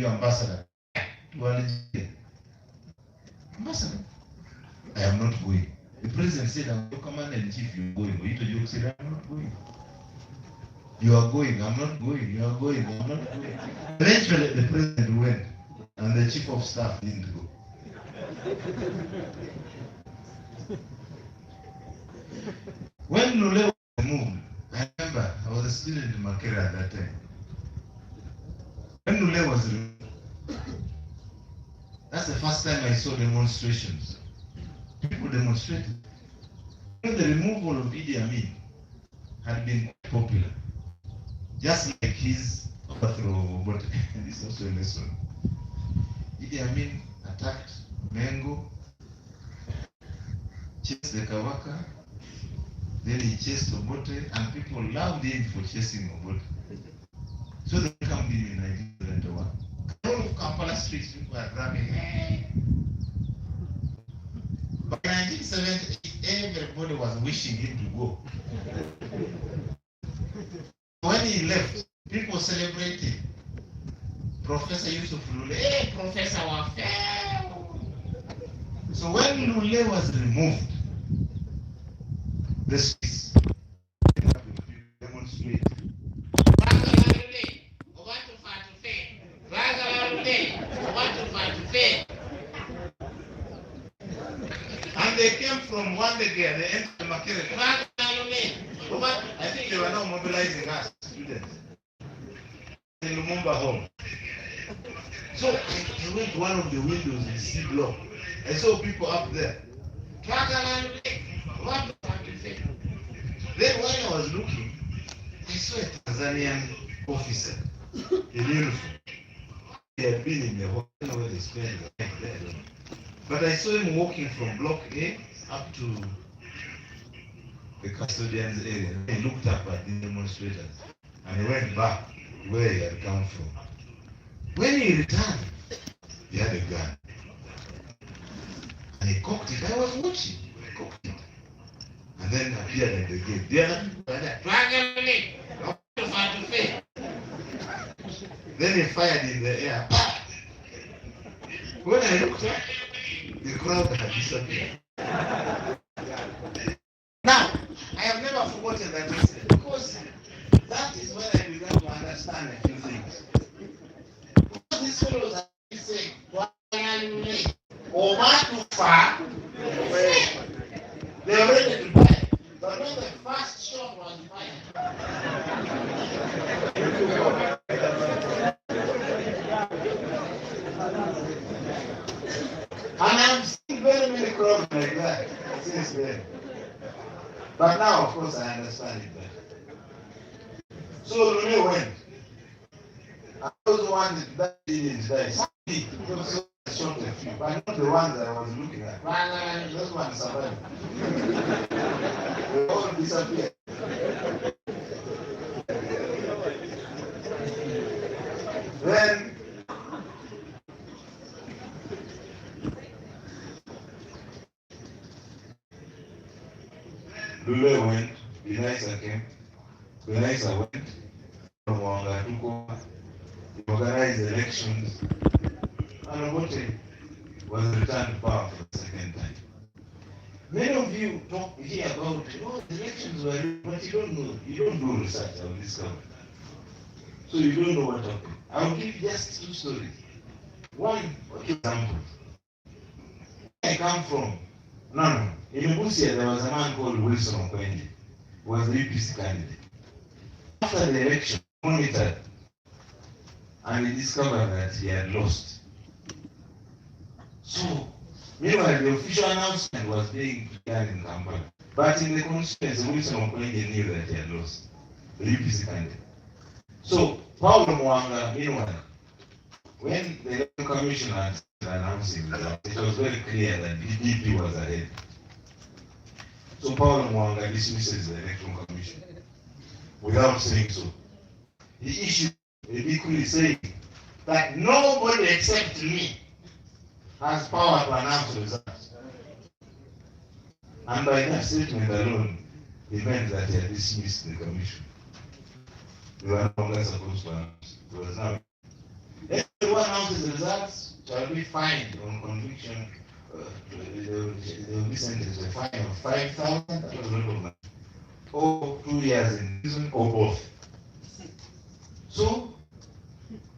you ambassador. Ambassador, I am not going. The president said, I'm your commander in chief, you're going. You said, I'm not going. You are going, I'm not going. You are going, I'm not going. Eventually, the president went, and the chief of staff didn't go. When Lule was moved, I remember I was a student in Makera at that time. When Lule was removed, that's the first time I saw demonstrations. People demonstrated. When the removal of Idi Amin had been popular, just like his overthrow, but this is also a lesson. Idi Amin attacked Mengo, chased the Kawaka, then he chased Obote, and people loved him for chasing Obote. So they come in 1971. All of Kampala streets, people are grabbing. By 1978, everybody was wishing him to go. When he left, people celebrated. Professor Yusuf Lule, hey, Professor Wafel. So when Lule was removed, the streets demonstrated. And they came from one day there, they entered the Makere. I think they were now mobilizing us, students, in Lumumba home. So I went to one of the windows in C block. I saw people up there. Then when I was looking, I saw a Tanzanian officer in uniform. He had been in the hotel where they spent the night there. But I saw him walking from block A up to the custodian's area. He looked up at the demonstrators and he went back where he had come from. When he returned, he had a gun. And he cocked it. I was watching. He cocked it. And then appeared at the gate. The other people were there. Then he fired in the air. When I looked up, the crowd had disappeared. Now, I have never forgotten that incident because that is when I began to understand a few things. Because these fellows are saying, or too far, they are ready to die. But when the first shot was fired, and I've seen very many crowds like that since then. But now, of course, I understand it better. So Lule went. I was the one that didn't die. Somebody also shot a few, but not the ones I was looking at. Those ones survived. They all disappeared. Then Lule went, Benaisa came, Benaisa went, from Wangatuko, he organized elections, and Obote was returned to power for the second time. Many of you talk here about, the elections were, but you don't know, you don't do research on this government. So you don't know what happened. I'll give just two stories. One example. Where I come from, in Busia there was a man called Wilson Okwenji, who was the UPC candidate. After the election, he monitored, and he discovered that he had lost. So, meanwhile, the official announcement was being done in Kampala. But in the constituency, Wilson Okwenji knew that he had lost, the UPC candidate. So, Paulo Mwanga, meanwhile, when the Election Commission had announcing that, it was very clear that the DP was ahead. So Paulo Mwanga dismisses the Election Commission without saying so. He issued a decree saying that nobody except me has power to announce results. And by that statement alone, it meant that he had dismissed the commission. They were no longer supposed to announce. It was now. who announces the results shall be fined on conviction. They will be sentenced to a fine of 5,000, that was a lot of money, or 2 years in prison, or both. So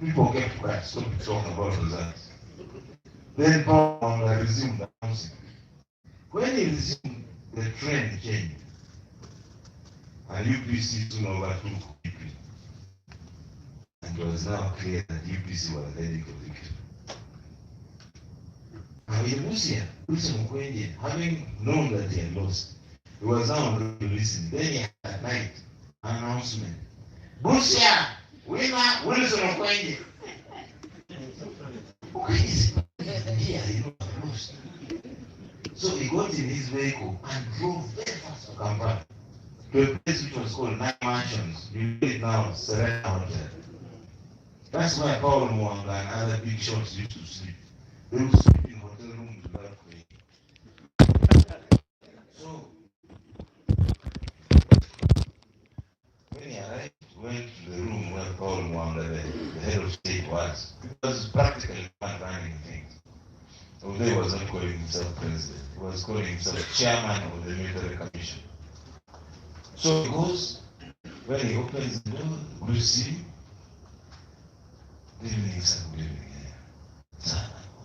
people kept quiet, stopped talking about results. Then Paul resumed announcing. When he resumed, the trend changed, and UPC soon overtook UP. And it was now clear that UPC was heading to victory. Now in Busia, having known that he had lost, he was now listening. Then he had at night an announcement. Busia, winner, Wilson Okwenye. Here, he lost. So he got in his vehicle and drove very fast to Kampala, to a place which was called Nine Mansions. You know it now, Serena Hotel. That's why Paul Mwanga and other big shots used to sleep. They would sleep in hotel rooms without paying. So, when he arrived, went to the room where Paul Mwanga, the head of state, was. It was practically not running things. Although he was not calling himself president, he was calling himself chairman of the military commission. So he goes, when he opens the door, we'll see. Good evening, sir. Good evening. Sir,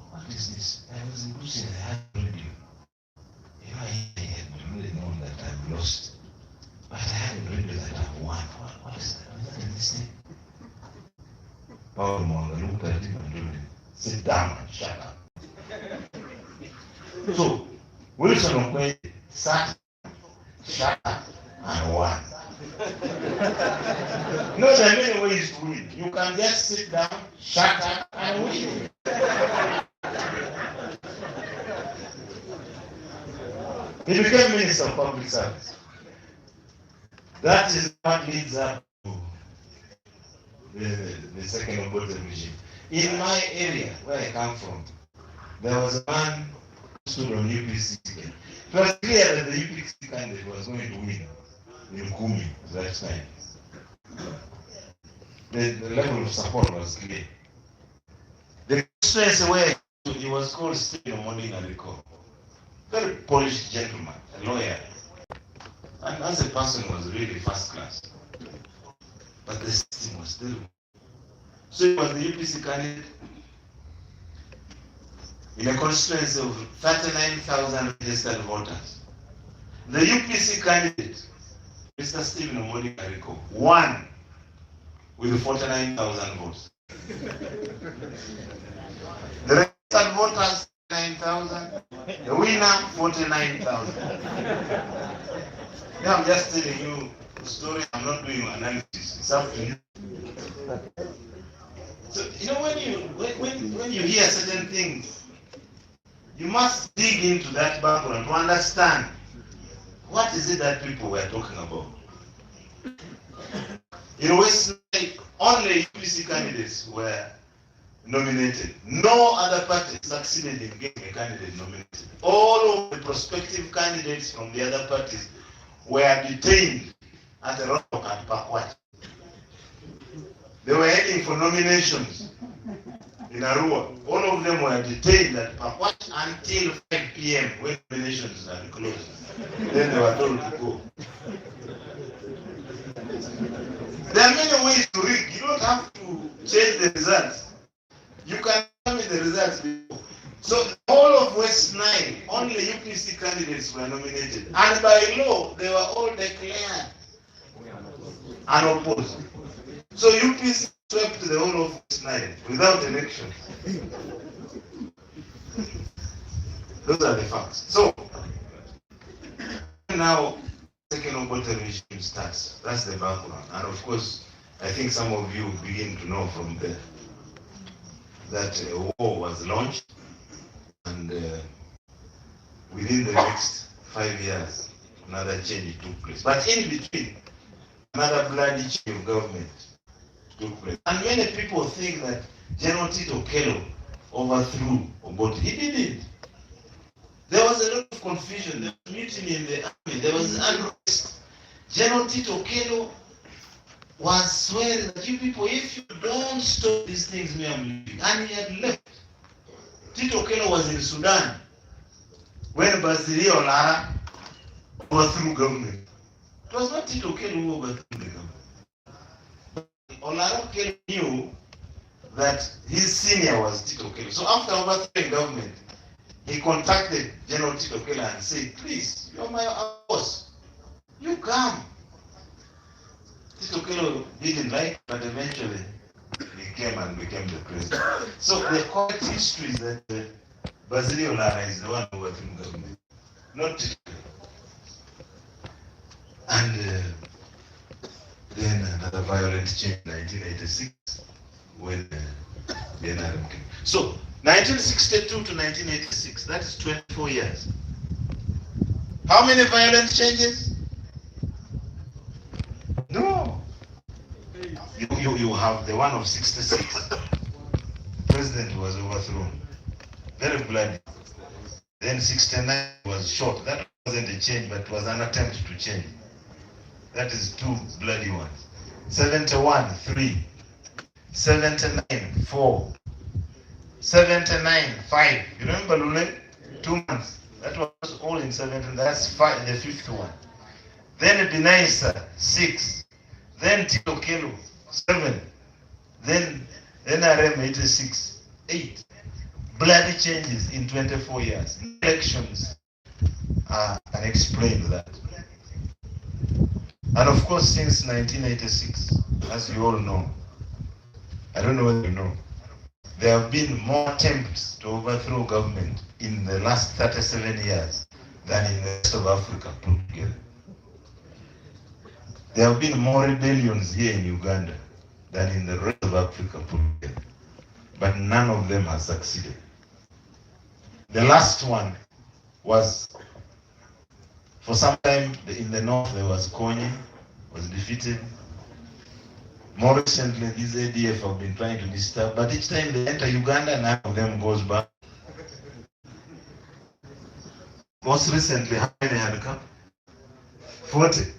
what is this? I was in Busia, I had radio. You know, I had really known that I've lost. But I hadn't radio that I've won. What is that? Was that in this thing? Paul Mwanga looked at him and told him, sit down and shut up. So, Wilson Okwenye sat, shut up, and won. No, there are many ways to win. You can just sit down, shut up, and win. He became Minister of Public Service. That is what leads up to the second Obote regime. In my area, where I come from, there was a man who stood on UPC ticket. It was clear that the UPC candidate was going to win in Kumi that time. The level of support was clear. The constituency where he was called Stephen Omondi, very polished gentleman, a lawyer. And as a person was really first class. But the system was still. So he was the UPC candidate in a constituency of 39,000 registered voters. The UPC candidate, Mr. Stephen Omondi, won with 49,000 votes. The registered voters, 9,000. The winner, 49,000. Now I'm just telling you the story. I'm not doing analysis. It's up to you. So you know when you hear certain things, you must dig into that background to understand what is it that people were talking about. In West Nile, only UPC candidates were nominated. No other party succeeded in getting a candidate nominated. All of the prospective candidates from the other parties were detained at the Rock and Pakwat. They were heading for nominations in Arua. All of them were detained at Pakwat until 5 p.m. when nominations are closed. Then they were told to go. There are many ways to rig. You don't have to change the results. You can tell me the results before. So all of West Nile, only UPC candidates were nominated. And by law, they were all declared unopposed. So UPC swept the whole of West Nile without election. Those are the facts. So now second Obote regime starts. That's the background. And of course, I think some of you begin to know from there that a war was launched, and within the next 5 years, another change took place. But in between, another bloody change of government took place. And many people think that General Tito Okello overthrew Obote. He didn't. There was a lot of confusion. There was mutiny in the army. There was unrest. General Tito Okello was swearing that you people, if you don't stop these things, me, I'm leaving. And he had left. Tito Okello was in Sudan when Basilio Lara overthrew government. It was not Tito Okello who overthrew the government. Olaro Okello knew that his senior was Tito Okello. So after overthrowing government, he contacted General Tito Okello and said, please, you're my boss. You come. Tito Okello didn't like it, but eventually he came and became the president. So the correct history is that Basilio Lara is the one who overthrew government, not Tito Okello. And then another violent change in 1986 when the NRM came. So 1962 to 1986, that is 24 years. How many violent changes? No. You have the one of 66. President was overthrown. Very bloody. Then 69 was short. That wasn't a change, but was an attempt to change. That is two bloody ones. 71, 3. 79, 4. 79, 5. You remember Lule? 2 months. That was all in 79. That's 5, the 5th one. Then Binaisa, 6. Then Tito Okello, 7. Then NRM 86, 8. Bloody changes in 24 years. Elections can explain that. And of course, since 1986, as you all know, I don't know whether you know, there have been more attempts to overthrow government in the last 37 years than in the rest of Africa put together. There have been more rebellions here in Uganda than in the rest of Africa put together. But none of them has succeeded. The last one was, for some time in the north, there was Konyi, was defeated. More recently, these ADF have been trying to disturb, but each time they enter Uganda, none of them goes back. Most recently, how many had come? 40.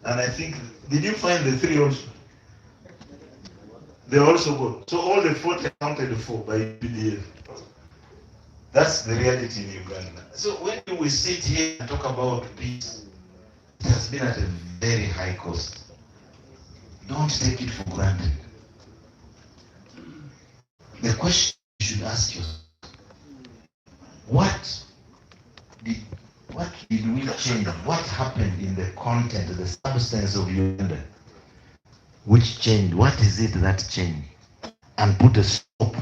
And I think, did you find the 3 also? They also go. So all the 40 counted for by PDF. That's the reality in Uganda. So when we sit here and talk about peace, it has been at a very high cost. Don't take it for granted. The question you should ask yourself, what did we change? What happened in the content, the substance of Uganda? Which changed? What is it that changed? And put a stop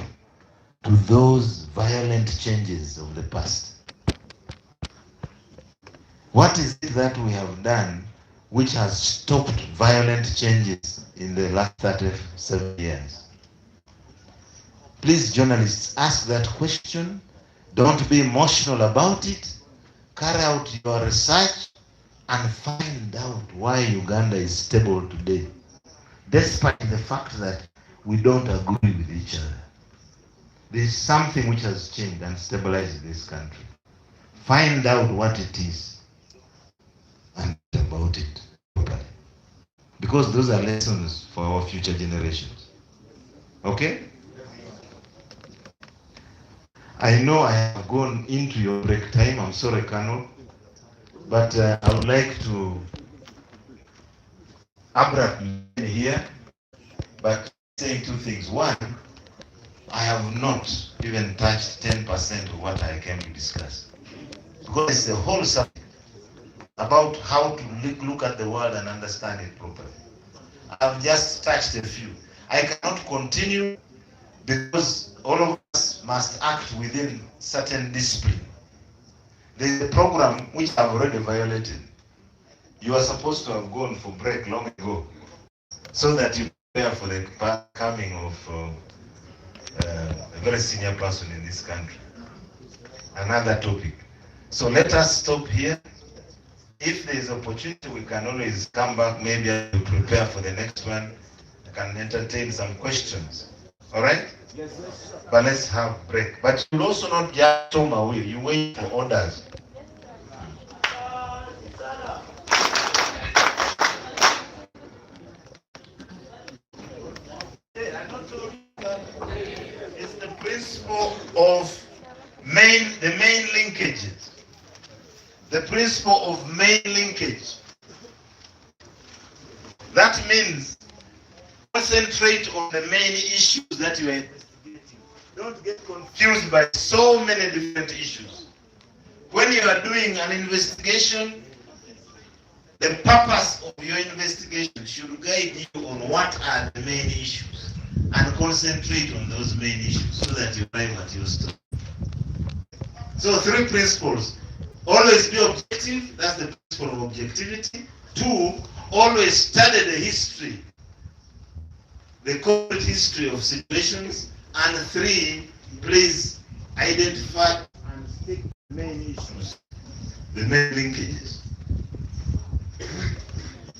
to those violent changes of the past. What is it that we have done which has stopped violent changes in the last 37 years? Please, journalists, ask that question. Don't be emotional about it. Carry out your research and find out why Uganda is stable today, despite the fact that we don't agree with each other. There is something which has changed and stabilized this country. Find out what it is and about it properly. Because those are lessons for our future generations. Okay? I know I have gone into your break time. I'm sorry, Colonel. But I would like to abruptly here, but saying 2 things. One, I have not even touched 10% of what I came to discuss. Because it's the whole subject about how to look at the world and understand it properly. I've just touched a few. I cannot continue because all of us must act within certain discipline. There is a program which I've already violated. You are supposed to have gone for break long ago so that you prepare for the coming of a very senior person in this country. Another topic. So let us stop here. If there is opportunity, we can always come back. Maybe I will prepare for the next one. I can entertain some questions. All right? Yes, sir. But let's have break. But you also not just storm away. You wait for orders. of the main linkages. The principle of main linkage. That means concentrate on the main issues that you are investigating. Don't get confused by so many different issues. When you are doing an investigation, the purpose of your investigation should guide you on what are the main issues and concentrate on those main issues so that you arrive at your story. So 3 principles. Always be objective, that's the principle of objectivity. 2, always study the history, the corporate history of situations. And 3, please identify and stick to the main issues, the main linkages.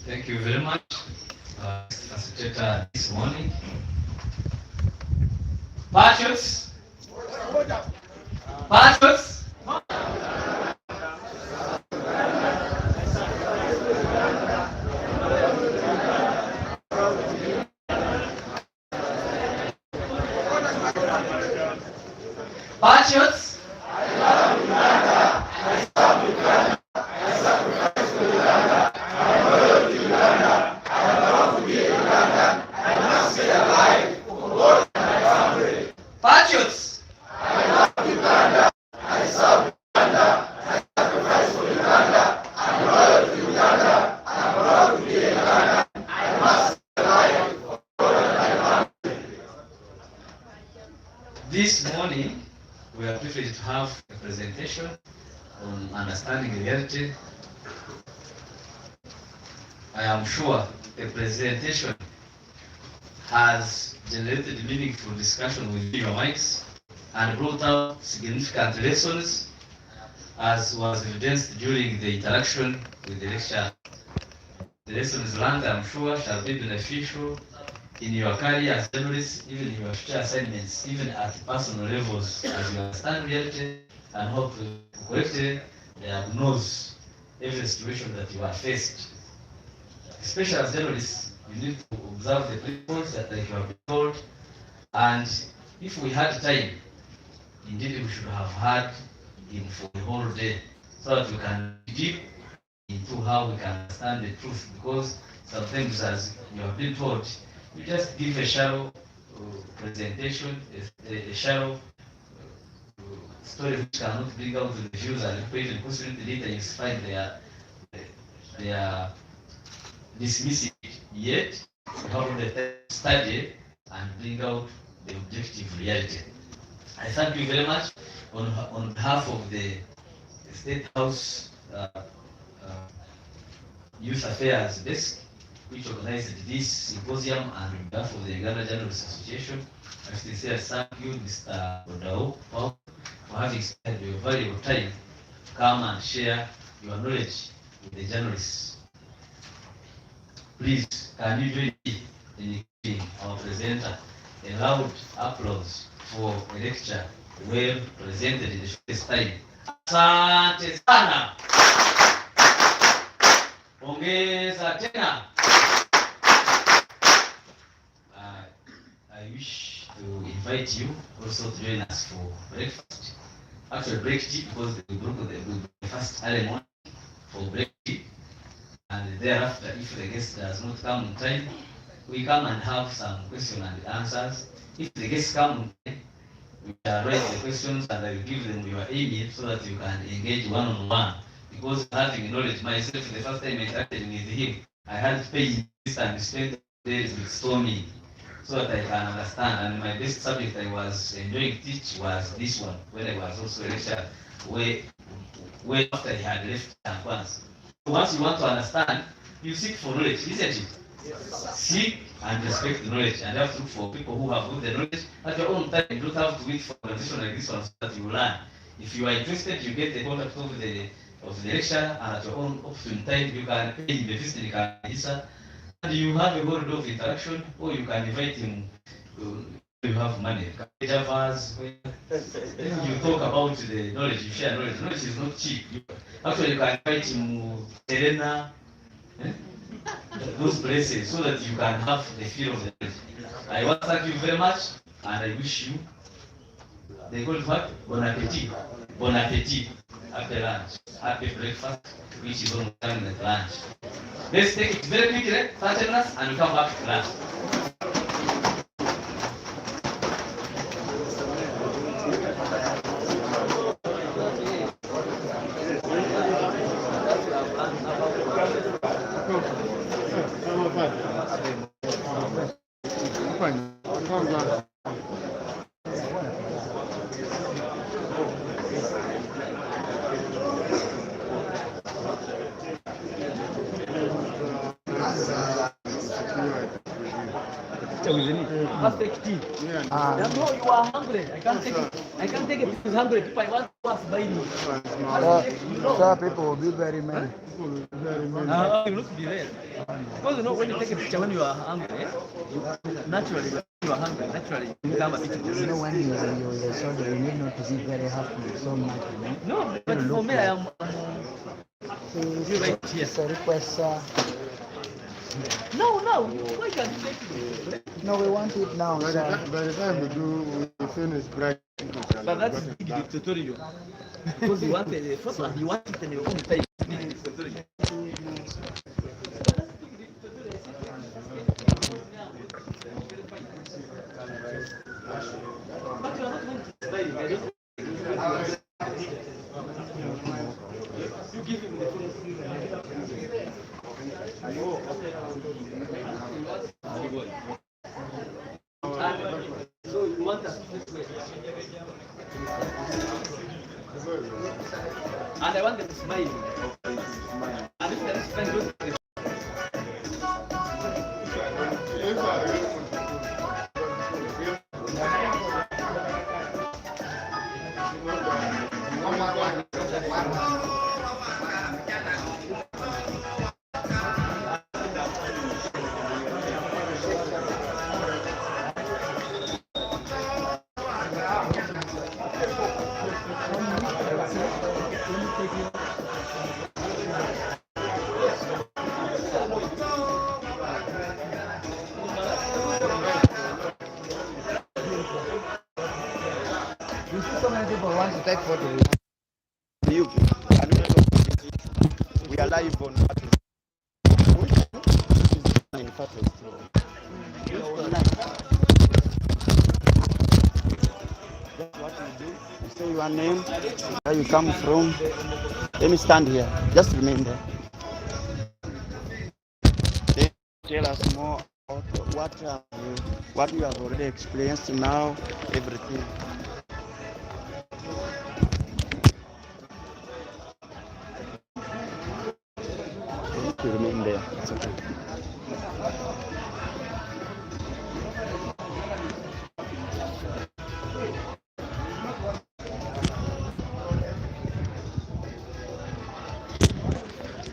Thank you very much, Facilitator, this morning. Patriots? Patriots? Patriots? Patriots! I love Uganda. I serve Uganda. I sacrifice for Uganda. I'm loyal to Uganda. I'm proud to be Uganda. I must be alive for God and my family. This morning, we are privileged to have a presentation on understanding reality. I am sure the presentation has generated meaningful discussion within your minds and brought out significant lessons, as was evidenced during the interaction with the lecture. The lessons learned, I'm sure, shall be beneficial in your career as journalists, even in your future assignments, even at personal levels, as you understand reality and hope to correctly diagnose every situation that you are faced. Especially as journalists, you need to observe the principles that you have been told, and if we had time, indeed we should have had him for the whole day, so that we can dig into how we can understand the truth, because sometimes, as you have been told, you just give a shallow presentation, a shallow story which cannot bring out the views, and even considering the data, you find they are dismissing it. Yet, we have the time to study and bring out the objective reality. I thank you very much on behalf of the State House Youth Affairs Desk, which organized this symposium, and on behalf of the Uganda Journalists Association. I sincerely thank you, Mr. Odao, for having spent your valuable time to come and share your knowledge with the journalists. Please, can you join me in giving our presenter a loud applause for a lecture well presented in the shortest time. Asante sana. Ongeza tena. I wish to invite you also to join us for breakfast. Actually, break tea, because we broke the first early morning for break tea. And thereafter, if the guest does not come on time, we come and have some questions and answers. If the guests come on time, we shall write the questions and I will give them your email so that you can engage one-on-one. Because having knowledge myself, the first time I interacted with him, I had to pay this and spend days with Stormy so that I can understand. And my best subject I was enjoying teach was this one, when I was also a lecturer, way after he had left Tankwan's. Once you want to understand, you seek for knowledge, isn't it? Yes. Seek and respect the knowledge, and you have to look for people who have got the knowledge at your own time. You don't have to wait for a conversation like this one so that you learn. If you are interested, you get the contact of the lecturer, and at your own opportune time, you can pay him a visit, and you have a whole lot of interaction, or you can invite him. You have money. You talk about the knowledge, you share knowledge. Knowledge is not cheap. Actually, you can invite him Serena, those places, so that you can have the feel of the knowledge. I want to thank you very much, and I wish you They call it what? Bon appetit. Bon appetit after lunch. Happy breakfast, which is almost coming at lunch. Let's take it very quickly, 30 minutes, and we come back to lunch. Perfect tea. No, you are hungry. I can't take it. I can't take it. He's hungry. If I want to ask by me. So people will be very many. You look to be there. Because you know when you take a picture when you are hungry, naturally you are hungry. Naturally you become a bit. You know when you're soldier, you need not to be very happy so much. You know? No, but for me I am. You right here. It's a request. No, why can't you take it? No, we want it now. By Sir. the time we finish break. But that's dictatorial. Because you want it first one, you want it and you want to take dictatorial. But you are not going to buy it. I don't. You give him the food. So you want us this way. And I want them to smile. And if they spend good. So many people want to take photos. You, we are live on in what you do, you say your name, where you come from. Let me stand here. Just remember. Tell us more about what you have already experienced now, everything. To remain there. It's okay.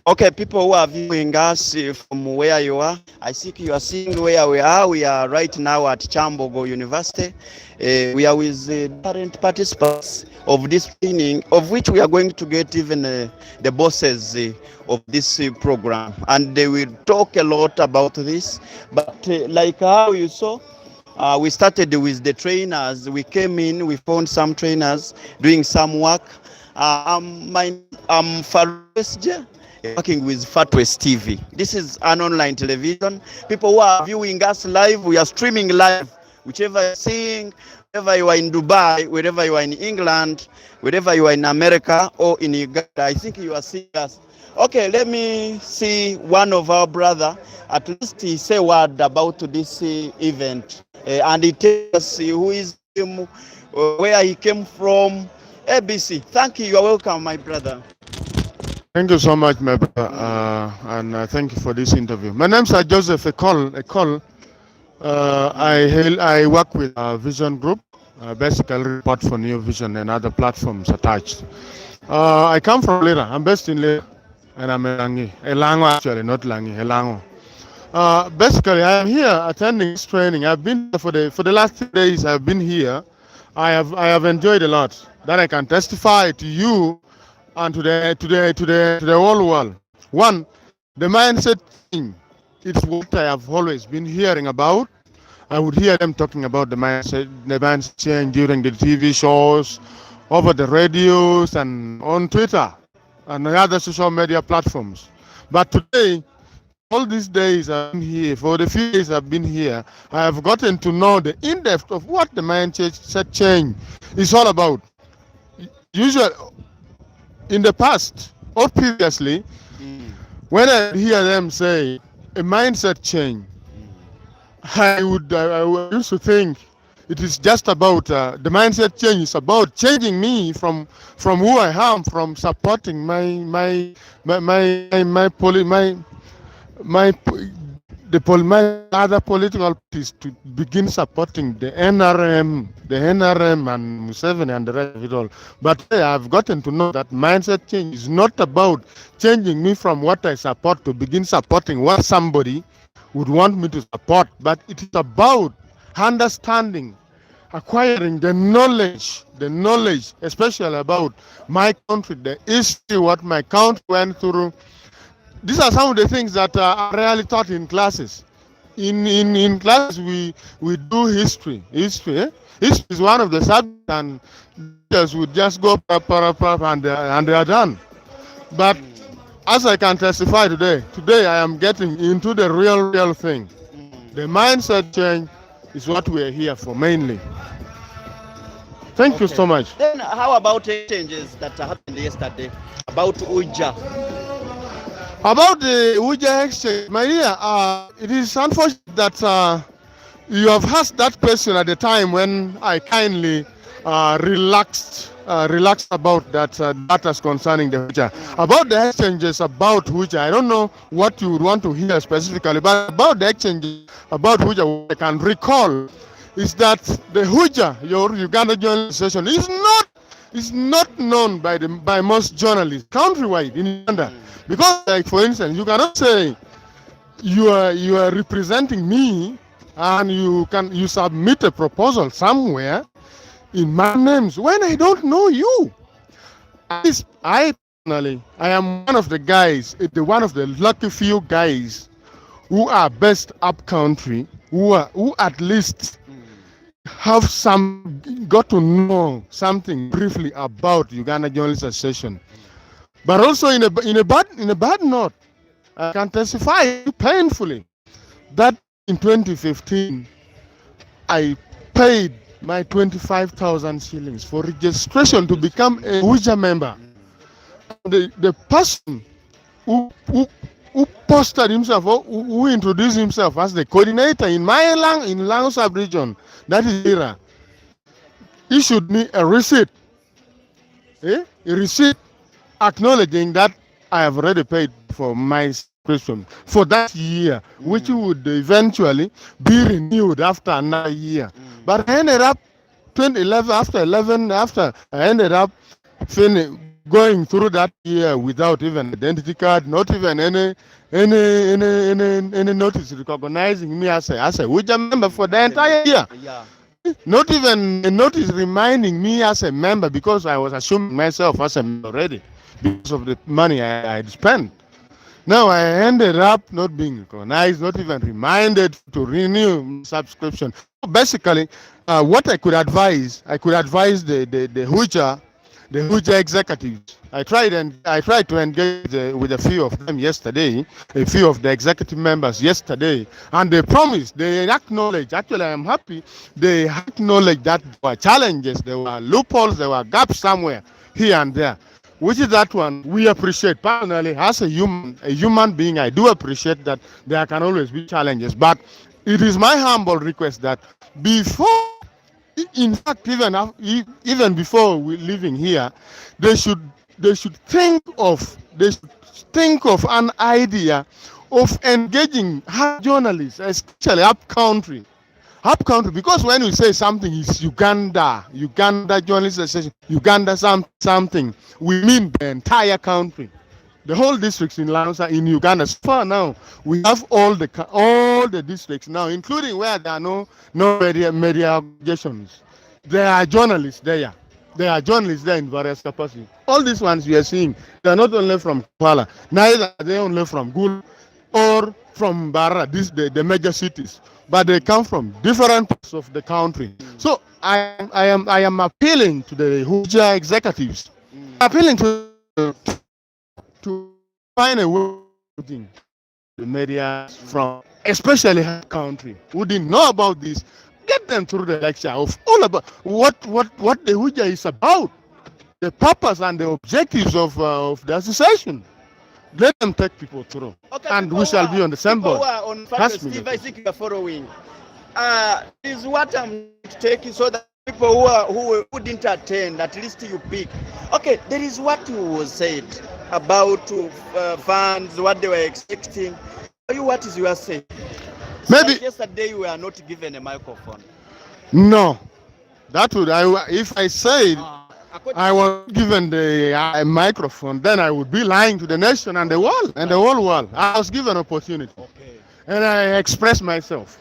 Okay, people who are viewing us from where you are, I think you are seeing where we are. We are right now at Kyambogo University. We are with the current participants of this training, of which we are going to get even the bosses of this program. And they will talk a lot about this. But like how you saw, we started with the trainers. We came in, we found some trainers doing some work. I'm Farouk, working with Fatwest TV. This is an online television. People who are viewing us live, we are streaming live. Whichever you're seeing, wherever you are in Dubai, wherever you are in England, wherever you are in America or in Uganda, I think you are seeing us. Okay, let me see one of our brother. At least he say a word about this event. And he tells us who is him, where he came from. ABC. Thank you. You are welcome, my brother. Thank you so much, my brother, and thank you for this interview. My name is Joseph Ekol. I work with a Vision Group, basically report for New Vision and other platforms attached. I come from Lira. I'm based in Lira, and I'm Elango actually, not Langi, Elango. Basically, I am here attending this training. I've been for the last 3 days. I've been here. I have enjoyed a lot. That I can testify to you and to the whole world. One, the mindset thing. It's what I have always been hearing about, I would hear them talking about the mindset change during the TV shows, over the radios, and on Twitter and other social media platforms. But today, all these days I've been here, for the few days I've been here, I have gotten to know the in-depth of what the mindset change is all about. Usually, in the past or previously, when I hear them say a mindset change, I used to think it is just about the mindset change is about changing me from who I am, from supporting my other political parties to begin supporting the NRM and Museveni and the rest of it all. But I've gotten to know that mindset change is not about changing me from what I support to begin supporting what somebody would want me to support, but it is about understanding, acquiring the knowledge, especially about my country, the history, what my country went through. These are some of the things that are rarely taught in classes. In classes, we do history. History is one of the subjects, and teachers would just go and they are done. But as I can testify today I am getting into the real thing. The mindset change is what we are here for mainly. Thank you so much. Then how about changes that happened yesterday about Uja? About the Uja exchange, my dear, it is unfortunate that you have asked that question at the time when I kindly relaxed about that matters concerning the Uja. About the exchanges about Uja, I don't know what you would want to hear specifically, but about the exchanges about Uja, what I can recall is that the Uja, your Uganda Journalist Association, is not known by most journalists countrywide in Uganda. Because, like for instance, you cannot say you are representing me and you submit a proposal somewhere in my names when I don't know you. I personally, I am one of the guys, one of the lucky few guys who are best up country, who at least have got to know something briefly about Uganda Journalists Association. But also in a bad note, I can testify painfully that in 2015 I paid my 25,000 shillings for registration to become a Uja member. The person who posted himself, who introduced himself as the coordinator in Lango sub-region, that is Ira, issued me a receipt. A receipt acknowledging that I have already paid for my subscription for that year, which would eventually be renewed after another year. But I ended up 2011 after I ended up going through that year without even identity card, not even any notice recognizing me as a Uja member for the entire year. Yeah. Not even a notice reminding me as a member, because I was assuming myself as a member already because of the money I had spent. Now I ended up not being recognized, not even reminded to renew subscription. Basically, what I could advise the Huja executives. I tried to engage with a few of them yesterday, a few of the executive members yesterday, and they promised, they acknowledged. Actually, I am happy they acknowledged that there were challenges, there were loopholes, there were gaps somewhere here and there. Which is that one we appreciate. Personally, as a human being, I do appreciate that there can always be challenges. But it is my humble request that before, in fact, even before we living here, they should think of an idea of engaging journalists, especially up country, because when we say something is Uganda Journalists Association, Uganda something, we mean the entire country, the whole districts in Lanza, in Uganda. So far now, we have all the districts now, including where there are no media organizations. There are journalists there. There are journalists there in various capacities. All these ones we are seeing, they are not only from Kuala, neither are they only from Gulu or from Barra, the major cities. but they come from different parts of the country. So I am appealing to the Huja executives, appealing to find a way to the media from especially her country who didn't know about this, get them through the lecture of all about what the Huja is about, the purpose and the objectives of the association. Let them take people through, Okay, and people we shall who be on the same people board. who are on Trust Steve, me. I think you are following. Is what I'm taking so that people who didn't attend, at least you pick. Okay, there is what you was said about fans, what they were expecting. What is your say? Maybe Like yesterday you were not given a microphone. no. That would if I said According I was given the microphone, then I would be lying to the nation and the world and the whole world. I was given opportunity, okay. and I expressed myself.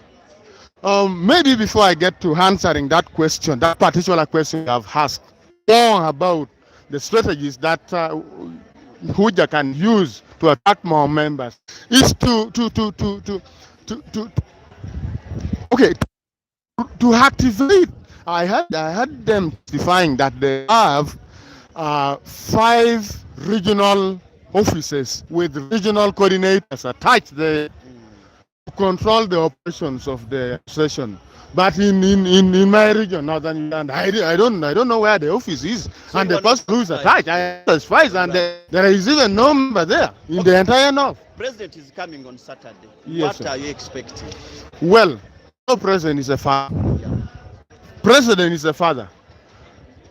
Maybe before I get to answering that question, that particular question I've asked, more about the strategies that Huja can use to attract more members, is to okay, to activate. I had them defying that they have 5 regional offices with regional coordinators attached there to control the operations of the session. But in my region, Northern Uganda, I don't know where the office is, So and you the are not person who is satisfied? attached, I am satisfied, and there is even no member there in the entire North. President is coming on Saturday. Yes, What sir. are you expecting? Well, no president is a father. President is a father.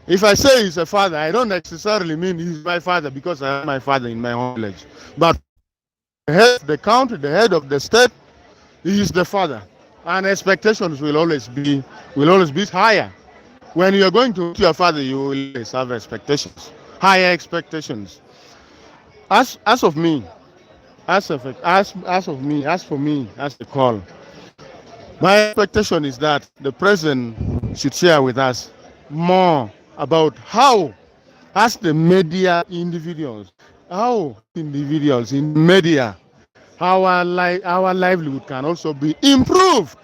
If I say he's a father, I don't necessarily mean he's my father because I am my father in my own village. But the head of the country, the head of the state, he is the father. And expectations will always be higher. When you are going to meet your father, you will always have expectations, higher expectations. As of me, as for me, as a call, my expectation is that the president should share with us more about how, as the media individuals, how individuals in media, our livelihood can also be improved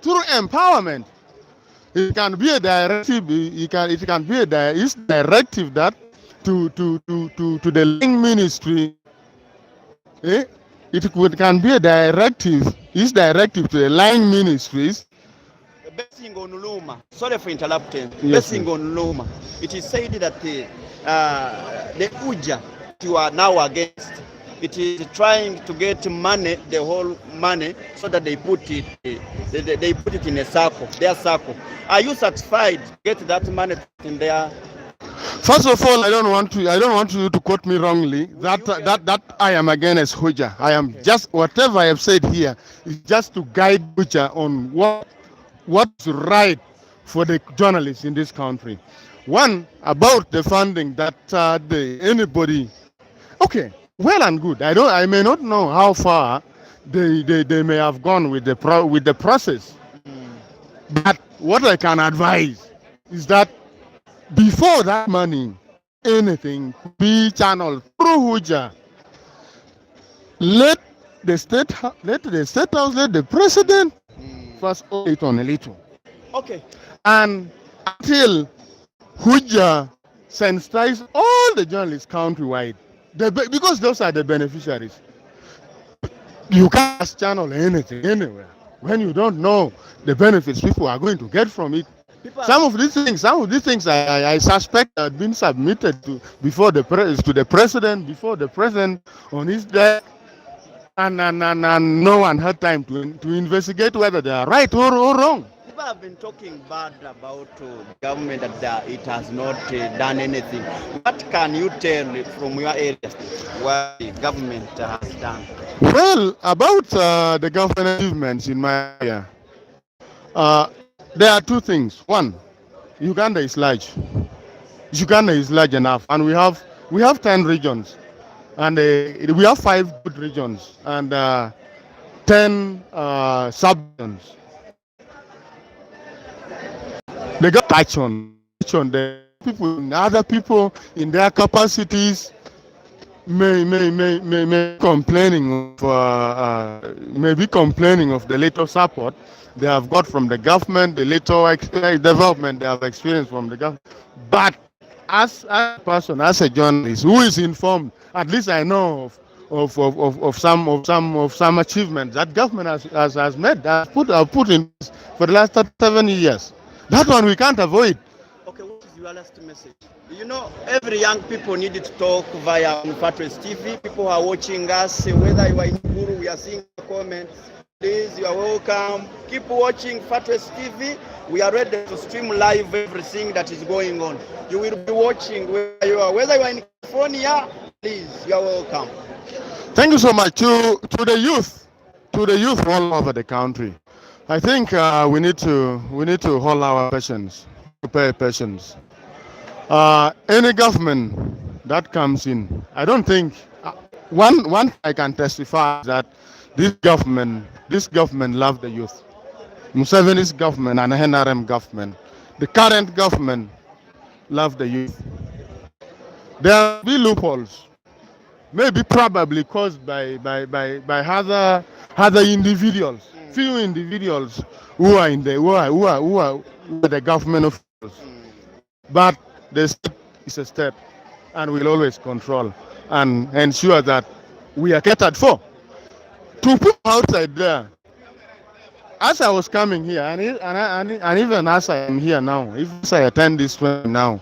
through empowerment. It can be a directive. It can be it's directive that to the link ministry. Eh? Can be a directive. It's directive to the line ministries. Basing on Luma, sorry for interrupting. Yes, Basing sir. on Luma, it is said that the Uja you are now against, it is trying to get money, the whole money, so that they put it in a circle, their circle. Are you satisfied to get that money in there? First of all, I don't want you to quote me wrongly. That I am against Huja. I am just whatever I have said here is just to guide Huja on what's right for the journalists in this country. One, about the funding that anybody. Okay, well and good. I may not know how far they may have gone with the process, but what I can advise is that before that money, anything be channeled through Huja. Let let the state house, let the president first it on a little, Okay. and until Huja sensitize all the journalists countrywide, because those are the beneficiaries. You can't just channel anything anywhere when you don't know the benefits people are going to get from it. People Some of these things I suspect had been submitted before to the president, before the president on his death, and no one had time to investigate whether they are right or wrong. People have been talking bad about the government that it has not done anything. What can you tell from your area what the government has done? Well, about the government achievements in my area, uh, there are two things. One, Uganda is large. Uganda is large enough, and we have 10 regions, and we have 5 good regions and 10 sub-regions. They got touch on the people, other people in their capacities. may complaining of may be complaining of the little support they have got from the government, the little development they have experienced from the government. But as a person, as a journalist who is informed, at least I know of some achievements that government has made, put in for the last 7 years. That one we can't avoid. Okay, what is your last message? You know, every young people need to talk via Fatways TV. People are watching us, whether you are in Guru, we are seeing the comments. Please, you are welcome. Keep watching Fatways TV. We are ready to stream live everything that is going on. You will be watching where you are. Whether you are in California, please, you are welcome. Thank you so much to the youth all over the country. I think we need to hold our patience, prepare patience. Any government that comes in, I don't think one I can testify that this government love the youth. Museveni's government and NRM government, the current government love the youth. There will be loopholes, maybe probably caused by other individuals, few individuals who are in the government officials. But the state is a state, and will always control and ensure that we are catered for. To people outside there, as I was coming here, and even as I am here now, if I attend this one now,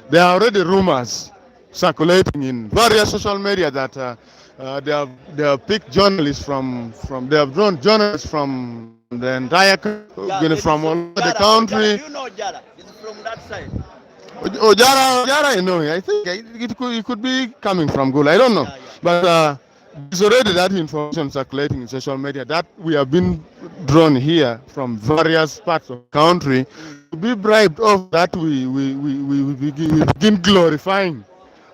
there are already rumors circulating in various social media that they have picked journalists from they have drawn journalists from the entire from all over the country. You know Jara, it's from that side. Jara, I know. I think it could be coming from Gula. I don't know, but there's already that information circulating in social media that we have been drawn here from various parts of the country to be bribed off that we begin glorifying.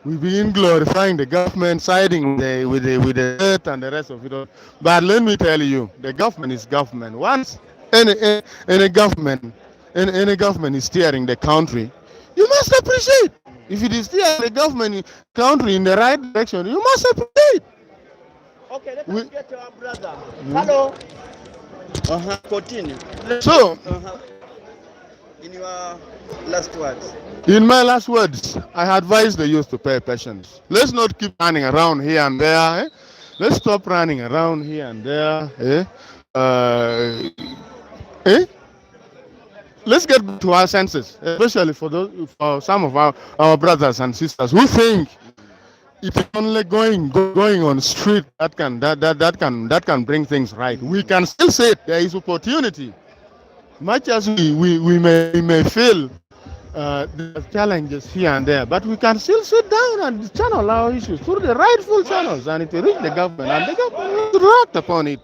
We begin glorifying the government, siding with the state and the rest of it all. But let me tell you, the government is government. Once any government is steering the country, you must appreciate. If it is steering the government country in the right direction, you must appreciate. Okay, let us get to our brother. Hello. Continue. So, in your last words. In my last words, I advise the youth to pay patience. Let's not keep running around here and there. Let's stop running around here and there. Let's get back to our senses, especially for some of our brothers and sisters who think it is only going on street that can bring things right. We can still say there is opportunity. Much as we may feel there are challenges here and there, but we can still sit down and channel our issues through the rightful channels, and it will reach the government, and the government will act upon it.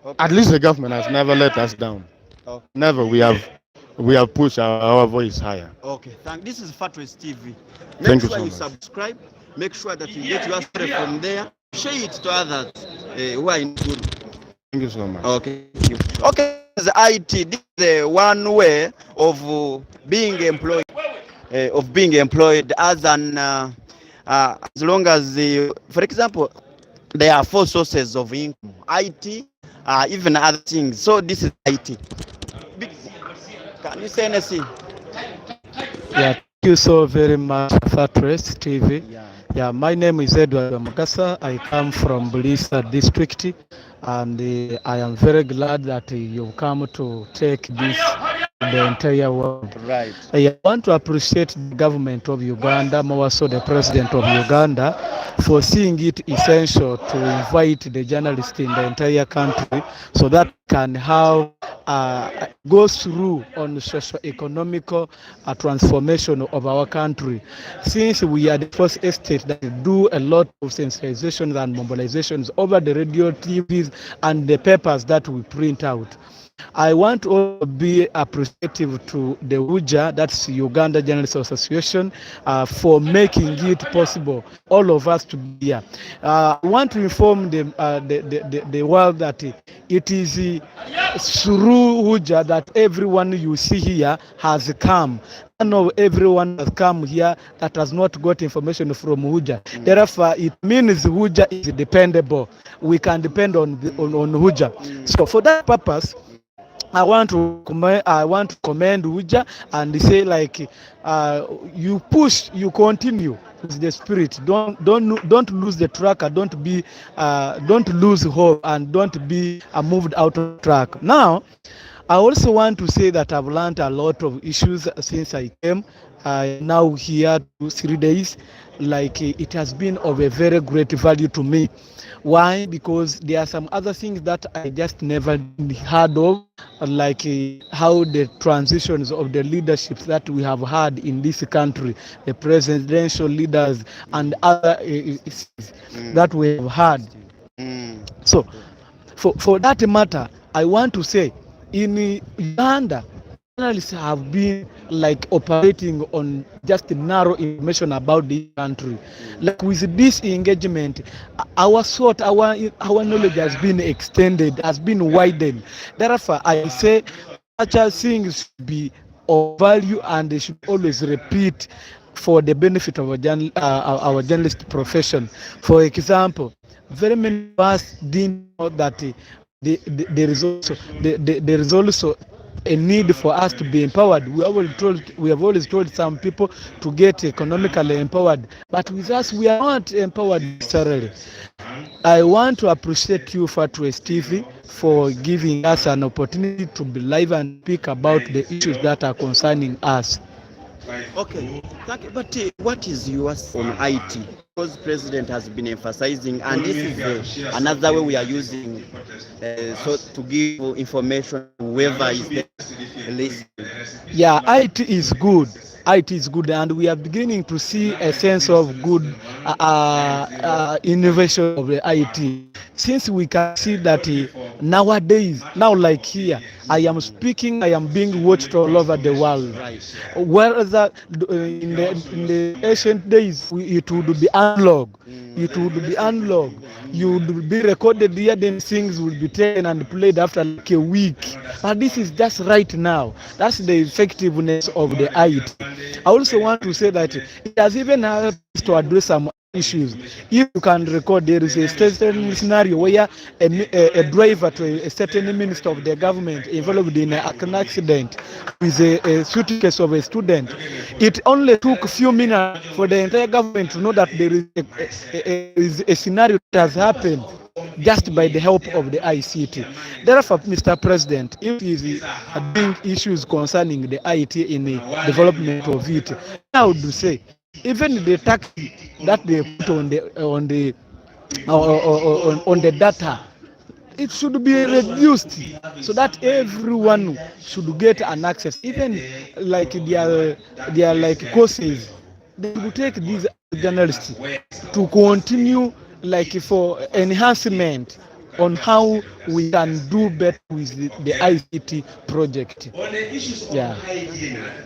Okay. At least the government has never let us down. Okay. Never. We have pushed our voice higher. Okay. This is Fatways TV. Make sure you subscribe. Make sure that you get your story from there. Share it to others who are in good. Thank you so much. Okay. Thank you. Okay. The IT, this is one way of being employed. As long as for example, there are 4 sources of income: IT, even other things. So this is IT. Can you say anything? Yeah, thank you so very much, Fatways TV. Yeah, my name is Edward Mugasa. I come from Bulisa district, and I am very glad that you come to take this to the entire world. Right. I want to appreciate the government of Uganda, more so the president of Uganda, for seeing it essential to invite the journalists in the entire country so that can have go through on socio-economical transformation of our country. Since we are the first estate that do a lot of sensitizations and mobilizations over the radio, TVs, and the papers that we print out. I want to also be appreciative to the UJA, that's Uganda Journalists Association, for making it possible, all of us to be here. I want to inform the world that it is through UJA that everyone you see here has come. None of everyone has come here that has not got information from UJA. Therefore, it means UJA is dependable. We can depend on UJA. So for that purpose, I want to commend UJA and say like you push, you continue with the spirit. Don't lose the track. Don't lose hope, and don't be moved out of track. Now, I also want to say that I've learned a lot of issues since I came. Now here 3 days, like it has been of a very great value to me. Why? Because there are some other things that I just never heard of, like how the transitions of the leaderships that we have had in this country, the presidential leaders and other that we have had. So, for that matter, I want to say, in Uganda, journalists have been like operating on just narrow information about the country. Like with this engagement, our knowledge has been extended, has been widened. Therefore, I say such things should be of value, and they should always repeat for the benefit of our journalist profession. For example, very many of us didn't know that there is also a need for us to be empowered. We have always told some people to get economically empowered, but with us we are not empowered necessarily. I want to appreciate you, Fatwest TV, for giving us an opportunity to be live and speak about the issues that are concerning us. Okay, thank you. But what is yours on IT? Because President has been emphasizing, and this is another way we are using so to give information to whoever is there listening. Yeah, IT is good. IT is good, and we are beginning to see a sense of good innovation of the IT. Since we can see that nowadays, now like here, I am speaking, I am being watched all over the world. Whereas in the ancient days, it would be analog. It would be analog. You would be recorded here, then things will be taken and played after like a week. But this is just right now. That's the effectiveness of the IT. I also want to say that it has even helped to address some issues. If you can record, there is a certain scenario where a driver to a certain minister of the government involved in an accident with a suitcase of a student. It only took a few minutes for the entire government to know that there is a scenario that has happened just by the help of the ICT. Therefore, Mr. President, if he is doing issues concerning the IT in the development of it, I would say even the tax that they put on the data, it should be reduced so that everyone should get an access. Even like their like courses, they will take these journalists to continue like for enhancement on how we can do better with the ICT project. Yeah.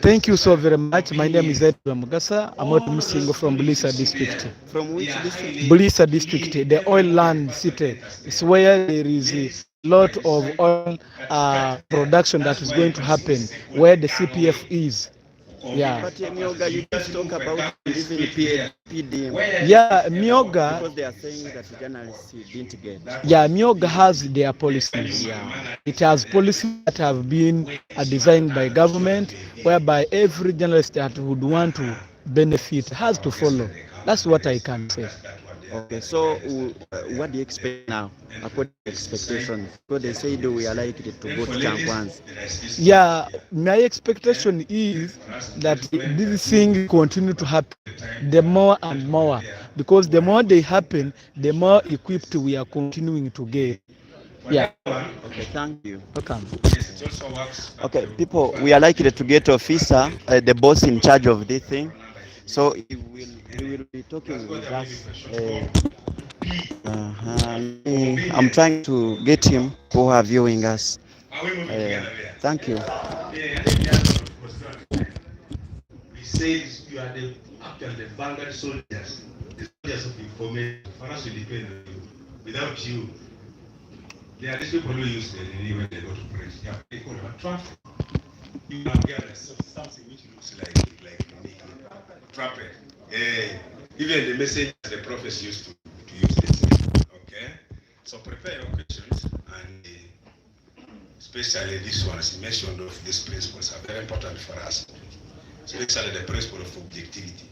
Thank you so very much. My name is Edward Mugasa. I'm not missing from Bulisa district. From which district? Bulisa district, the oil land city. It's where there is a lot of oil production that is going to happen, where the CPF is. Yeah. But Myoga, you just talk about even PDM. Yeah, Myoga. Because they are saying that the journalists didn't get. Yeah, Myoga has their policies. Yeah. It has policies that have been designed by government, whereby every journalist that would want to benefit has to follow. That's what I can say. Okay, so what do you expect now, according to expectations? Because they say we are likely to go to Chankwanzi. Yeah, my expectation is that these things continue to happen, the more and more, because the more they happen, the more equipped we are continuing to get. Yeah. Okay, thank you. Welcome. Okay, people, we are likely to get officer, the boss in charge of this thing. So he will be talking with us. I'm trying to get him who are viewing us. Thank you. He says you are the actually the vanguard soldiers, the soldiers of information. For us to depend on you. Without you, there are these people who use the when they go to press. Yeah, they call them a traffic. You have gathered something which looks like trumpet. Even the message the prophets used to use this. Okay? So prepare your questions, and especially this one, as mentioned of these principles are very important for us. Especially the principle of objectivity.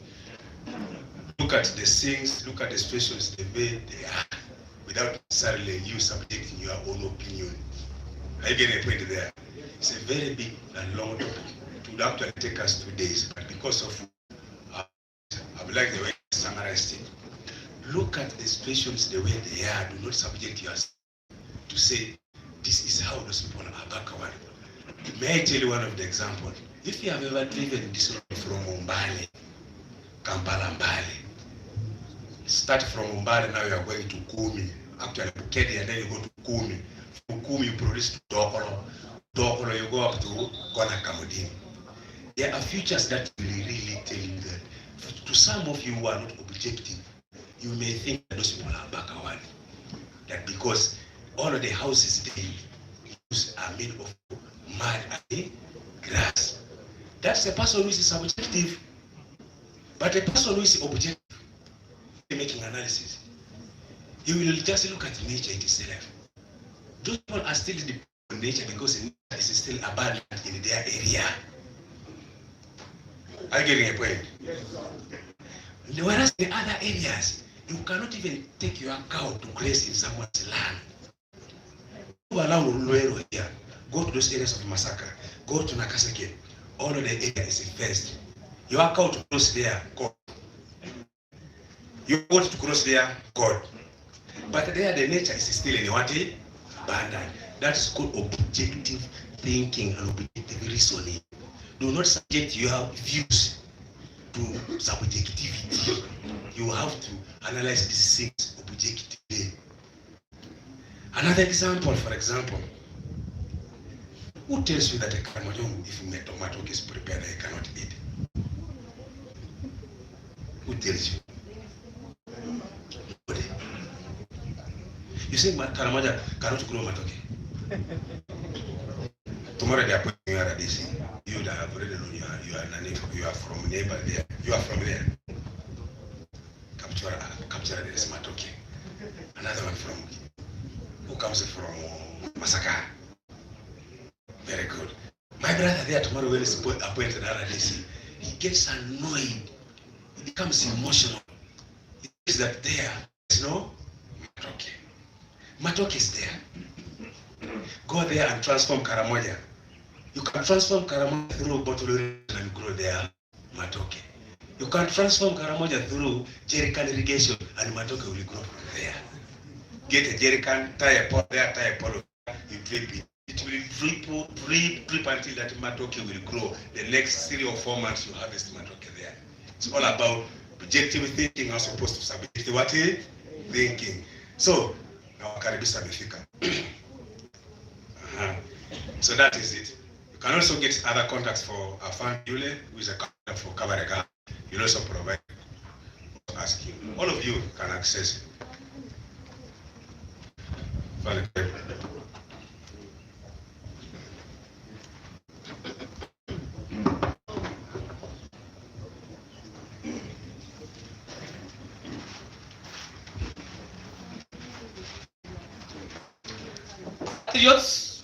Look at the things, look at the situations the way they are, without necessarily you subjecting your own opinion. Are you getting a point there? It's a very big and long topic. It would actually take us 2 days, but because of I would like the way you summarized it. Look at the situations the way they are. Do not subject yourself to say this is how those people are backward. May I tell you one of the examples? If you have ever driven this road from Mbale, Kampala Mbale, start from Mbale, now you are going to Kumi, actually Bukedi, and then you go to Kumi. From Kumi you produce to Dokolo. Dokolo you go up to Kona Kamodini. There are features that will really tell you that to some of you who are not objective, you may think that those people are backward. That because all of the houses they use are made of mud and grass. That's a person who is subjective. But a person who is objective, making analysis, he will just look at nature itself. Those people are still dependent on nature because nature is still abundant in their area. Are you getting a point? Yes, sir. Whereas in other areas, you cannot even take your cow to graze in someone's land. Go along Luero here, go to those areas of Masaka, go to Nakaseke, all of the area is fenced. Your cow to cross there, God. You want to cross there, God. But there the nature is still in what? Abandoned. That is called objective thinking and objective reasoning. Do not subject your views to subjectivity. You have to analyze these things objectively. Another example, for example, who tells you that a Kyambogo, if a tomato is prepared, they cannot eat? Who tells you? Nobody. You say Karamaja cannot grow matoke. Tomorrow they are putting you at this. You that have already known you are from neighbor there. You are from there. Capture this matoke. Another one from who comes from Masaka. Very good. My brother there tomorrow when he's appointed at RDC, he gets annoyed. He becomes emotional. He says that there is no matoke. Matoke is there. Go there and transform Karamoja. You can transform Karamoja through bottle and grow there matoke. You can transform Karamoja through jerrycan irrigation and matoke will grow from there. Get a jerrycan, tie a pot there, tie a pot there, you drip it. It will drip until that matoke will grow. The next 3 or 4 months you harvest matoke there. It's all about objective thinking as opposed to subjective what thinking. So now karibisa amefika. So that is it. You can also get other contacts for Afan Yule, who is a contact for Kabarega. You'll also provide asking. All of you can access it. Patriots.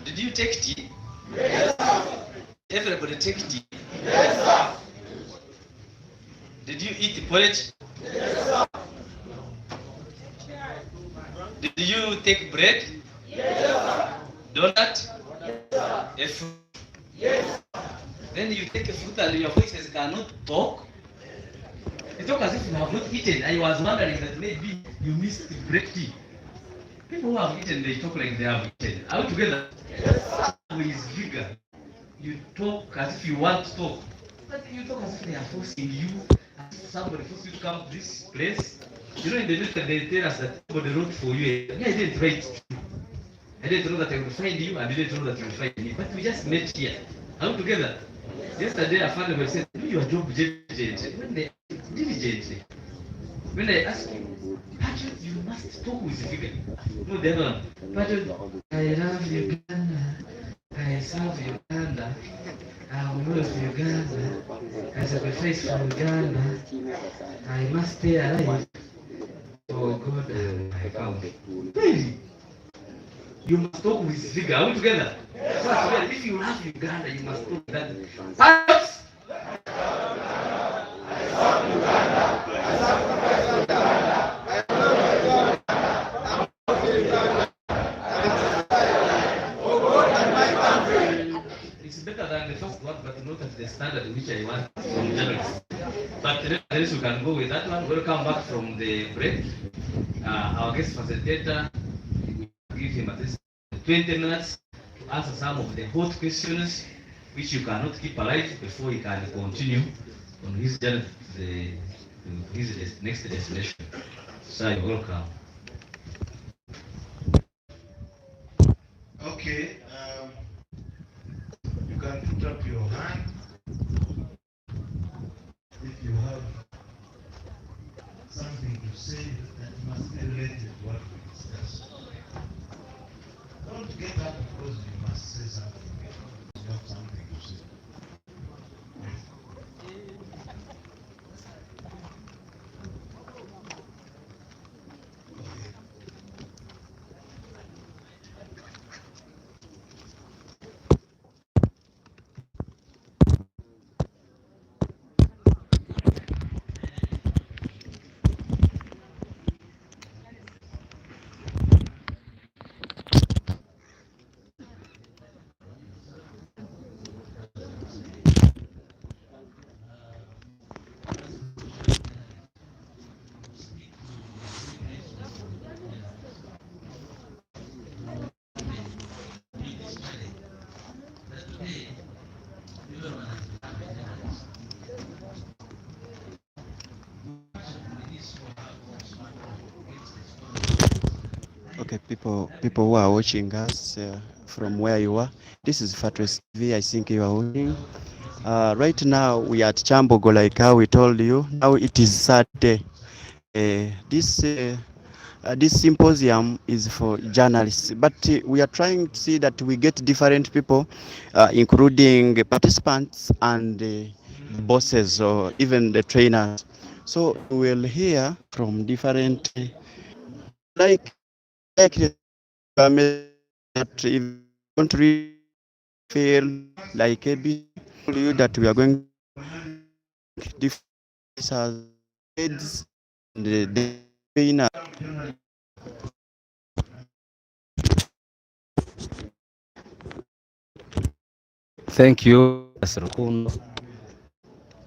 Did you take tea? Yes, sir. Everybody take tea? Yes, sir. Did you eat the porridge? Yes, sir. Did you take bread? Yes, sir. Donut? Yes, sir. A fruit? Yes, sir. Then you take a fruit and your voices cannot talk. You talk as if you have not eaten. I was wondering that maybe you missed the bread tea. People who have eaten, they talk like they have eaten. Are we together? Yes, sir. is vigor. You talk as if you want to talk, but you talk as if they are forcing you, as if somebody forced you to come to this place. You know, in the military, they tell us that somebody wrote for you. Me, I didn't write. I didn't know that I would find you, and I didn't know that you would find me. But we just met here. Are we together? Yesterday, a friend of mine said, do your job diligently. When I ask you, Patrick, you must talk with the figure. No, the other one. Patrick, I love Uganda. I serve Uganda. I will love Uganda. I sacrifice for Uganda. I must stay alive. Oh God, I found it. Really? You must talk with the figure. Are we together? So, if you love Uganda, you must talk that. Patrick! It's better than the first one, but not at the standard which I want from journalists. But nevertheless, you can go with that one. We'll come back from the break. Our guest facilitator, we give him at least 20 minutes to answer some of the hot questions which you cannot keep alive before he can continue on his journey to his next destination. So you're welcome. Okay, you can put up your hand if you have something to say that must be related to what we discussed. Don't get up because you must say something. You have something to say. Okay, people who are watching us from where you are, this is Fatres TV. I think you are watching. Right now we are at Kyambogo, like how we told you. Now it is Saturday. This symposium is for journalists, but we are trying to see that we get different people, including participants and bosses or even the trainers. So we'll hear from different, like that if you don't really feel like a bit, you that we are going to different heads and the trainer. Thank you, Mr. Rukundo.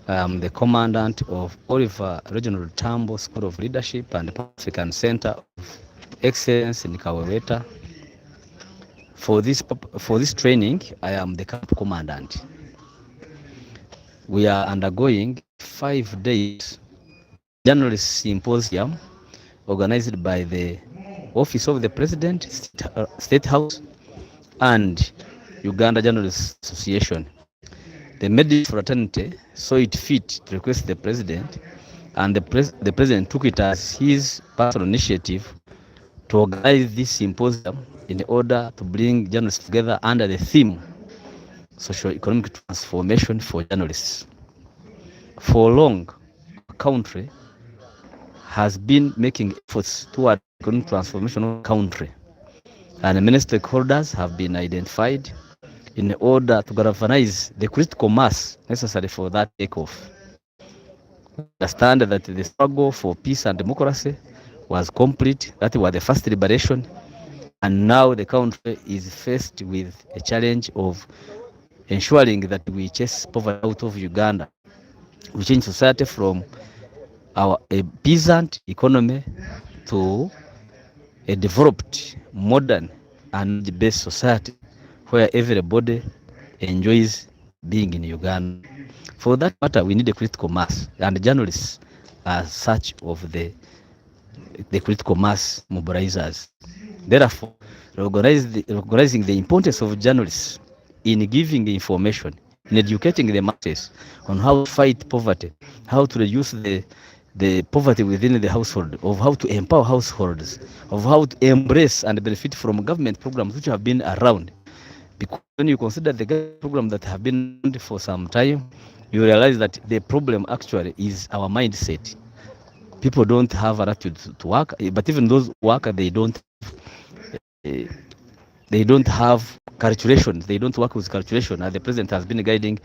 I am the commandant of Oliver Regional Tambo School of Leadership and African Center of Excellence in Kaweweta. For this training, I am the camp commandant. We are undergoing 5 days journalist symposium organized by the Office of the President, State House, and Uganda Journalists Association. The medical fraternity saw it fit to request the president, and the president took it as his personal initiative to organize this symposium in order to bring journalists together under the theme socio-economic transformation for journalists. For long, our country has been making efforts toward economic transformation of the country, and many stakeholders have been identified in order to galvanize the critical mass necessary for that takeoff. Understand that the struggle for peace and democracy was complete. That was the first liberation, and now the country is faced with a challenge of ensuring that we chase poverty out of Uganda. We change society from a peasant economy to a developed, modern, and based society where everybody enjoys being in Uganda. For that matter, we need a critical mass, and journalists are such of the critical mass mobilizers. Therefore, recognizing the importance of journalists in giving information, in educating the masses on how to fight poverty, how to reduce the poverty within the household, of how to empower households, of how to embrace and benefit from government programs which have been around. Because when you consider the government programs that have been around for some time, you realize that the problem actually is our mindset. People don't have an attitude to work, but even those work, they don't have calculations. They don't work with calculation, as the president has been guiding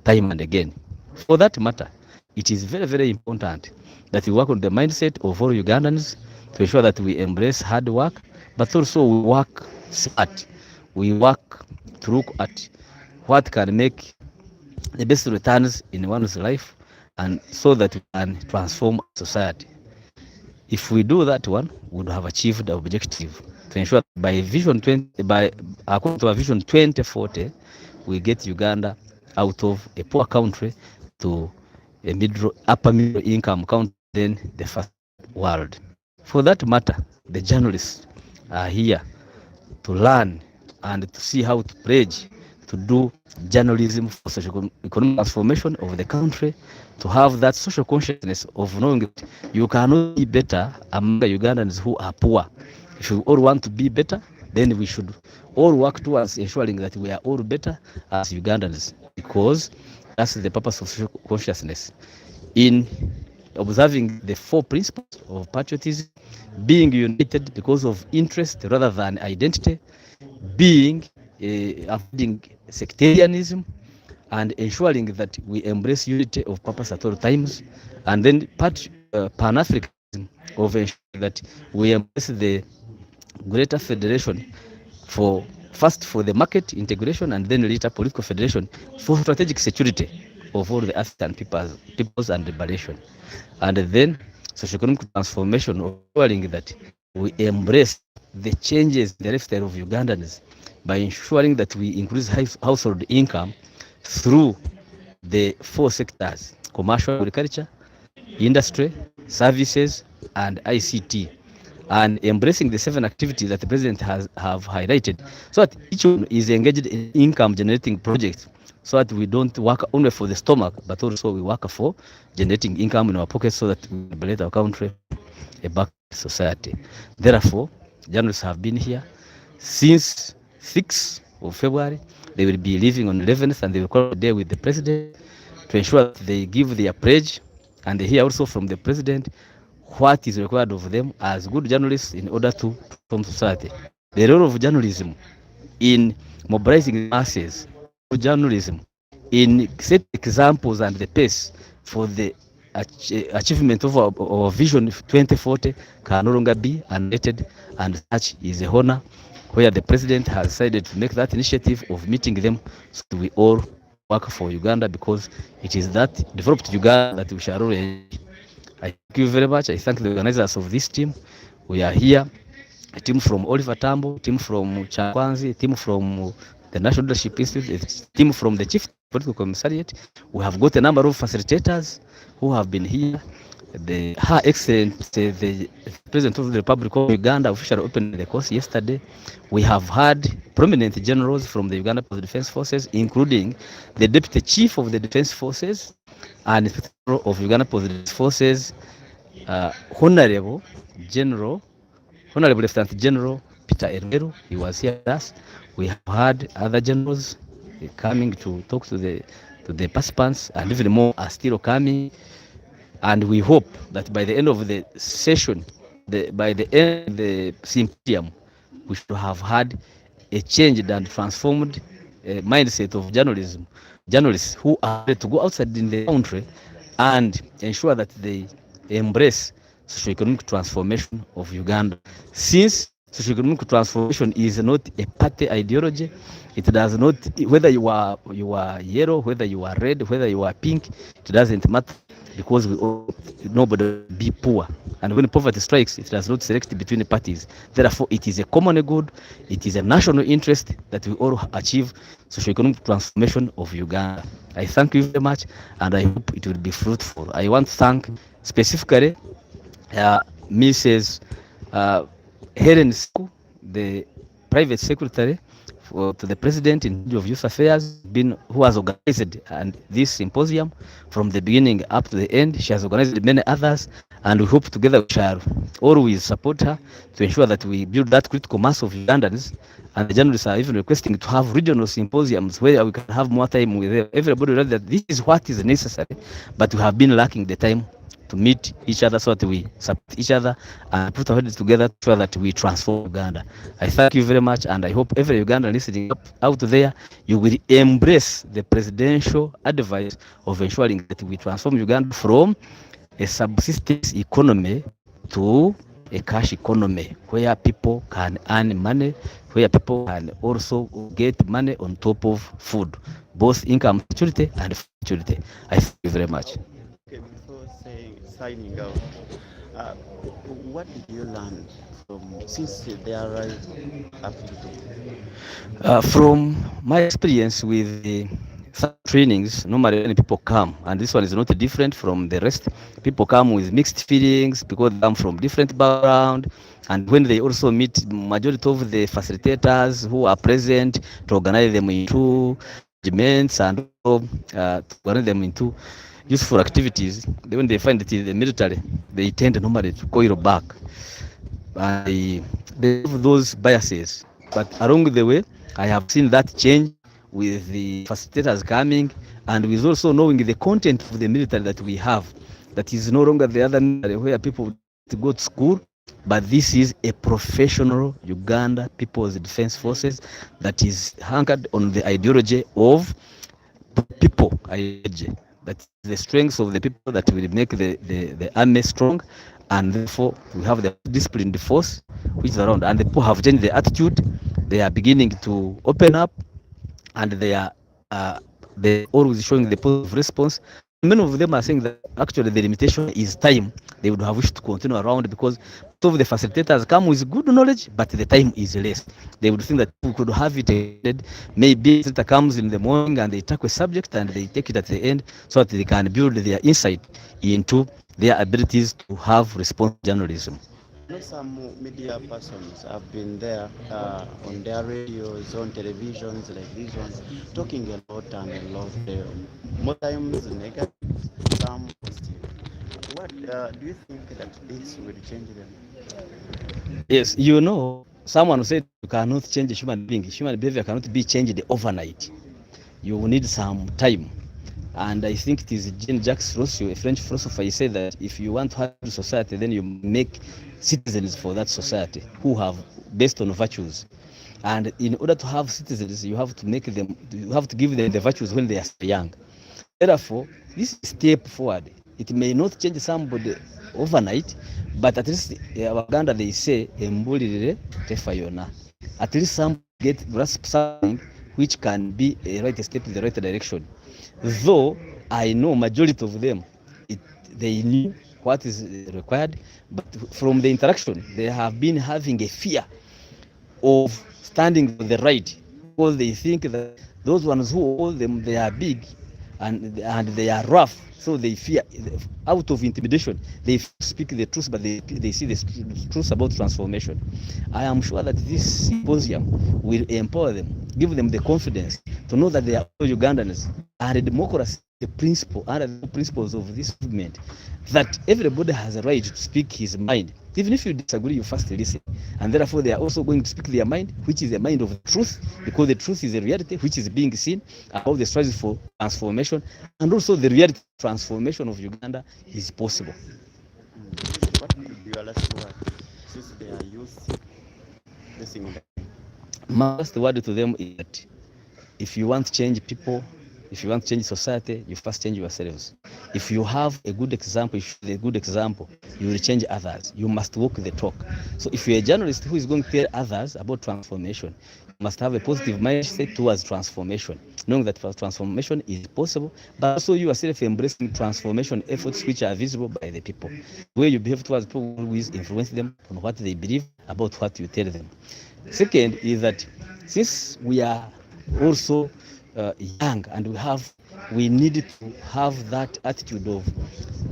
time and again. For that matter, it is very, very important that we work on the mindset of all Ugandans to ensure that we embrace hard work, but also we work smart. We work to look at what can make the best returns in one's life, and so that we can transform society. If we do that one, we would have achieved the objective to ensure that according to our vision 2040, we get Uganda out of a poor country to a upper middle income country, then the first world. For that matter, the journalists are here to learn and to see how to pledge to do journalism for social economic transformation of the country, to have that social consciousness of knowing that you cannot be better among the Ugandans who are poor. If we all want to be better, then we should all work towards ensuring that we are all better as Ugandans, because that's the purpose of social consciousness. In observing the 4 principles of patriotism, being united because of interest rather than identity, avoiding sectarianism, and ensuring that we embrace unity of purpose at all times, and then Pan-Africanism of ensuring that we embrace the greater federation first for the market integration, and then later political federation for strategic security of all the African peoples and liberation. And then socio-economic transformation, of ensuring that we embrace the changes in the lifestyle of Ugandans by ensuring that we increase household income through the 4 sectors: commercial, agriculture, industry, services, and ICT, and embracing the 7 activities that the president have highlighted, so that each one is engaged in income generating projects, so that we don't work only for the stomach, but also we work for generating income in our pockets, so that we liberate our country a back society. Therefore, journalists have been here since 6th of February. They will be leaving on 11th, and they will call a day with the president to ensure that they give their pledge, and they hear also from the president what is required of them as good journalists in order to transform society. The role of journalism in mobilizing masses, journalism in setting examples and the pace for the achievement of our vision 2040 can no longer be undated, and such is a honor where the president has decided to make that initiative of meeting them, so we all work for Uganda, because it is that developed Uganda that we shall all enjoy. I thank you very much. I thank the organizers of this team. We are here, a team from Oliver Tambo, a team from Chakwanzi, a team from the National Leadership Institute, a team from the Chief Political Commissariat. We have got a number of facilitators who have been here. Her Excellency, the President of the Republic of Uganda, officially opened the course yesterday. We have had prominent generals from the Uganda Defense Forces, including the Deputy Chief of the Defense Forces and Inspector of Uganda Defense Forces, Honorable Lieutenant General Peter Ermeru. He was here with us. We have had other generals coming to talk to the participants, and even more are still coming. And we hope that by the end of the session, by the end of the symposium, we should have had a changed and transformed mindset of journalism. Journalists who are ready to go outside in the country and ensure that they embrace socio-economic transformation of Uganda. Since socio-economic transformation is not a party ideology, it does not, whether you are yellow, whether you are red, whether you are pink, it doesn't matter. because nobody will be poor. And when poverty strikes, it does not select between the parties. Therefore, it is a common good, it is a national interest that we all achieve socio-economic transformation of Uganda. I thank you very much, and I hope it will be fruitful. I want to thank specifically Mrs. Uh, Helen Siku, the private secretary to the president in charge of youth affairs, who has organized and this symposium from the beginning up to the end. She has organized many others, and we hope together we shall always support her to ensure that we build that critical mass of Ugandans. And the journalists are even requesting to have regional symposiums where we can have more time with them. Everybody knows that this is what is necessary, but we have been lacking the time to meet each other so that we support each other and put our heads together so that we transform Uganda. I thank you very much, and I hope every Ugandan listening out there, you will embrace the presidential advice of ensuring that we transform Uganda from a subsistence economy to a cash economy where people can earn money, where people can also get money on top of food, both income security and food security. I thank you very much. Okay, before signing out, what did you learn since they arrived up to today? From my experience with the trainings, normally when people come, and this one is not different from the rest, people come with mixed feelings because they come from different background, and when they also meet majority of the facilitators who are present to organize them into regiments and to organize them into useful activities, when they find it in the military, they tend normally to coil back. They have those biases, but along the way, I have seen that change with the facilitators coming and with also knowing the content of the military that we have. That is no longer the other military where people go to school, but this is a professional Uganda People's Defense Forces that is anchored on the ideology of people ideology. That the strengths of the people that will make the army strong, and therefore we have the disciplined force which is around, and the people have changed their attitude. They are beginning to open up, and they always showing the positive response. Many of them are saying that actually the limitation is time. They would have wished to continue around because most of the facilitators come with good knowledge, but the time is less. They would think that we could have it maybe it comes in the morning and they tackle a subject and they take it at the end so that they can build their insight into their abilities to have response journalism. I know some media persons have been there on their radios, on televisions like these ones, talking a lot and a lot, more times negative, some positive. What do you think that this will change them? Yes, someone said you cannot change a human being. Human behavior cannot be changed overnight. You will need some time. And I think it is Jean-Jacques Rousseau, a French philosopher. He said that if you want to have a society, then you make citizens for that society who have based on virtues. And in order to have citizens, you have to give them the virtues when they are young. Therefore, this is a step forward. It may not change somebody overnight, but at least Waganda they say embulirire tefayona. At least some grasp something which can be a right step in the right direction. Though I know majority of them, they knew what is required, but from the interaction, they have been having a fear of standing for the right because they think that those ones who hold them, they are big and they are rough, so they fear. Out of intimidation, they speak the truth, but they see the truth about transformation. I am sure that this symposium will empower them, give them the confidence to know that they are all Ugandans, and democracy, the principle and the principles of this movement, that everybody has a right to speak his mind. Even if you disagree, you first listen. And therefore, they are also going to speak their mind, which is the mind of the truth, because the truth is a reality which is being seen, about the strategy for transformation, and also the reality transformation of Uganda is possible. What would be your last word since they are used listening? My last word to them is that if you want to change people, If you want to change society, you first change yourselves. If you have a good example, if you show a good example, you will change others. You must walk the talk. So if you're a journalist who is going to tell others about transformation, you must have a positive mindset towards transformation, knowing that transformation is possible, but also you yourself embracing transformation efforts which are visible by the people. The way you behave towards people who is influence them on what they believe about what you tell them. Second is that since we are also young and we need to have that attitude of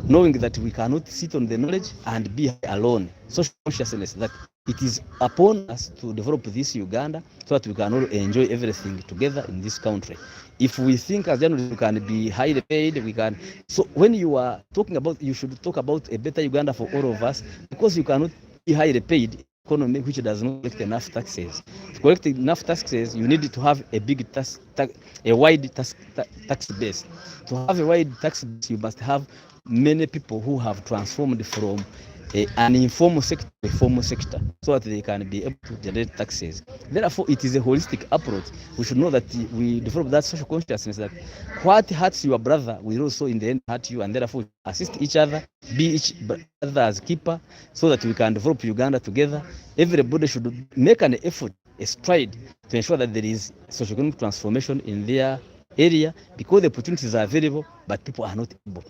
knowing that we cannot sit on the knowledge and be alone. Social consciousness that it is upon us to develop this Uganda so that we can all enjoy everything together in this country. If we think as journalists we can be highly paid, we can. So when you are talking about, you should talk about a better Uganda for all of us, because you cannot be highly paid economy which does not collect enough taxes. To collect enough taxes, you need to have a big a wide tax base. To have a wide tax base, you must have many people who have transformed from an informal sector to a formal sector, so that they can be able to generate taxes. Therefore, it is a holistic approach. We should know that we develop that social consciousness that what hurts your brother will also in the end hurt you, and therefore assist each other, be each brother as keeper, so that we can develop Uganda together. Everybody should make an effort, a stride, to ensure that there is socio-economic transformation in their area, because the opportunities are available, but people are not able.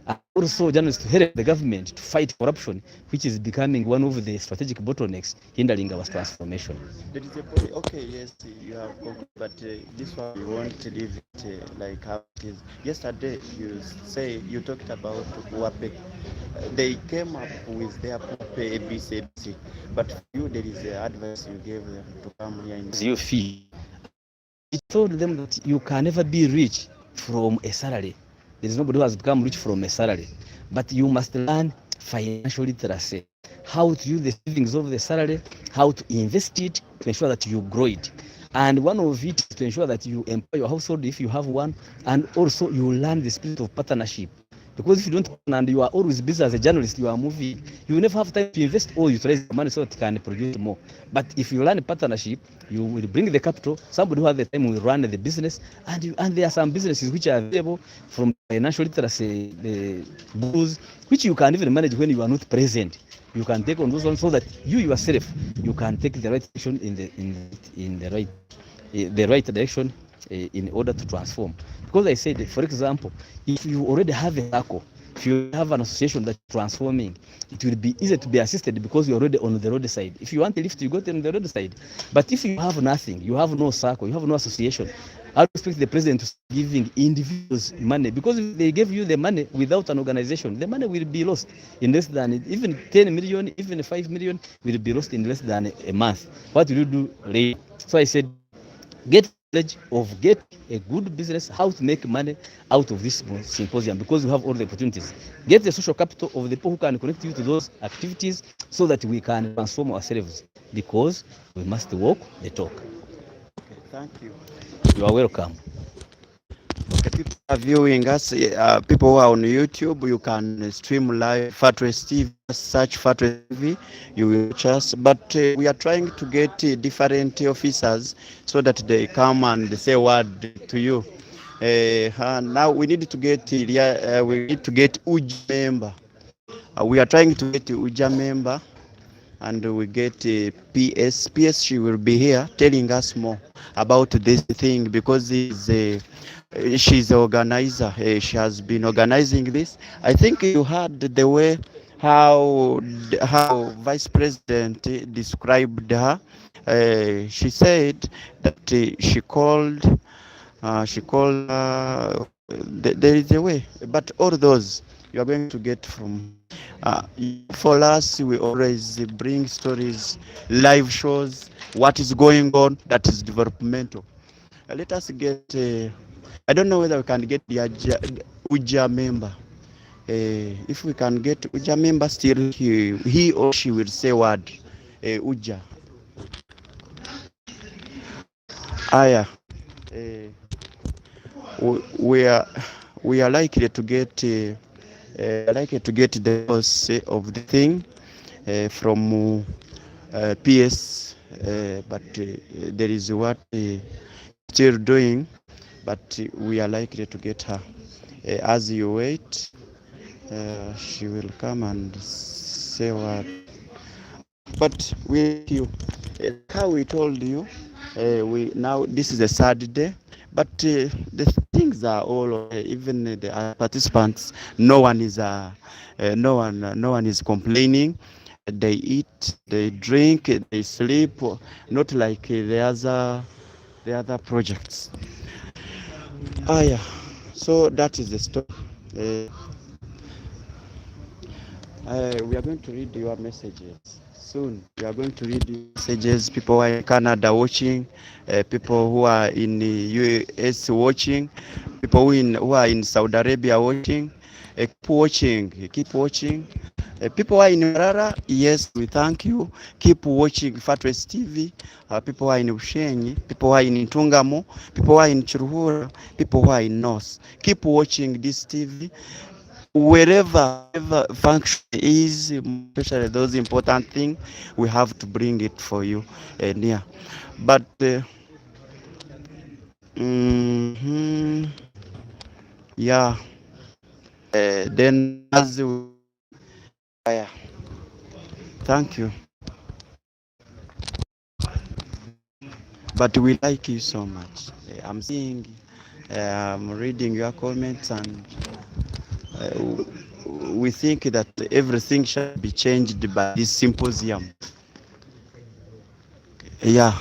And also, journalists to help the government to fight corruption, which is becoming one of the strategic bottlenecks hindering our transformation. There is a point. Okay, yes, you have concluded, but this one you won't leave it like how it is. Yesterday, you talked about Wape. They came up with their Wape ABC, but for you, there is advice you gave them to come here in You feel. I told them that you can never be rich from a salary. There is nobody who has become rich from a salary. But you must learn financial literacy. How to use the savings of the salary, how to invest it to ensure that you grow it. And one of it is to ensure that you empower your household if you have one, and also you learn the spirit of partnership. Because if you don't, and you are always busy as a journalist, you are moving, you will never have time to invest or utilize the money so that you can produce more. But if you learn partnership, you will bring the capital, somebody who has the time will run the business, and there are some businesses which are available from financial literacy, the books, which you can even manage when you are not present. You can take on those ones so that you yourself, you can take the right action in the right direction in order to transform. Because I said, for example, if you already have a circle, if you have an association that's transforming, it will be easy to be assisted because you're already on the road side. If you want a lift, you go on the road side. But if you have nothing, you have no circle, you have no association, I would expect the president to start giving individuals money, because if they give you the money without an organization, the money will be lost in less than, even 10 million, even 5 million will be lost in less than a month. What will you do later? So I said, get of get a good business, how to make money out of this symposium, because we have all the opportunities. Get the social capital of the people who can connect you to those activities so that we can transform ourselves, because we must walk the talk. Okay, thank you. You are welcome. Okay, people are viewing us, people who are on YouTube, you can stream live Fatres TV, search Fatres TV, you will watch us. But we are trying to get different officers so that they come and say a word to you. Now we need to get UJA member. We are trying to get UJA member, and we get PS. PS, she will be here telling us more about this thing, because she's the organizer. She has been organizing this. I think you heard the way how Vice President described her. She said that she called there is a way, but all those you are going to get from for us. We always bring stories, live shows, what is going on that is developmental. Let us get I don't know whether we can get the UJA member. If we can get UJA member, still he or she will say word. UJA. Aya. We are likely to get the boss of the thing from PS, but there is what still doing. but we are likely to get her. As you wait, she will come and say what. But with you, how we told you, we now this is the third day, but the things are all even the participants. No one is no one is complaining. They eat, they drink, they sleep, not like the other projects. Yeah. So that is the story. We are going to read your messages soon. We are going to read your messages. People who are in Canada watching, people who are in the US watching, people who are in Saudi Arabia watching. Keep watching. Keep watching. People who are in Marara, yes, we thank you. Keep watching Fatwest TV. People who are in Ushenyi, people who are in Tungamo, people who are in Chiruhura, people who are in North. Keep watching this TV. Wherever function is, especially those important things, we have to bring it for you near. But yeah, then as we, yeah, thank you. But we like you so much. I'm seeing, I'm reading your comments, and we think that everything shall be changed by this symposium. Yeah,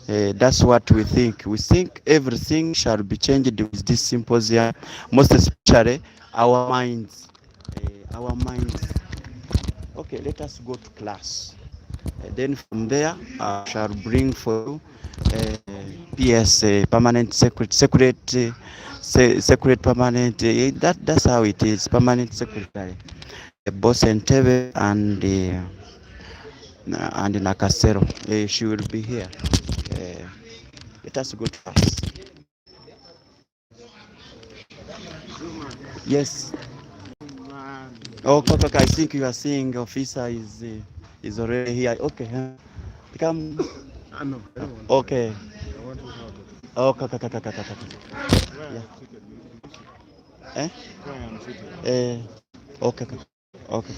that's what we think. We think everything shall be changed with this symposium, most especially our minds. Our minds. Okay, let us go to class. Then from there, I shall bring for you PS, permanent secretary, permanent. That's how it is. Permanent secretary, boss Entebbe and Nakasero. She will be here. Let us go to class. Yes. Oh, Kaka, I think you are seeing officer is already here. Okay, huh? Come. No. Okay. Oh, Kaka. Yeah. Eh? Okay. Okay.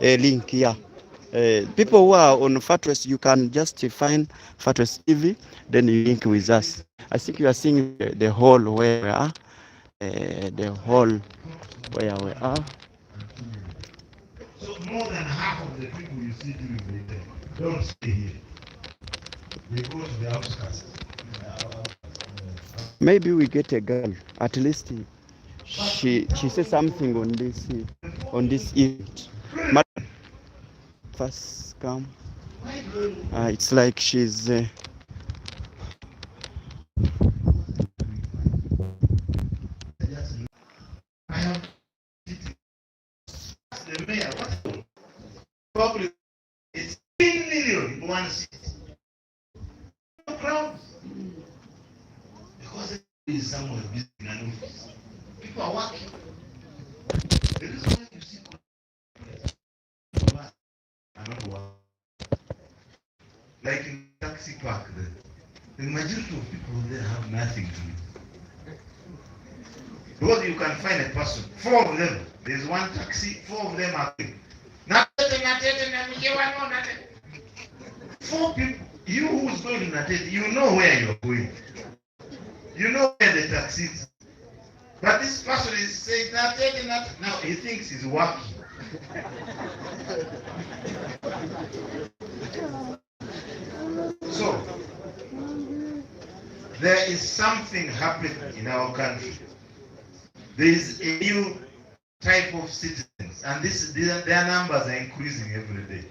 Link, yeah. People who are on Fatwest, you can just find Fatwest TV, then you link with us. I think you are seeing the hall where we are. The hall where we are. So more than half of the people you see during the day don't stay here. They go to the outskirts. Maybe we get a girl. At least she says something on this event. Madam, first come. It's like she's. I have the mayor. What? Probably it's 10 million in one city. No crowd. Because there is someone busy in an office. People are working. The reason why you see are not working. Like in taxi park, the majority of people there have nothing to do. Because you can find a person, 4 of them. There's one taxi, 4 of them are going. 4 people. You who's going to Natete, you know where you're going. You know where the taxi is. But this person is saying Natete. Now he thinks he's working. So, there is something happening in our country. There is a new type of citizens, and their numbers are increasing every day.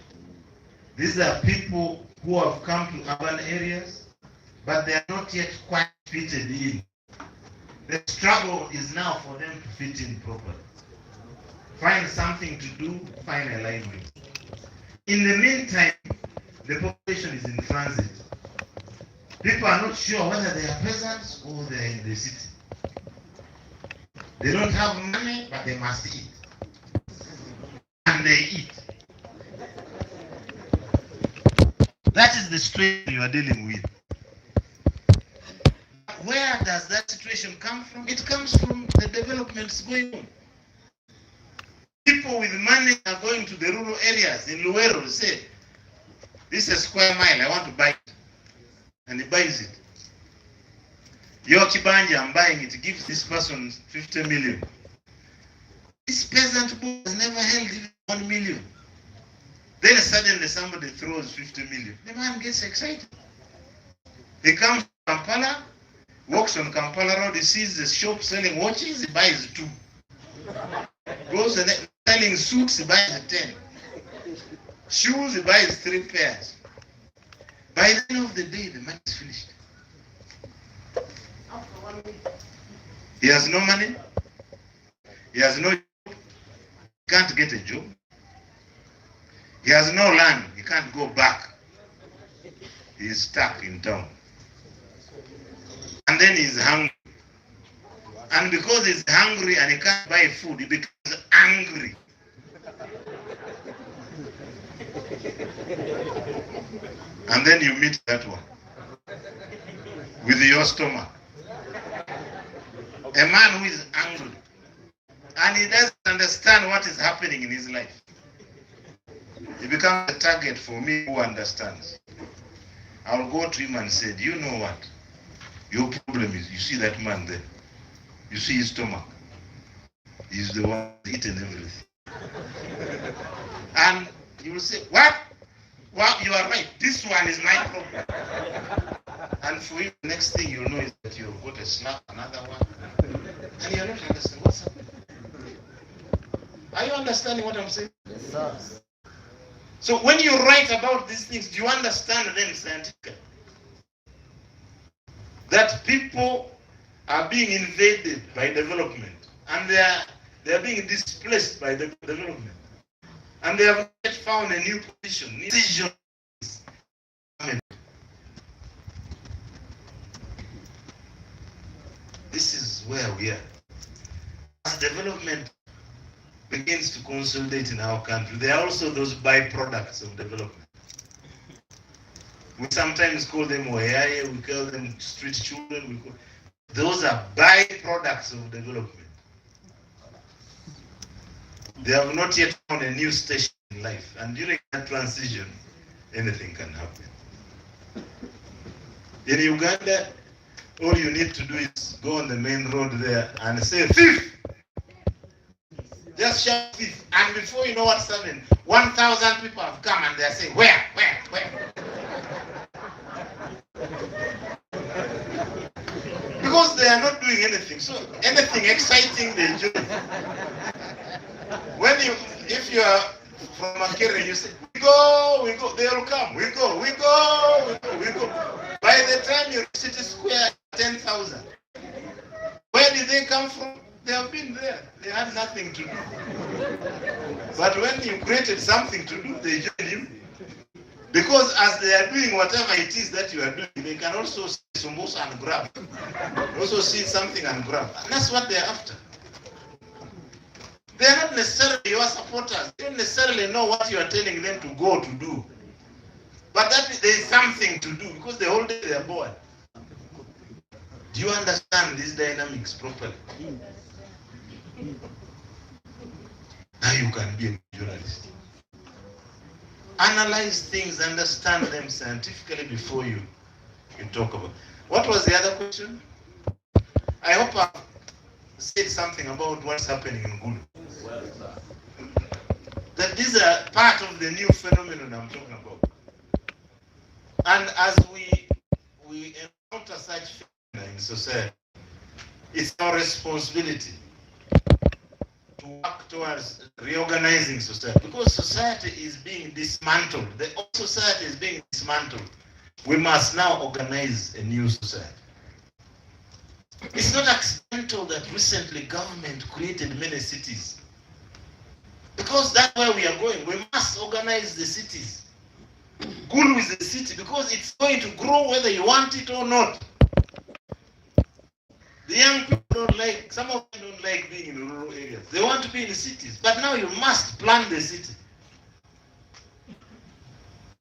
These are people who have come to urban areas, but they are not yet quite fitted in. The struggle is now for them to fit in properly. Find something to do, find a livelihood. In the meantime, the population is in transit. People are not sure whether they are peasants or they are in the city. They don't have money, but they must eat. And they eat. That is the situation you are dealing with. does that situation come from? It comes from the developments going on. People with money are going to the rural areas in Luero, say, this is a square mile, I want to buy it. And he buys it. Your Kibanja, I'm buying it, gives this person 50 million. This peasant boy has never held even 1 million. Then suddenly somebody throws 50 million. The man gets excited. He comes to Kampala, walks on Kampala Road, he sees the shop selling watches, he buys 2. Goes and selling suits, he buys 10. Shoes, he buys 3 pairs. By the end of the day, the man is finished. He has no money. He has no job. He can't get a job. He has no land. He can't go back. He is stuck in town. And then he's hungry. And because he's hungry and he can't buy food, he becomes angry. And then you meet that one with your stomach. A man who is angry and he doesn't understand what is happening in his life. He becomes a target for me who understands. I'll go to him and say, do you know what? Your problem is, you see that man there? You see his stomach? He's the one eating everything. And you will say, what? Well, you are right. This one is my problem. And for you, the next thing you know is that you've got a slap, another one. And you're not understanding what's happening. Are you understanding what I'm saying? Yes, sir. So when you write about these things, do you understand them scientifically? That people are being invaded by development, and they are being displaced by the development, and they have not yet found a new position. This is where we are. As development begins to consolidate in our country, there are also those byproducts of development. We sometimes call them oyaye, we call them street children. Those are byproducts of development. They have not yet found a new station in life, and during that transition, anything can happen. In Uganda, all you need to do is go on the main road there and say, thief! Just shout thief. And before you know what's happening, 1,000 people have come and they're saying, where? Because they are not doing anything. So anything exciting they enjoy. If you are from Makere, you say, we go, they will come. We go. By the time you reach City Square, 10,000. Where did they come from? They have been there. They had nothing to do. But when you created something to do, they join you. Because as they are doing whatever it is that you are doing, they can also see Symposium and grab. Also see something and grab. And that's what they're after. They are not necessarily your supporters. They don't necessarily know what you are telling them to go to do. But that there is something to do because the whole day they are bored. Do you understand these dynamics properly? Now you can be a journalist. Analyze things, understand them scientifically before you talk about. What was the other question? I hope I've said something about what's happening in Gulu. That these are part of the new phenomenon I'm talking about. And as we encounter such phenomena in society, it's our responsibility to work towards reorganizing society. Because society is being dismantled. The old society is being dismantled. We must now organize a new society. It's not accidental that recently government created many cities. Because that's where we are going. We must organize the cities. Gulu is a city because it's going to grow whether you want it or not. The young people don't like, some of them don't like being in rural areas. They want to be in the cities. But now you must plan the city.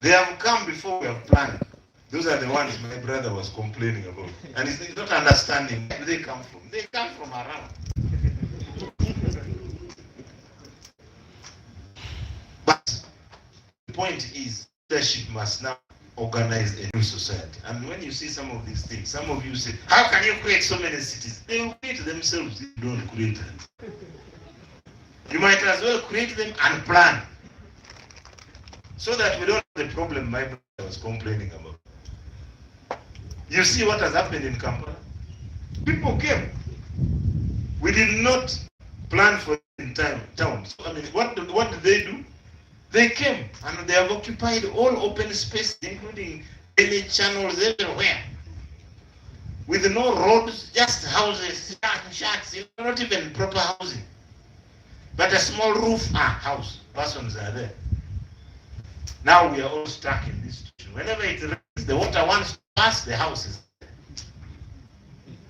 They have come before we have planned. Those are the ones my brother was complaining about. And he's not understanding where they come from. They come from around. But the point is, leadership must now organize a new society. And when you see some of these things, some of you say, how can you create so many cities? They will create themselves if you don't create them. You might as well create them and plan, so that we don't have the problem my brother was complaining about. You see what has happened in Kampala? People came. We did not plan for it in town. So, I mean, what did they do? They came and they have occupied all open space, including any channels everywhere, with no roads, just houses, shacks, not even proper housing, but a small roof house. Persons are there. Now we are all stuck in this situation. Whenever it rains, the water wants to pass the houses.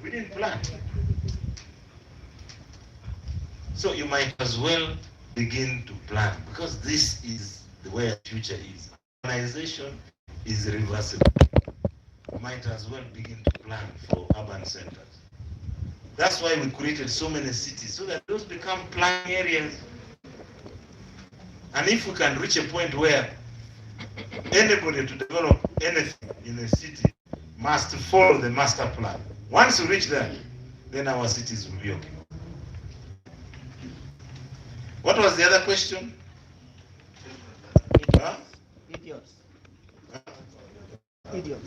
We didn't plan. So you might as well begin to plan, because this is the way our future is. Organization is reversible. You might as well begin to plan for urban centers. That's why we created so many cities, so that those become planning areas. And if we can reach a point where anybody to develop anything in a city must follow the master plan. Once we reach that, then our cities will be okay. What was the other question? Huh? Idiots. Huh? Idiots.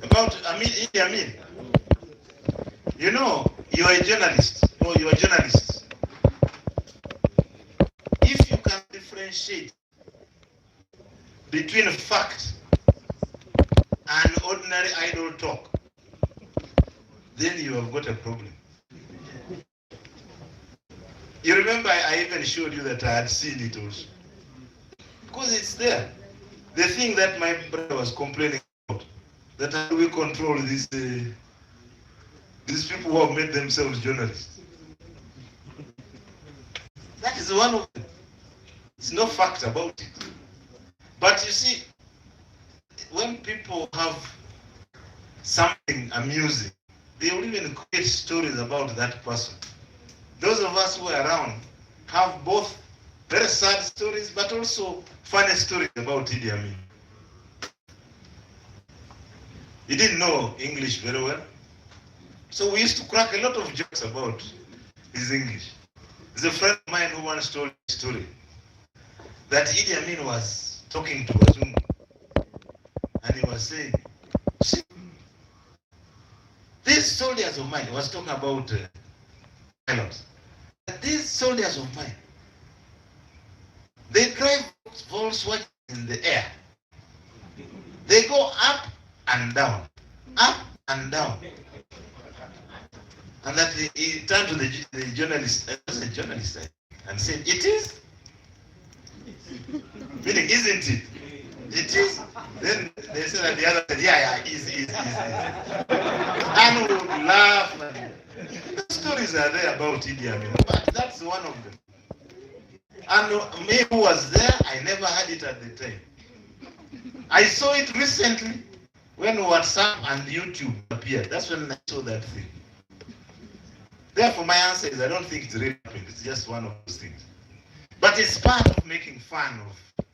About Idi Amin. You know, you're a journalist, or you're a journalist. If you can differentiate between fact and ordinary idle talk, then you have got a problem. You remember I even showed you that I had seen it also. Because it's there. The thing that my brother was complaining about, that how do we control these people who have made themselves journalists. That is one of them. It's no fact about it. But you see, when people have something amusing, they will even create stories about that person. Those of us who are around have both very sad stories, but also funny stories about Idi Amin. He didn't know English very well, so we used to crack a lot of jokes about his English. There's a friend of mine who once told a story that Idi Amin was talking to Wazungu, and he was saying, see, these soldiers of mine, he was talking about pilots. These soldiers of mine, they drive Volkswagen in the air. They go up and down, up and down. And that he turned to the journalist, and said, it is? Meaning, isn't it? It is? Then they said that the other said, yeah, is. And we would laugh. The stories are there about Idi Amin, but that's one of them. And me who was there, I never had it at the time. I saw it recently when WhatsApp and YouTube appeared. That's when I saw that thing. Therefore, my answer is I don't think it's really happened. It's just one of those things. But it's part of making fun of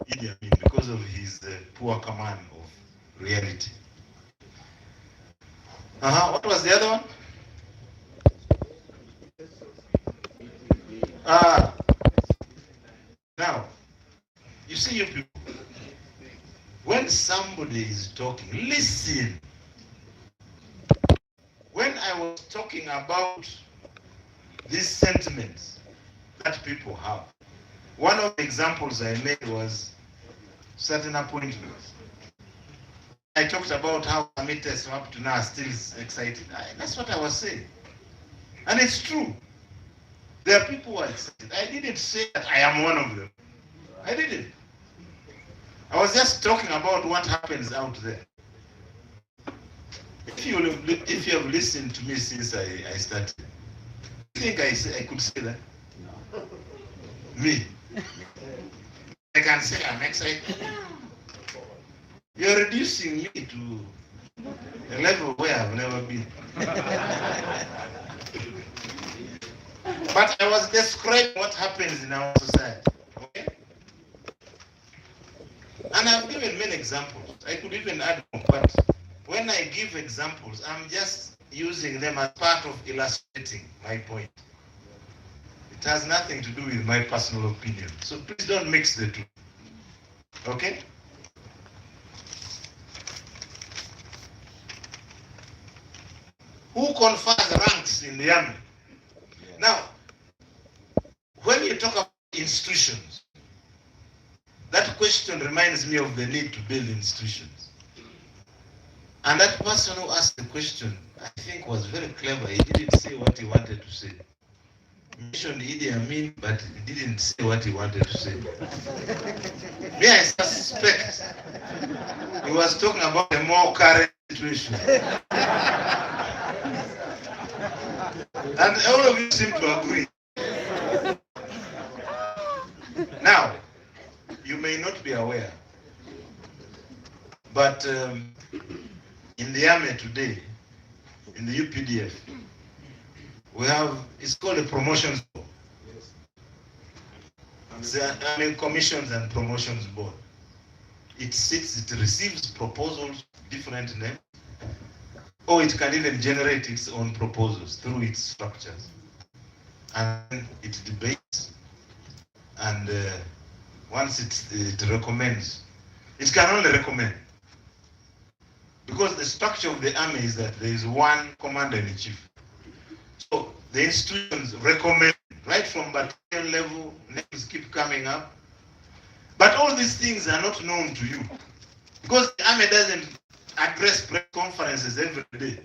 Idi Amin because of his poor command of reality. What was the other one? Now, you see, you people, when somebody is talking, listen. When I was talking about these sentiments that people have, one of the examples I made was certain appointments. I talked about how committees up to now are still excited. That's what I was saying. And it's true. There are people who are excited. I didn't say that I am one of them. I didn't. I was just talking about what happens out there. If you have listened to me since I started, you think I could say that? No. Me? I can say I'm excited. You're reducing me to a level where I've never been. But I was describing what happens in our society. Okay? And I've given many examples. I could even add more, but when I give examples, I'm just using them as part of illustrating my point. It has nothing to do with my personal opinion. So please don't mix the two. Okay? Who confers ranks in the army? Now, when you talk about institutions, that question reminds me of the need to build institutions. And that person who asked the question, I think, was very clever. He didn't say what he wanted to say. He mentioned Idi Amin, but he didn't say what he wanted to say. Me, I suspect he was talking about a more current situation. And all of you seem to agree. Now, you may not be aware, but in the army today, in the UPDF, we have, it's called a promotions board. The Army Commissions and Promotions Board. It sits, it receives proposals, different names, or it can even generate its own proposals through its structures. And it debates, and once it recommends, it can only recommend. Because the structure of the army is that there is one commander-in-chief. So the institutions recommend, right from battalion level, names keep coming up. But all these things are not known to you. Because the army doesn't address press conferences every day.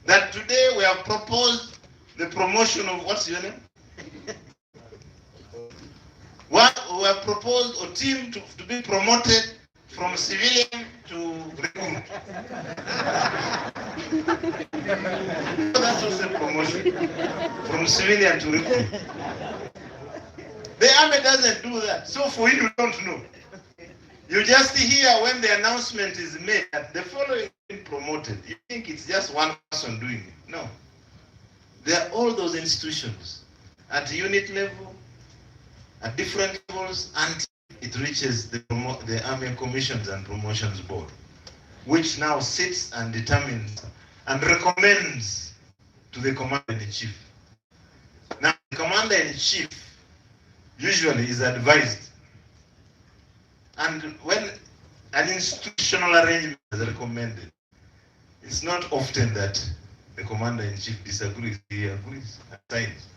That today we have proposed the promotion of, what's your name? We have proposed a team to be promoted from civilian to recruit. That's also a promotion. From civilian to recruit. The army doesn't do that. So for you don't know. You just hear when the announcement is made that the following is being promoted. You think it's just one person doing it. No. There are all those institutions at unit level, at different levels, until it reaches the Army Commissions and Promotions Board, which now sits and determines and recommends to the Commander-in-Chief. Now, the Commander-in-Chief usually is advised. And when an institutional arrangement is recommended, it's not often that the Commander-in-Chief disagrees. He agrees at times.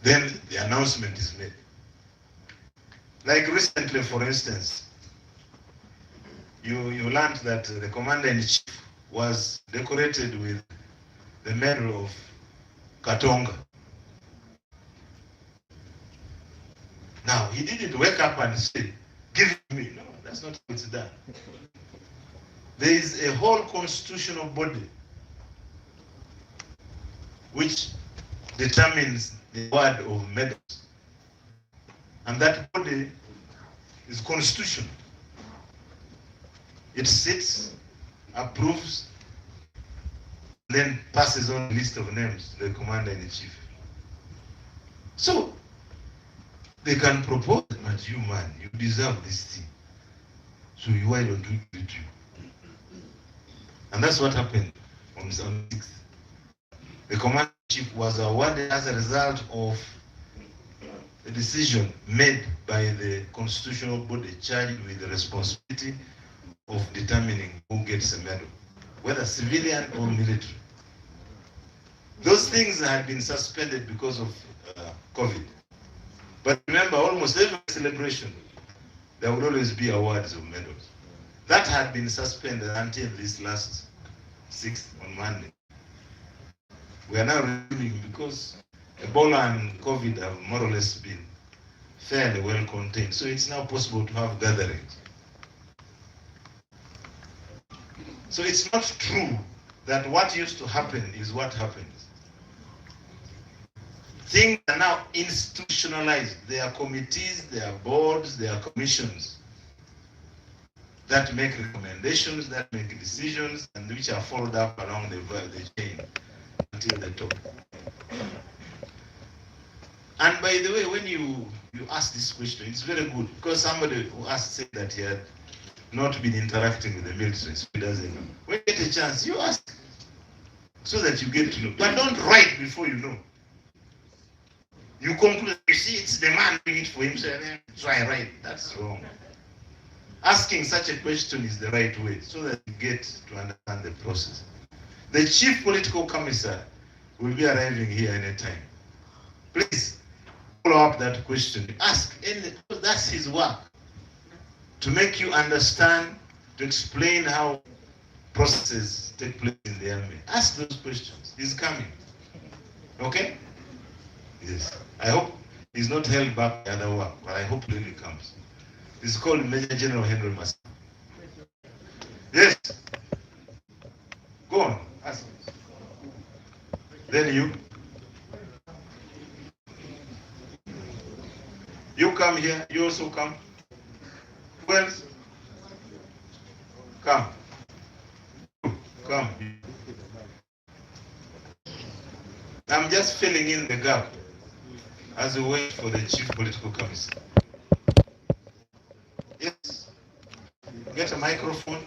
Then the announcement is made. Like recently, for instance, you learned that the Commander-in-Chief was decorated with the Medal of Katonga. Now, he didn't wake up and say, give it to me. No, that's not how it's done. There is a whole constitutional body which determines the award of medals. And that body is constitutional. It sits, approves, then passes on a list of names to the Commander-in-Chief. So, they can propose, but you, man, you deserve this thing. So why don't we give it to you? And that's what happened on the 6th. The Commander-in-Chief was awarded as a result of a decision made by the constitutional body charged with the responsibility of determining who gets a medal, whether civilian or military. Those things had been suspended because of COVID. But remember, almost every celebration, there would always be awards of medals. That had been suspended until this last 6th on Monday. We are now resuming because Ebola and COVID have more or less been fairly well contained. So it's now possible to have gatherings. So it's not true that what used to happen is what happens. Things are now institutionalized. There are committees, there are boards, there are commissions. that make recommendations, that make decisions, and which are followed up along the chain until the top. And by the way, when you ask this question, it's very good, because somebody who asked said that he had not been interacting with the military, so he doesn't know. When you get a chance, you ask, so that you get to know. But don't write before you know. You conclude, you see, it's the man doing it for himself, and try write. That's wrong. Asking such a question is the right way, so that you get to understand the process. The chief political commissar will be arriving here anytime. Please follow up that question. Ask, and that's his work, to make you understand, to explain how processes take place in the army. Ask those questions. He's coming. Okay? Yes. I hope he's not held back by other work, but I hope he really comes. It's called Major General Henry Massa. Yes. Go on. Ask. Then you. You come here. You also come. Who else? Come. Come. I'm just filling in the gap as we wait for the chief political commissar. Yes. Get a microphone.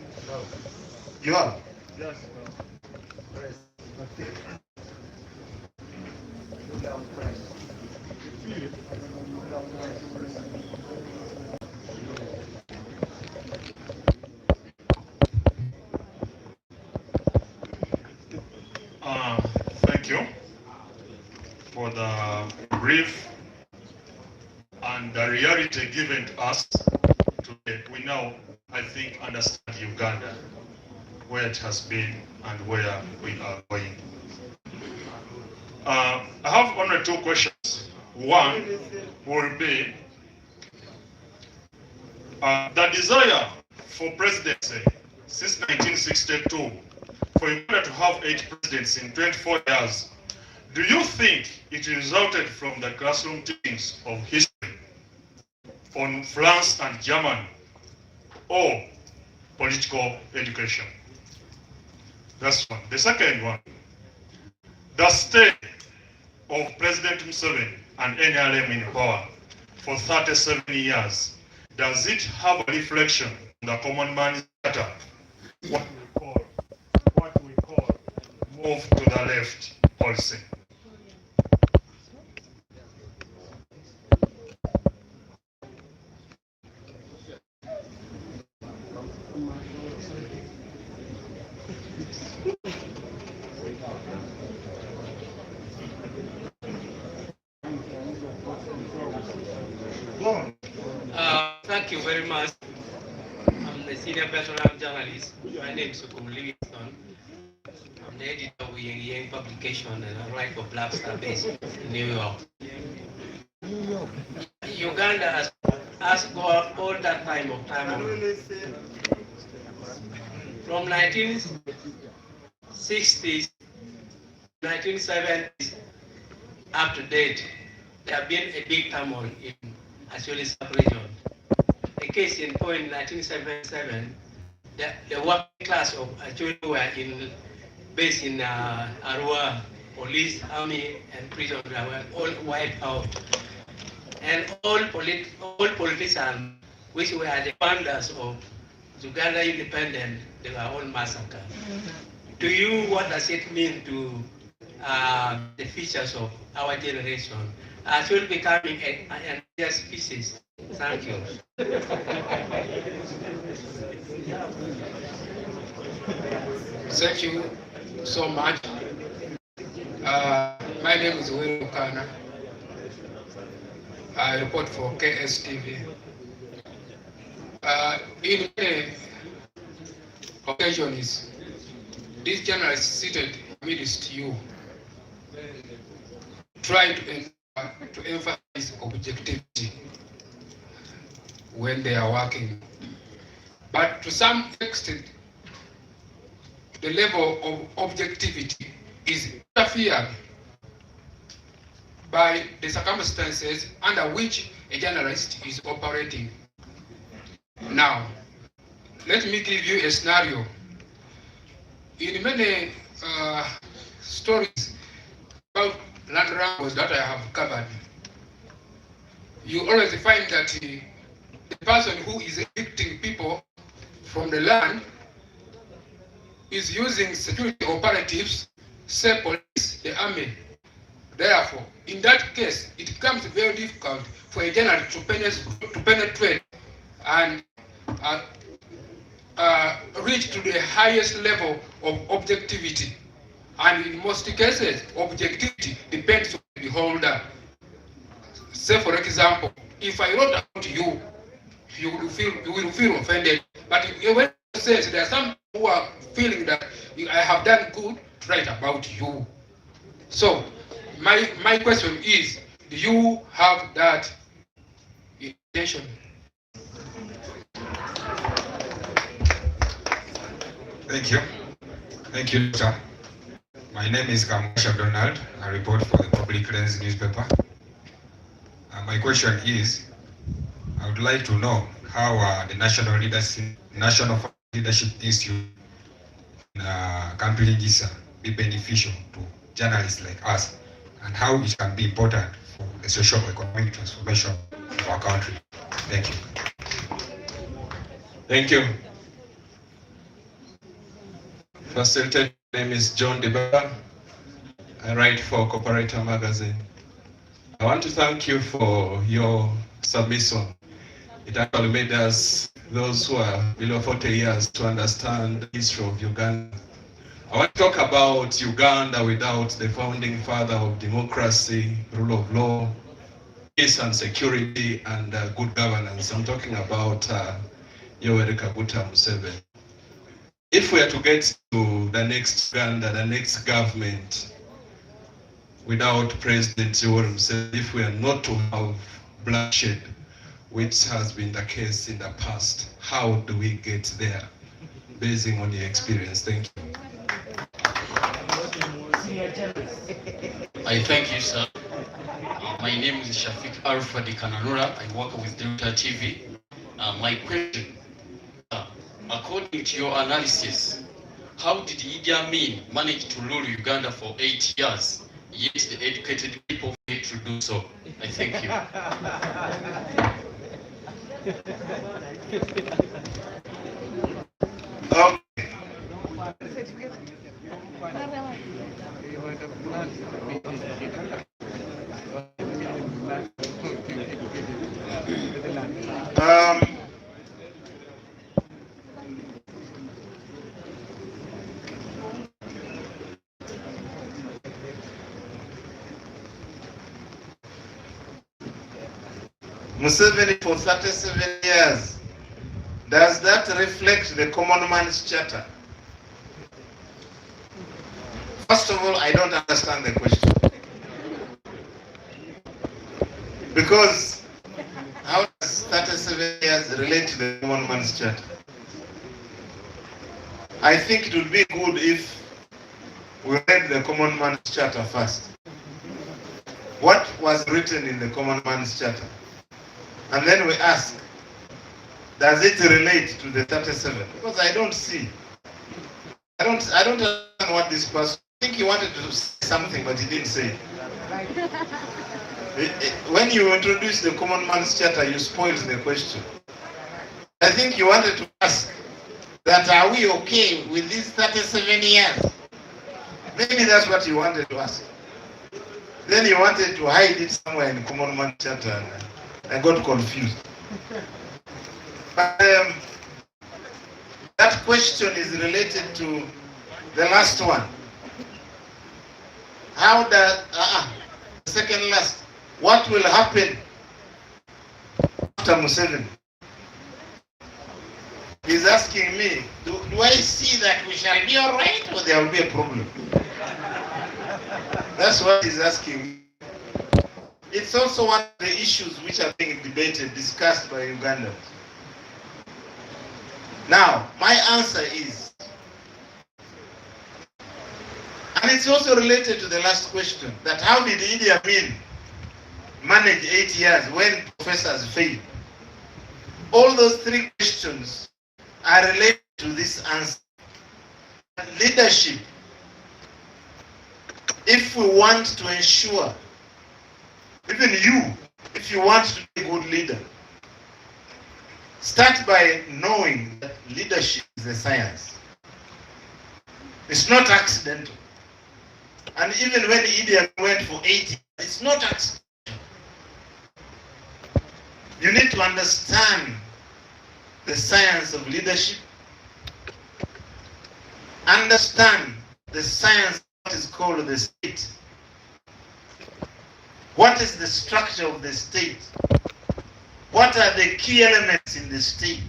You are? Yes. Thank you for the brief and the reality given to us today. We now, I think, understand Uganda, where it has been and where we are going. I have only two questions. One will be the desire for presidency since 1962 for Uganda to have 8 presidents in 24 years. Do you think it resulted from the classroom teachings of history on France and Germany, or political education? That's one. The second one, the stay of President Museveni and NRM in power for 37 years, does it have a reflection on the common man's data, what we call move to the left policy? Thank you very much. I'm the senior veteran journalist. My name is Okum Livingston. I'm the editor of Yang publication, and I write for Black Star based in New York. Uganda has gone all that time on. From 1960s, 1970s, up to date, there have been a big turmoil in actually sub-region. A case in point 1977, the working class of actually were based in Arua, police, army, and prison were all wiped out. And all politicians, which were the founders of Uganda independence, they were all massacred. To you, what does it mean to the features of our generation? Actually becoming an entire species. Thank you. Thank you so much. My name is Will Kana. I report for KSTV. In many occasions, this journalist seated amidst you try to emphasize objectivity when they are working. But to some extent, the level of objectivity is interfered by the circumstances under which a journalist is operating. Now, let me give you a scenario. In many stories about land rumbles that I have covered, you always find that the person who is evicting people from the land is using security operatives, say police, the army. Therefore, in that case, it becomes very difficult for a general to penetrate and reach to the highest level of objectivity. And in most cases, objectivity depends on the beholder. Say, for example, if I wrote about you, you will feel offended. But if when it says there are some who are feeling that I have done good to write about you. So my question is, do you have that intention? Thank you. Thank you, sir. My name is Kyambogo Donald. I report for the Public Lens newspaper. My question is, I would like to know how the National Leadership Institute in Camping Gisa be beneficial to journalists like us, and how it can be important for the socio-economic transformation of our country. Thank you. Thank you. Facilitator name is John Debara. I write for Cooperator Magazine. I want to thank you for your submission. It actually made us, those who are below 40 years, to understand the history of Uganda. I want to talk about Uganda without the founding father of democracy, rule of law, peace and security, and good governance. I'm talking about Yoweri Kaguta Museveni. If we are to get to the next Uganda, the next government, without President Yoweri Museveni, if we are not to have bloodshed, which has been the case in the past, how do we get there? Basing on your experience. Thank you. I thank you, sir. My name is Shafiq Alpha Di Kananura. I work with Delta TV. My question, according to your analysis, how did Idi Amin manage to rule Uganda for 8 years, yet the educated people failed to do so? I thank you. Museveni for 37 years. Does that reflect the common man's charter? First of all, I don't understand the question. Because how does 37 years relate to the common man's charter? I think it would be good if we read the common man's charter first. What was written in the common man's charter? And then we ask, does it relate to the 37? Because I don't see. I don't understand what this person, I think he wanted to say something, but he didn't say it. When you introduce the common man's charter, you spoiled the question. I think you wanted to ask that, are we okay with these 37 years? Maybe that's what you wanted to ask. Then you wanted to hide it somewhere in the common man's charter, and I got confused. But that question is related to the last one. How does, the second last, what will happen after Museveni? He's asking me, do I see that we shall be all right, or there will be a problem? That's what he's asking me. It's also one of the issues which are being debated, discussed by Ugandans. Now, my answer is, and it's also related to the last question, that how did Idi Amin manage 8 years when professors failed? All those three questions are related to this answer. Leadership, if we want to ensure, even you, if you want to be a good leader, start by knowing that leadership is a science. It's not accidental. And even when Idi Amin went for 80, it's not accidental. You need to understand the science of leadership, understand the science of what is called the state. What is the structure of the state? What are the key elements in the state?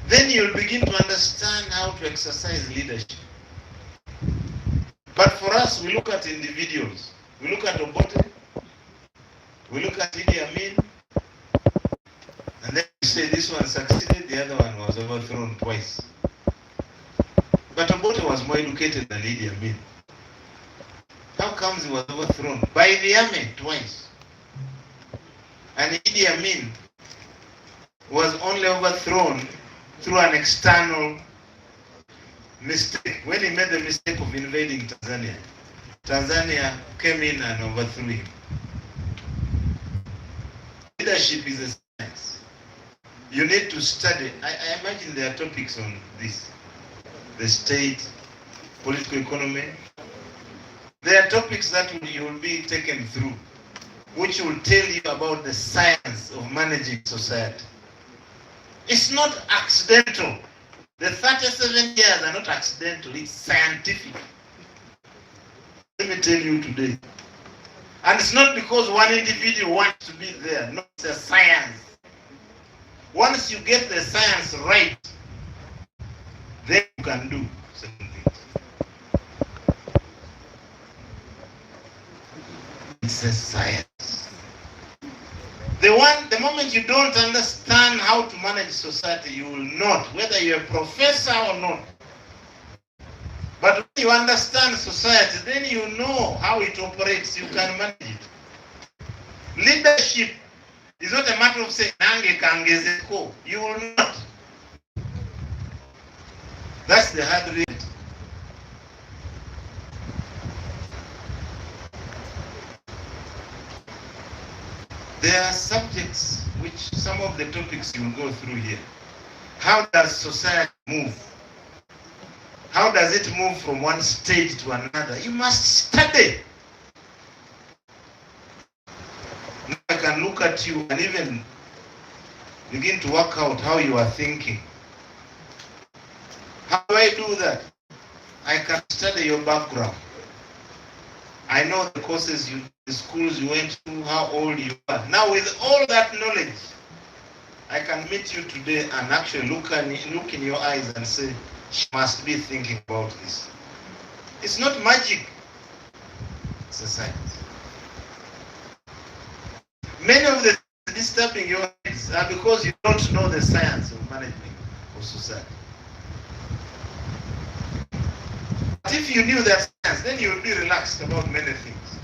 Then you'll begin to understand how to exercise leadership. But for us, we look at individuals. We look at Obote. We look at Idi Amin. And then we say this one succeeded, the other one was overthrown twice. But Obote was more educated than Idi Amin. How comes he was overthrown? By the army twice. And Idi Amin was only overthrown through an external mistake. When he made the mistake of invading Tanzania, Tanzania came in and overthrew him. Leadership is a science. You need to study. I imagine there are topics on this. The state, political economy. There are topics that you will be taken through, which will tell you about the science of managing society. It's not accidental. The 37 years are not accidental, it's scientific. Let me tell you today. And it's not because one individual wants to be there. No, it's a science. Once you get the science right, then you can do certain things. It's a science. The moment you don't understand how to manage society, you will not, whether you're a professor or not. But when you understand society, then you know how it operates, you can manage it. Leadership is not a matter of saying, Nange kangezeko. You will not. That's the hard reality. There are subjects which some of the topics you will go through here. How does society move? How does it move from one stage to another? You must study. Now I can look at you and even begin to work out how you are thinking. How do I do that? I can study your background. I know the courses the schools you went to, how old you are. Now with all that knowledge, I can meet you today and actually look in your eyes and say, she must be thinking about this. It's not magic. It's a science. Many of the disturbing your heads are because you don't know the science of management of society. But if you knew that science, then you would be relaxed about many things.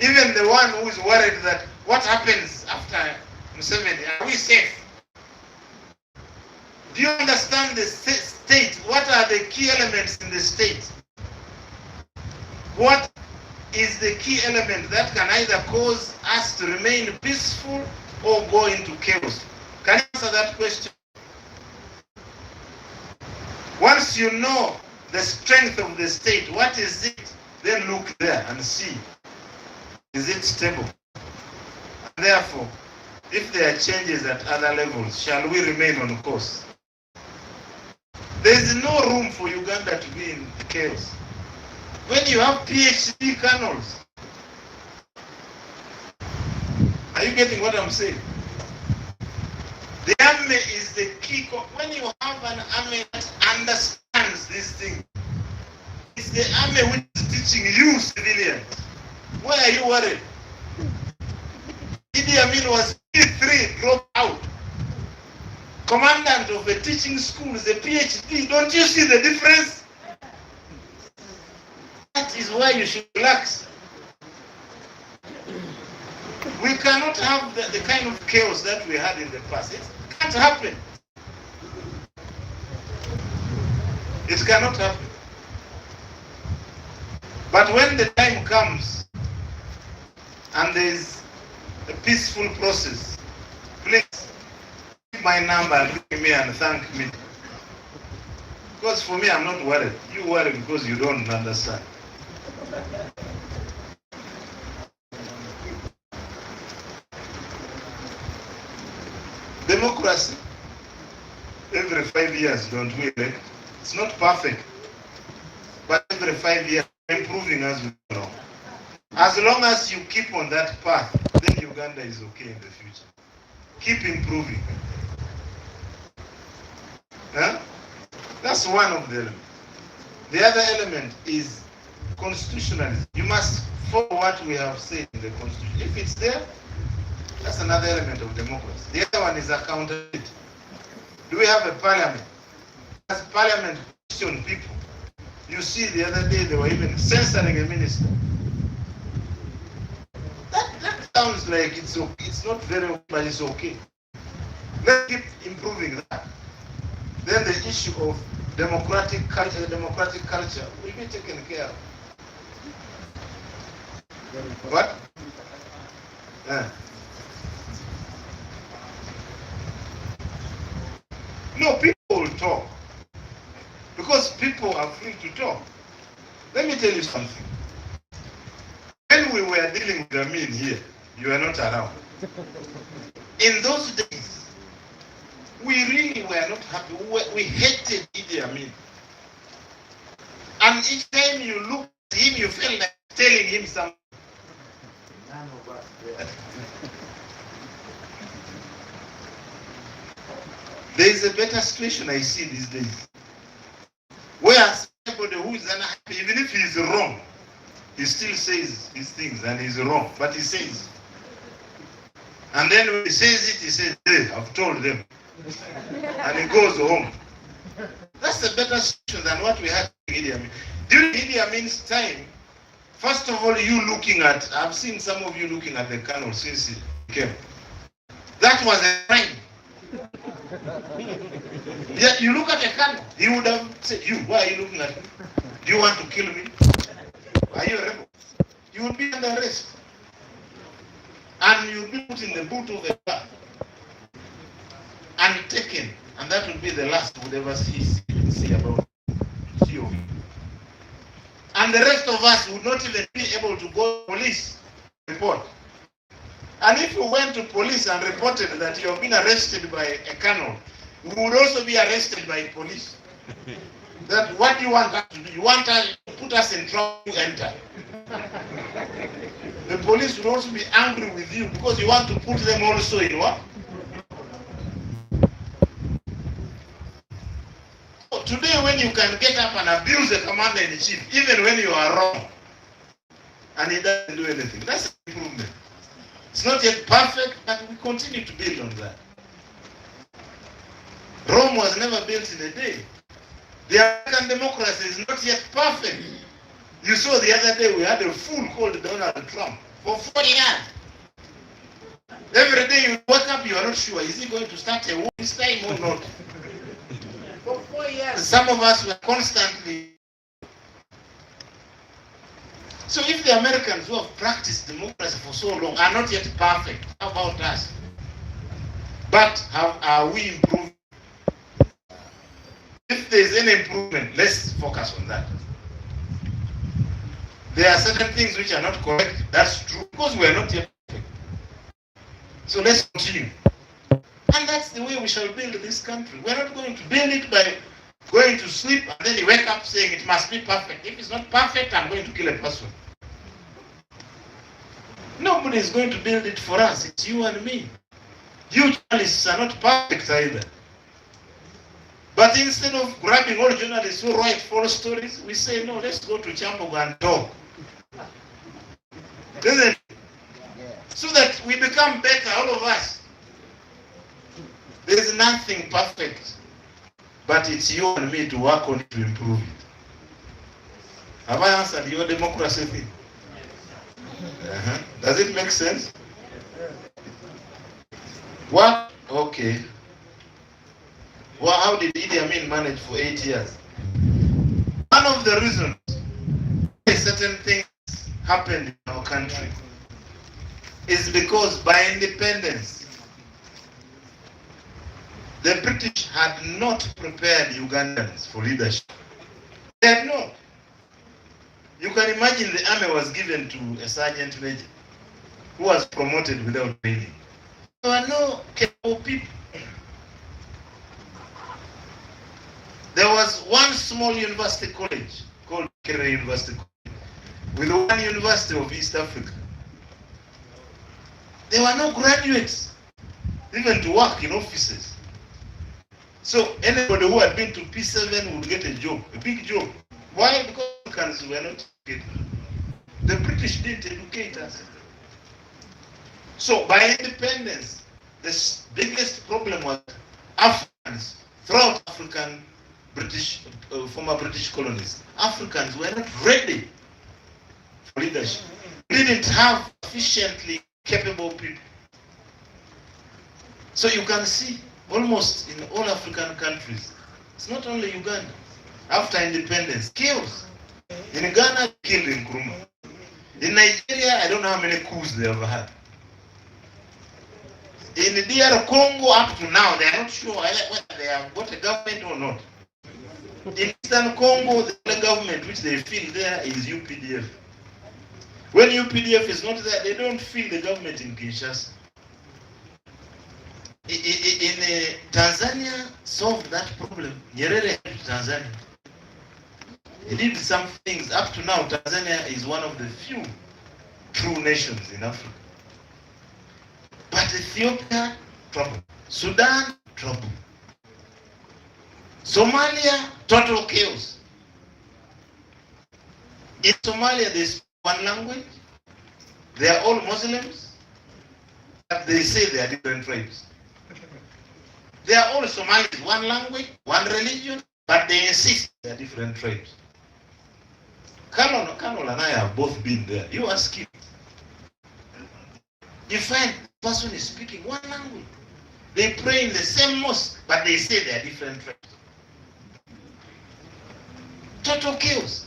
Even the one who is worried that what happens after Museveni, are we safe? Do you understand the state? What are the key elements in the state? What is the key element that can either cause us to remain peaceful or go into chaos? Can you answer that question? Once you know the strength of the state, what is it? Then look there and see. Is it stable? And therefore, if there are changes at other levels, shall we remain on course? There is no room for Uganda to be in chaos. When you have PhD colonels, are you getting what I'm saying? The army is the key. When you have an army that understands this thing, it's the army which is teaching you civilians. Why are you worried? Idi Amin was P3, dropped out. Commandant of a teaching school is a PhD. Don't you see the difference? That is why you should relax. We cannot have the kind of chaos that we had in the past. It can't happen. It cannot happen. But when the time comes and there is a peaceful process, please give my number and ring me and thank me. Because for me, I'm not worried. You worry because you don't understand. Democracy, every 5 years, don't we elect? It's not perfect, but every 5 years, improving as we go. As long as you keep on that path, then Uganda is okay in the future. Keep improving. Huh? That's one of the elements. The other element is constitutionalism. You must follow what we have said in the constitution. If it's there, that's another element of democracy. The other one is accountability. Do we have a parliament? Does parliament question people? You see, the other day they were even censoring a minister. That sounds like it's okay. It's not very okay, but it's okay. Let's keep improving that. Then the issue of democratic culture will be taken care of. What? No, people will talk. Because people are free to talk. Let me tell you something. When we were dealing with Amin here, you were not around. In those days, we really were not happy. We hated Idi Amin. And each time you look at him, you feel like telling him something. There is a better situation I see these days. Where somebody who is unhappy, even if he is wrong, he still says his things and he's wrong, but he says. And then when he says it, he says, hey, I've told them. And he goes home. That's a better situation than what we had in Idi Amin. During Idi Amin's time, first of all, you looking at, I've seen some of you looking at the colonel since he came. That was a crime. Yeah, you look at a colonel, he would have said, you, why are you looking at me? Do you want to kill me? Are you a rebel? You would be under arrest. And you would be put in the boot of the car and taken. And that would be the last would ever see about you. And the rest of us would not even be able to go to police report. And if you went to police and reported that you have been arrested by a colonel, we would also be arrested by police. That what do you want us to do? You want us to put us in trouble to enter. The police would also be angry with you because you want to put them also in what? So today when you can get up and abuse the commander-in-chief, even when you are wrong, and he doesn't do anything, that's an improvement. It's not yet perfect, but we continue to build on that. Rome was never built in a day. The American democracy is not yet perfect. You saw the other day we had a fool called Donald Trump for 4 years. Every day you wake up, you are not sure, is he going to start a war this time or not? For 4 years. Some of us were constantly. So if the Americans who have practiced democracy for so long are not yet perfect, how about us? But how are we improving? If there is any improvement, let's focus on that. There are certain things which are not correct. That's true because we are not yet perfect. So let's continue. And that's the way we shall build this country. We're not going to build it by going to sleep and then you wake up saying it must be perfect. If it's not perfect, I'm going to kill a person. Nobody is going to build it for us. It's you and me. You journalists are not perfect either. But instead of grabbing all journalists who write false stories, we say, no, let's go to Kyambogo and talk. Isn't it? So that we become better, all of us. There is nothing perfect, but it's you and me to work on it to improve it. Have I answered your democracy thing? Does it make sense? What? Okay. Well, how did Idi Amin manage for 8 years? of the reasons why certain things happened in our country is because by independence, the British had not prepared Ugandans for leadership. They had not. You can imagine the army was given to a sergeant major who was promoted without training. There were no capable people. There was one small university college called Kere University College with one university of East Africa. There were no graduates even to work in offices. So anybody who had been to P7 would get a job, a big job. Why? Because Africans were not educated. The British didn't educate us. So by independence, the biggest problem was Africans throughout African former British colonies. Africans were not ready for leadership. We didn't have sufficiently capable people. So you can see almost in all African countries, it's not only Uganda. After independence, chaos. In Ghana, killed in Nkrumah. In Nigeria, I don't know how many coups they ever had. In the DR Congo, up to now, they are not sure whether they have got a government or not. In Eastern Congo, the only government which they feel there is UPDF. When UPDF is not there, they don't feel the government in Kinshasa. In Tanzania solved that problem. Nyerere helped Tanzania. He did some things. Up to now, Tanzania is one of the few true nations in Africa. But Ethiopia, trouble. Sudan, trouble. Somalia, total chaos. In Somalia, there's one language. They are all Muslims, but they say they are different tribes. They are all Somalis, one language, one religion, but they insist they are different tribes. Colonel and I have both been there. You ask him. You find the person is speaking one language. They pray in the same mosque, but they say they are different tribes. Total chaos.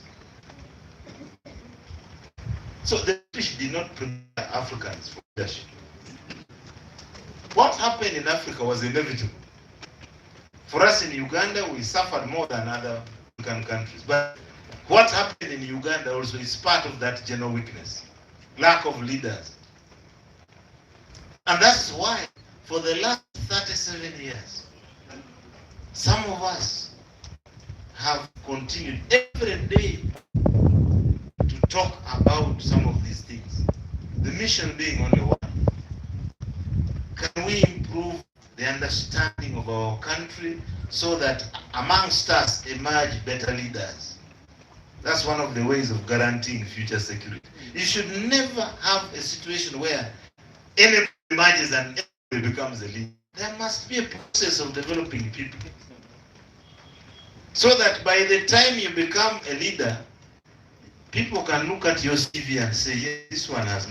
So the British did not prepare Africans for leadership. What happened in Africa was inevitable. For us in Uganda, we suffered more than other African countries. But what happened in Uganda also is part of that general weakness, lack of leaders. And that's why, for the last 37 years, some of us have continued every day to talk about some of these things. The mission being only one. Can we improve the understanding of our country so that amongst us emerge better leaders? That's one of the ways of guaranteeing future security. You should never have a situation where anybody emerges and everybody becomes a leader. There must be a process of developing people, so that by the time you become a leader, people can look at your CV and say, yes, this one has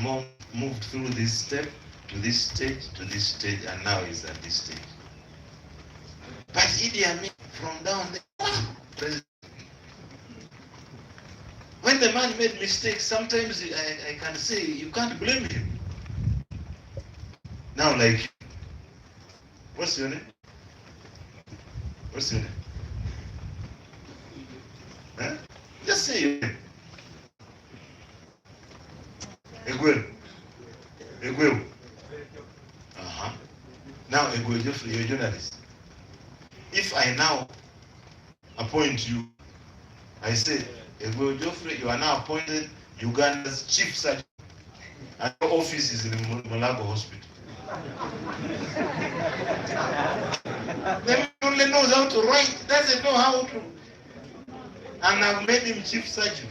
moved through this step, to this stage, and now is at this stage. But Idi Amin, from down there, president. When the man made mistakes, sometimes I can say, you can't blame him. Now, like, what's your name? What's your name? Huh? Just say your name. Egwel. Egwel. Now, Egwel Geoffrey, you're a journalist. If I now appoint you, I say, Egwel Geoffrey, you are now appointed Uganda's chief surgeon, and your office is in Malago Hospital. The man only knows how to write, doesn't know how to. And I've made him chief surgeon.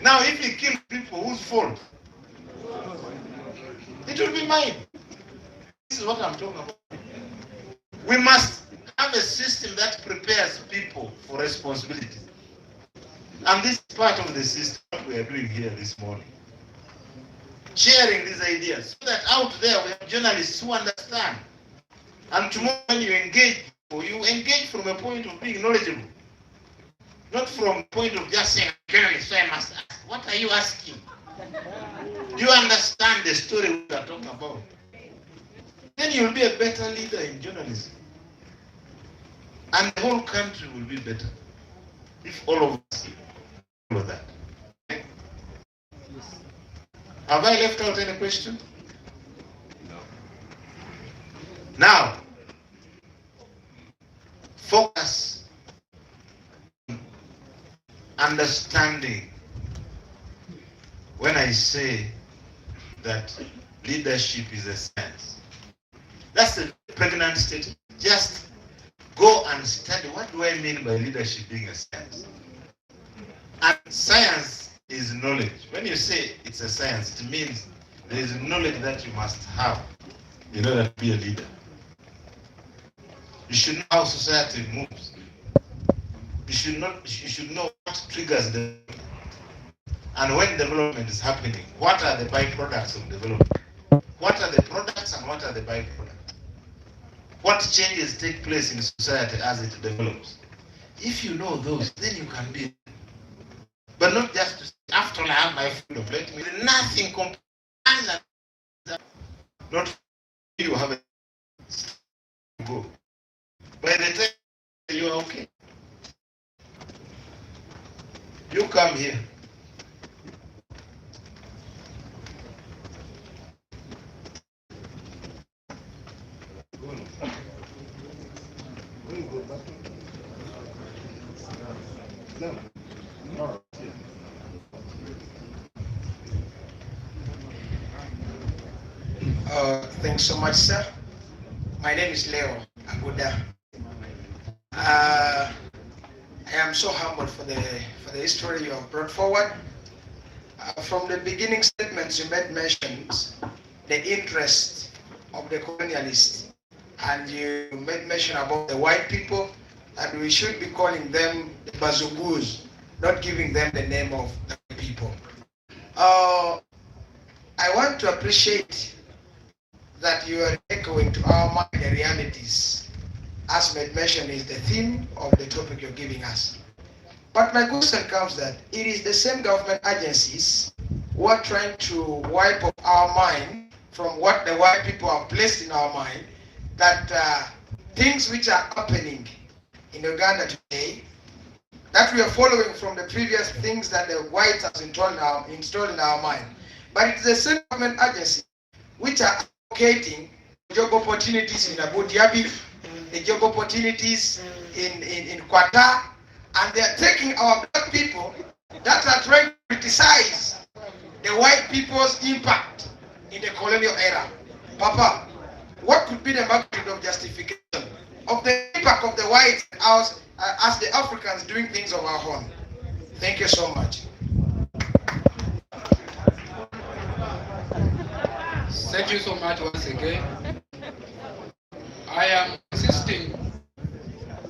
Now, if he kills people, whose fault? It will be mine. This is what I'm talking about. We must have a system that prepares people for responsibilities. And this is part of the system that we are doing here this morning. Sharing these ideas so that out there we have journalists who understand. And tomorrow when you engage from a point of being knowledgeable. Not from the point of just saying, so I must ask. What are you asking? Do you understand the story we are talking about? Then you'll be a better leader in journalism. And the whole country will be better if all of us follow that. Have I left out any question? No. Now, focus on understanding when I say that leadership is a science. That's a pregnant statement. Just go and study. What do I mean by leadership being a science? And science is knowledge. When you say it's a science, it means there is knowledge that you must have in order to be a leader. You should know how society moves. You should know what triggers the and when development is happening, what are the byproducts of development? What are the products and what are the byproducts? What changes take place in society as it develops? If you know those, then you can be. But not just to say, after I have my freedom, let me. Nothing compares. Not you have a go. By the time you are okay, you come here. Thanks so much, sir. My name is Leo Aguda. I am so humbled for the history you have brought forward. From the beginning statements you made mentions the interest of the colonialists, and you made mention about the white people, and we should be calling them the Bazugus, not giving them the name of the people. I want to appreciate that you are echoing to our mind the realities. As made mention is the theme of the topic you're giving us. But my question comes that it is the same government agencies who are trying to wipe off our mind from what the white people have placed in our mind, that things which are happening in Uganda today, that we are following from the previous things that the whites have installed in our mind. But it's the same government agency which are advocating job opportunities in Abu Dhabi, the job opportunities in Qatar, and they are taking our black people that are trying to criticize the white people's impact in the colonial era. Papa, what could be the magnitude of justification of the impact of the whites as the Africans doing things of our own? Thank you so much. Thank you so much once again. I am insisting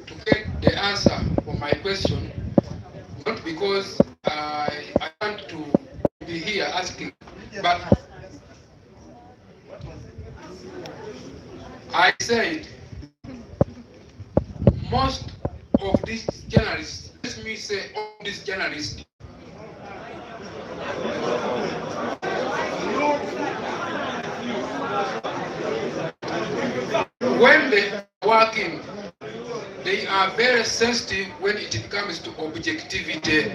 to get the answer for my question, not because I want to be here asking, but I said most of these journalists, let me say all these journalists, when they are working, they are very sensitive when it comes to objectivity.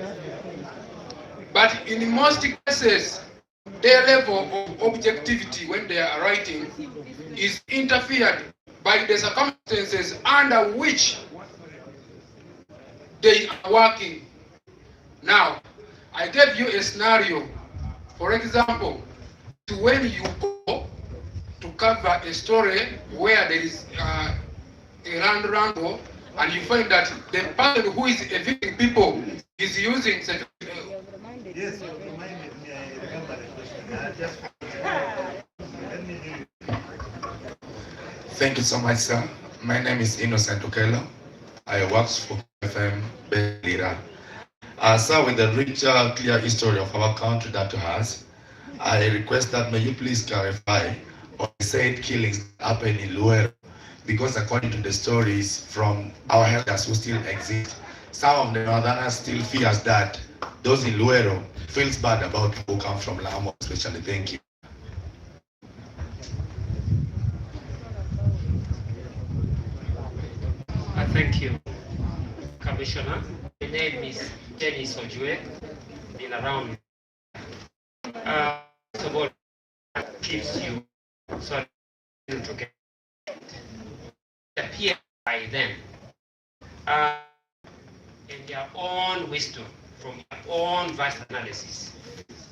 But in most cases, their level of objectivity when they are writing is interfered by the circumstances under which they are working. Now, I gave you a scenario. For example, when you go to cover a story where there is a land ramble, and you find that the person who is evicting people is using yes, you reminded me, I remember the question. Thank you so much, sir. My name is Innocent Okelo. I work for FM Belira. Sir, with the rich, clear history of our country that has, I request that may you please clarify on the said killings that happened in Luero, because according to the stories from our elders who still exist, some of the northerners still fears that those in Luero feels bad about people who come from Lamu, especially. Thank you. Thank you, Commissioner. My name is Jenny Sojue. Been around. First of all, what keeps you sorry to get appear by them in their own wisdom, from their own vast analysis.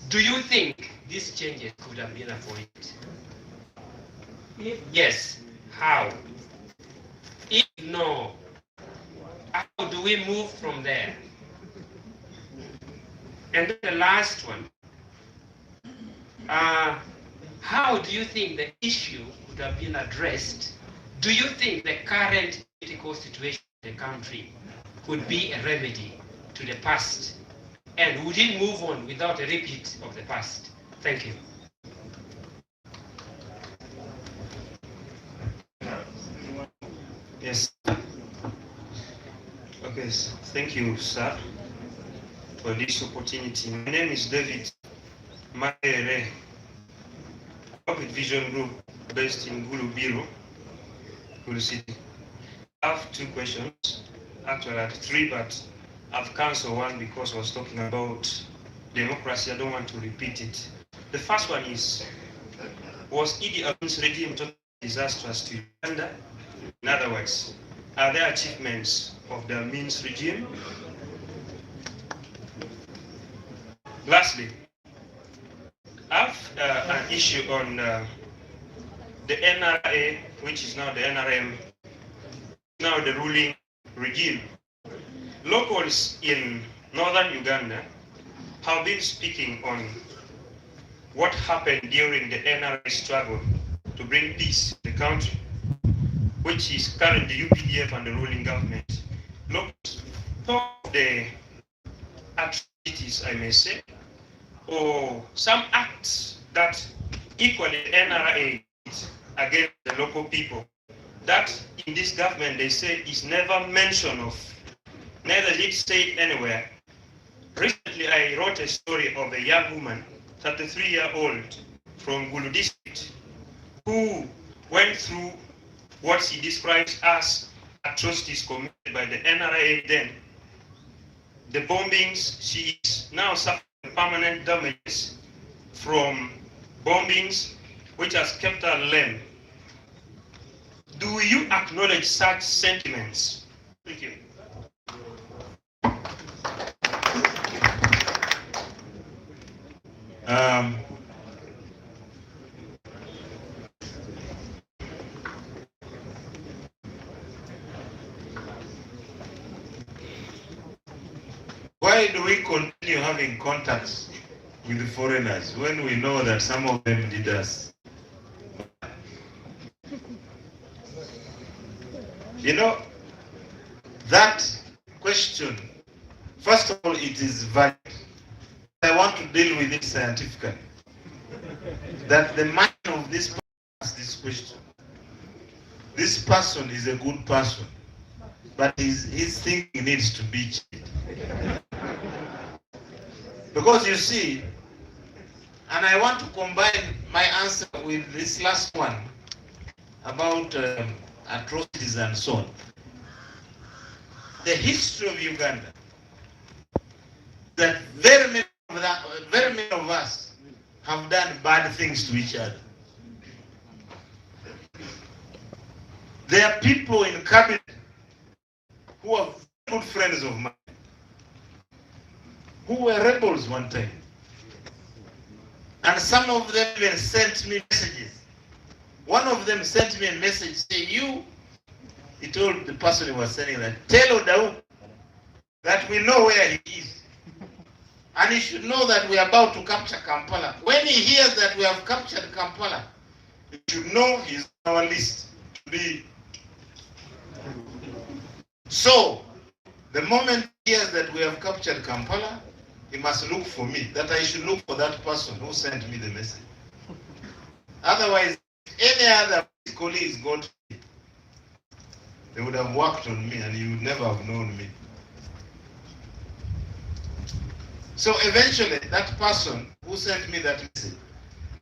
Do you think these changes could have been avoided? If yes, how? If no, how do we move from there? And then the last one, how do you think the issue could have been addressed? Do you think the current political situation in the country could be a remedy to the past? And would it move on without a repeat of the past? Thank you. Yes. Okay, thank you, sir, for this opportunity. My name is David Maere. I work with Vision Group based in Gulu City. I have two questions. Actually, I had three, but I've cancelled one because I was talking about democracy. I don't want to repeat it. The first one is, was Idi Amin's regime totally disastrous to Uganda? In other words, are there achievements of the Amin's regime? Lastly, I have an issue on the NRA, which is now the NRM, now the ruling regime. Locals in northern Uganda have been speaking on what happened during the NRA struggle to bring peace to the country, which is currently UPDF and the ruling government. Locals talk of the atrocities, I may say, or some acts that equally NRA against the local people, that in this government they say is never mentioned of, neither did say it anywhere. Recently I wrote a story of a young woman, 33-year-old from Gulu district, who went through what she describes as atrocities committed by the NRA then. The bombings, she is now suffering permanent damages from bombings, which has kept her lame. Do you acknowledge such sentiments? Thank you. Why do we continue having contacts with the foreigners when we know that some of them did us? You know, that question, first of all, it is valid. I want to deal with it scientifically. That the mind of this person asks this question. This person is a good person, but his thinking needs to be changed. Because you see, and I want to combine my answer with this last one about atrocities and so on. The history of Uganda, that very many of us have done bad things to each other. There are people in cabinet who are good friends of mine, who were rebels one time. And some of them even sent me messages. One of them sent me a message saying, he told the person he was sending that, tell Odau that we know where he is. And he should know that we are about to capture Kampala. When he hears that we have captured Kampala, he should know he's on our list to be. So, the moment he hears that we have captured Kampala, he must look for me, that I should look for that person who sent me the message. Otherwise, any other colleagues got me, they would have worked on me and you would never have known me. So eventually, that person who sent me that message,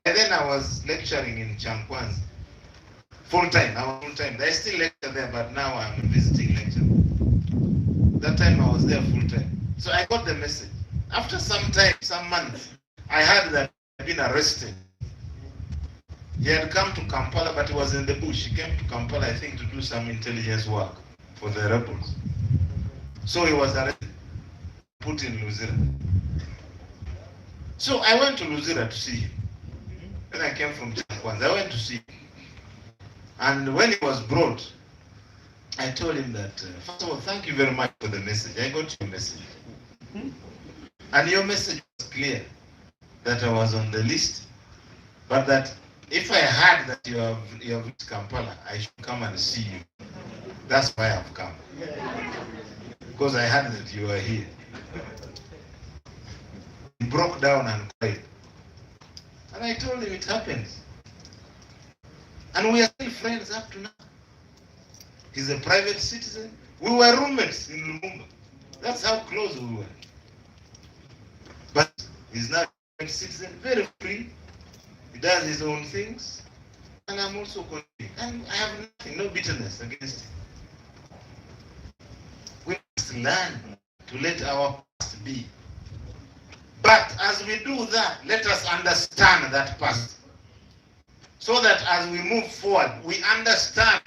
and then I was lecturing in Chankwanzi full time. I was full time. I still lecture there, but now I'm a visiting lecturer. That time I was there full time. So I got the message. After some time, some months, I heard that he had been arrested. He had come to Kampala, but he was in the bush. He came to Kampala, I think, to do some intelligence work for the rebels. So he was arrested, put in Luzira. So I went to Luzira to see him. When I came from Chankwanzi, I went to see him. And when he was brought, I told him that, first of all, thank you very much for the message. I got your message. And your message was clear, that I was on the list, but that if I heard that you have reached Kampala, I should come and see you. That's why I've come. Because I heard that you were here. He broke down and cried. And I told him it happens. And we are still friends up to now. He's a private citizen. We were roommates in Lumumba. That's how close we were. But he's not a private citizen, very free. He does his own things. And I'm also content. And I have nothing, no bitterness against him. We must learn to let our past be. But as we do that, let us understand that past. So that as we move forward, we understand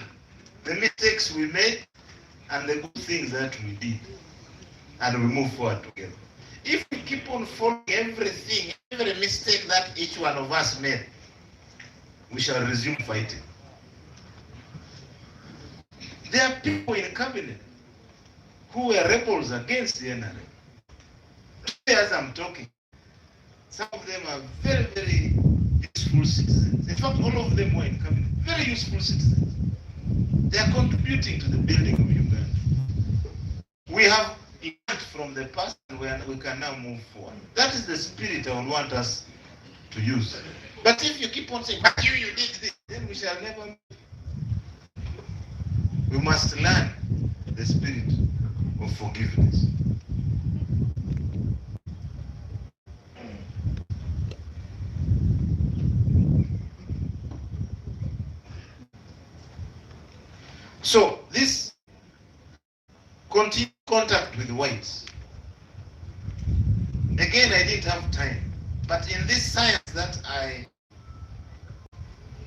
the mistakes we made and the good things that we did. And we move forward together. If we keep on following everything, every mistake that each one of us made, we shall resume fighting. There are people in cabinet who were rebels against the NRA. As I'm talking, some of them are very, very useful citizens. In fact, all of them were in cabinet. Very useful citizens. They are contributing to the building of Uganda. We have learned from the past and we can now move forward. That is the spirit I would want us to use. But if you keep on saying, but you did this, then we shall never move. We must learn the spirit of forgiveness. So this continued contact with whites. Again, I didn't have time. But in this science that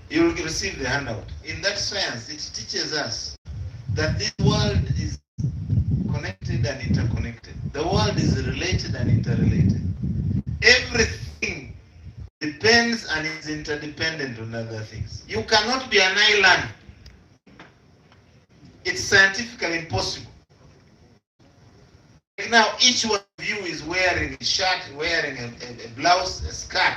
you will receive the handout. In that science, it teaches us that this world is connected and interconnected. The world is related and interrelated. Everything depends and is interdependent on other things. You cannot be an island. It's scientifically impossible. Now, each one of you is wearing a shirt, wearing a blouse, a skirt.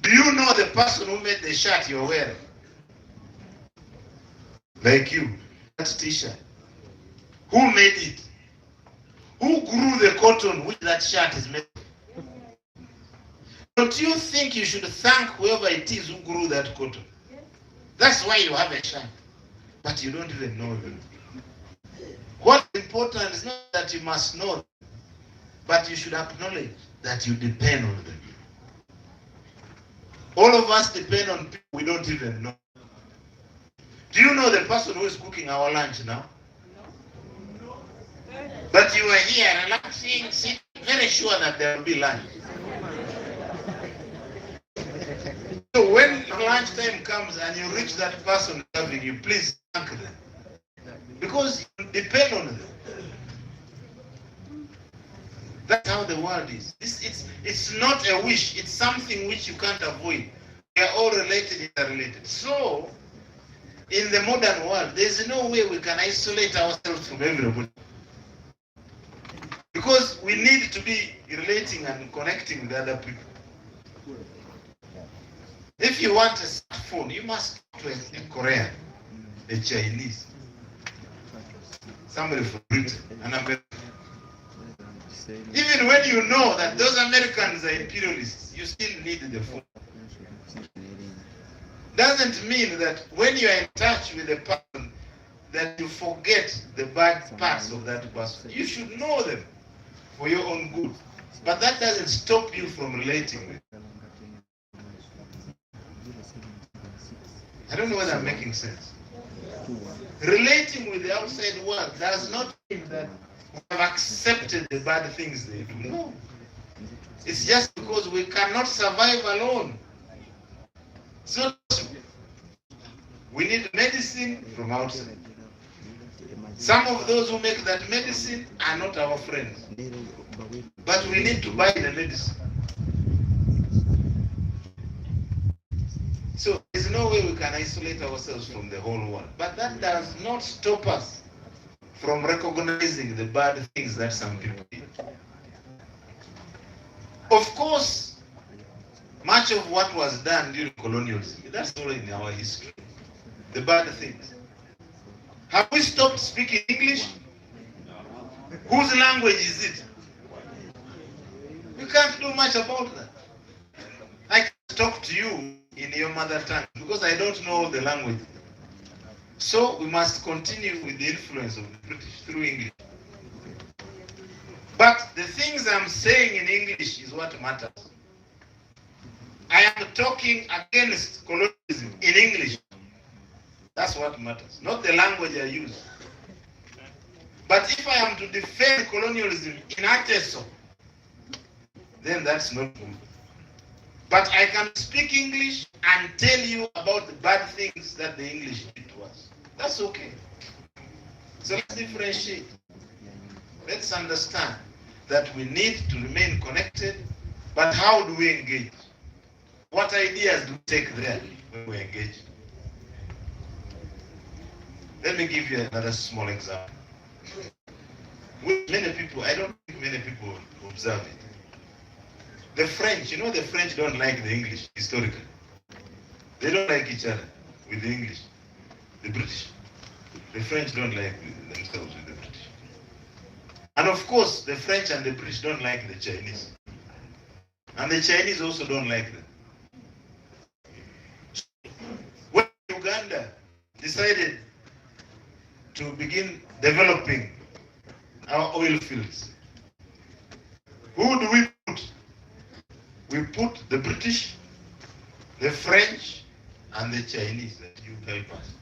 Do you know the person who made the shirt you're wearing? Like you, that t-shirt. Who made it? Who grew the cotton which that shirt is made of? Don't you think you should thank whoever it is who grew that cotton? That's why you have a shirt. But you don't even know them. What's important is not that you must know them, but you should acknowledge that you depend on them. All of us depend on people we don't even know. Do you know the person who is cooking our lunch now? But you are here relaxing, sitting, very sure that there will be lunch. So when lunchtime comes and you reach that person serving you, please thank them. Because you depend on them. That's how the world is. It's not a wish, it's something which you can't avoid. We are all related, interrelated. So, in the modern world, there's no way we can isolate ourselves from everybody. Because we need to be relating and connecting with other people. If you want a smartphone, you must talk to a Korean, a Chinese, somebody from Britain, an American. Even when you know that those Americans are imperialists, you still need the phone. Doesn't mean that when you are in touch with a person, that you forget the bad parts of that person. You should know them for your own good. But that doesn't stop you from relating with. I don't know whether I'm making sense. Relating with the outside world does not mean that we have accepted the bad things they do. No. It's just because we cannot survive alone. So we need medicine from outside. Some of those who make that medicine are not our friends. But we need to buy the medicine. So there's no way we can isolate ourselves from the whole world. But that does not stop us from recognizing the bad things that some people do. Of course, much of what was done during colonialism, that's all in our history. The bad things. Have we stopped speaking English? Whose language is it? We can't do much about that. I can talk to you in your mother tongue because I don't know the language. So we must continue with the influence of the British through English. But the things I'm saying in English is what matters. I am talking against colonialism in English. That's what matters, not the language I use. But if I am to defend colonialism in Ateso, then that's not good. But I can speak English and tell you about the bad things that the English did to us. That's okay. So let's differentiate. Let's understand that we need to remain connected, but how do we engage? What ideas do we take there when we engage? Let me give you another small example. With many people, I don't think many people observe it. The French, you know, the French don't like the English historically. They don't like each other with the English. The British. The French don't like themselves with the British. And of course, the French and the British don't like the Chinese. And the Chinese also don't like them. When Uganda decided to begin developing our oil fields, who do we put? We put the British, the French, and the Chinese that you help us.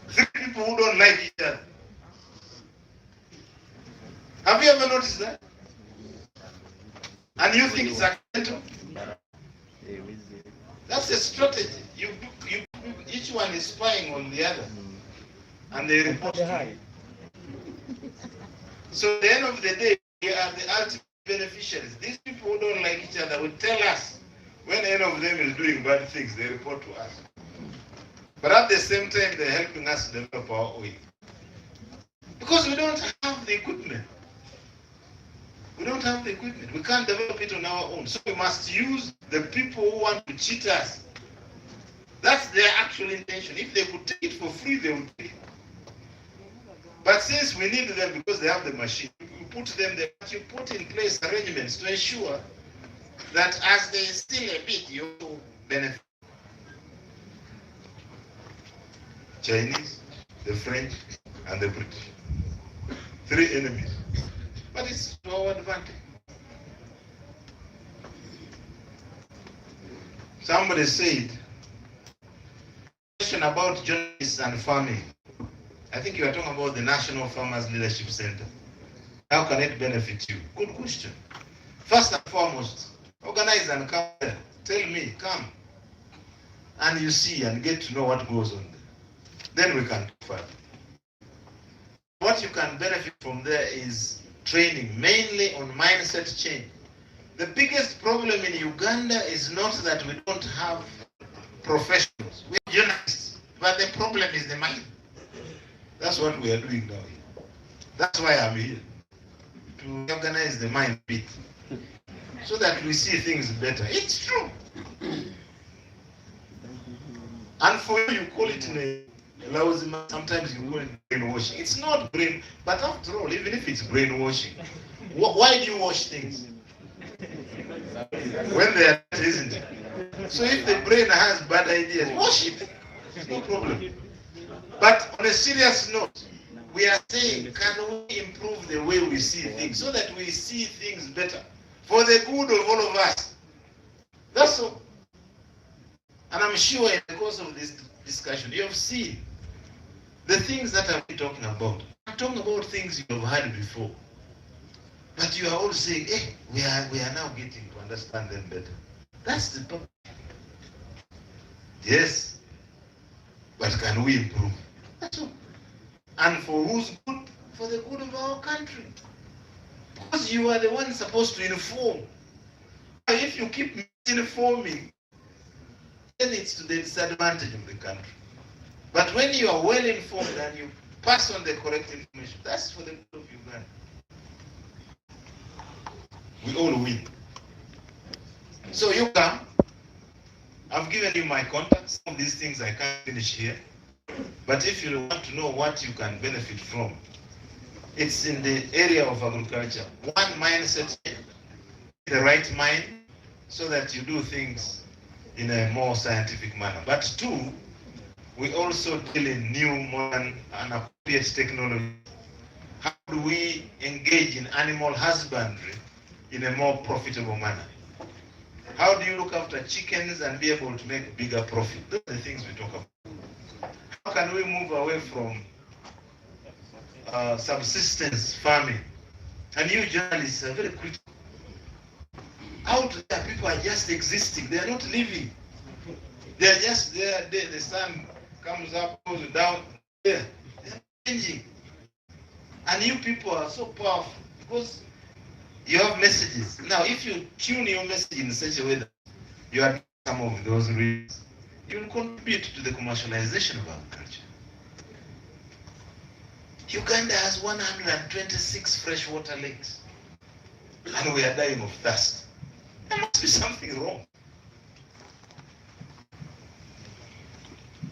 Three people who don't like each other. Have you ever noticed that? And you think it's accidental? That's a strategy. Each one is spying on the other. And they report to you. So at the end of the day, we are the ultimate beneficiaries. These people who don't like each other will tell us when any of them is doing bad things, they report to us. But at the same time, they're helping us develop our oil. Because we don't have the equipment. We don't have the equipment. We can't develop it on our own. So we must use the people who want to cheat us. That's their actual intention. If they could take it for free, they would take it. But since we need them because they have the machine, you put them there, but you put in place arrangements to ensure that as they steal a bit, you benefit. Chinese, the French, and the British. Three enemies. But it's to our advantage. Somebody said, question about journalists and farming. I think you are talking about the National Farmers Leadership Center. How can it benefit you? Good question. First and foremost, organize and come there. Tell me, come. And you see and get to know what goes on there. Then we can talk further. What you can benefit from there is training, mainly on mindset change. The biggest problem in Uganda is not that we don't have professionals. We are journalists, but the problem is the mind. That's what we are doing now here. That's why I'm here, to organize the mind bit, so that we see things better. It's true. And for you call it lousy, sometimes you call it brainwashing. It's not brain, but after all, even if it's brainwashing, why do you wash things? When they are, isn't it? So if the brain has bad ideas, wash it. No problem. But on a serious note, we are saying, can we improve the way we see things so that we see things better for the good of all of us. That's all. And I'm sure in the course of this discussion, you have seen the things that I'm talking about. I'm talking about things you have heard before. But you are all saying, hey, we are now getting to understand them better. That's the problem. Yes. But can we improve? That's all. And for whose good? For the good of our country. Because you are the one supposed to inform. If you keep misinforming, then it's to the disadvantage of the country. But when you are well informed and you pass on the correct information, that's for the good of Uganda. We all win. So you come. I've given you my contacts. Some of these things I can't finish here. But if you want to know what you can benefit from, it's in the area of agriculture. One, mindset, the right mind, so that you do things in a more scientific manner. But two, we also deal in new, modern, and appropriate technology. How do we engage in animal husbandry in a more profitable manner? How do you look after chickens and be able to make bigger profit? Those are the things we talk about. How can we move away from subsistence farming? And you journalists are very critical. Out there, people are just existing. They are not living. They are just there. The sun comes up, goes down. There, they are changing. And you people are so powerful because you have messages. Now, if you tune your message in such a way that you are some of those reasons, you will contribute to the commercialization of agriculture. Uganda has 126 freshwater lakes, and we are dying of thirst. There must be something wrong.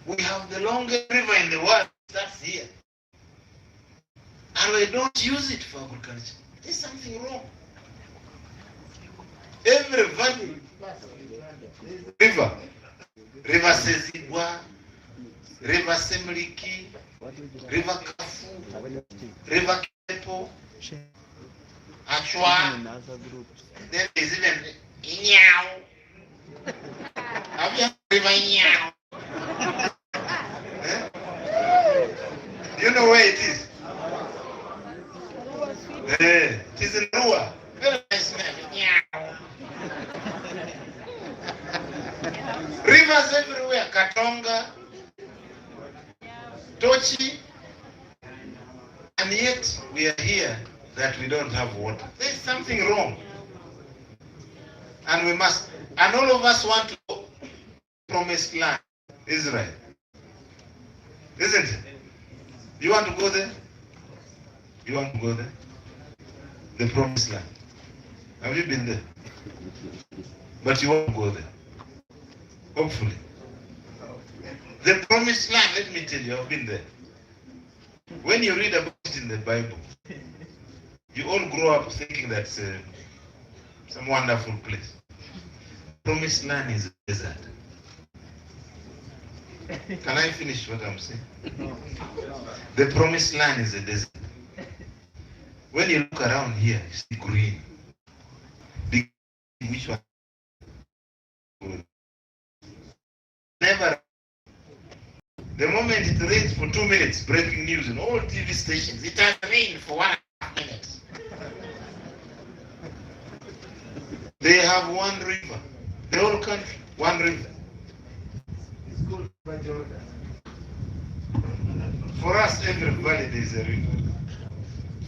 We have the longest river in the world, that's here. And we don't use it for agriculture. There's something wrong. Every valley, river Sezibwa, river Semliki, river Kafu, river Kepo, Achwa, there is even Inyao. Have you heard river Inyao? Do you know where it is? It is in Rua. Very nice name. Rivers everywhere. Katonga, Tochi, and yet we are here that we don't have water. There's something wrong. And we must, and all of us want to go promised land, Israel. Isn't it? You want to go there? You want to go there? The promised land. Have you been there? But you won't go there. Hopefully. The promised land, let me tell you, I've been there. When you read about it in the Bible, you all grow up thinking that's some wonderful place. Promised land is a desert. Can I finish what I'm saying? The promised land is a desert. When you look around here, you see green. Big, which one? Never. The moment it rains for 2 minutes, breaking news in all TV stations, it has rained for 1.5 minutes. They have one river. The whole country, one river. It's called Jordan. For us, every valley there is a river.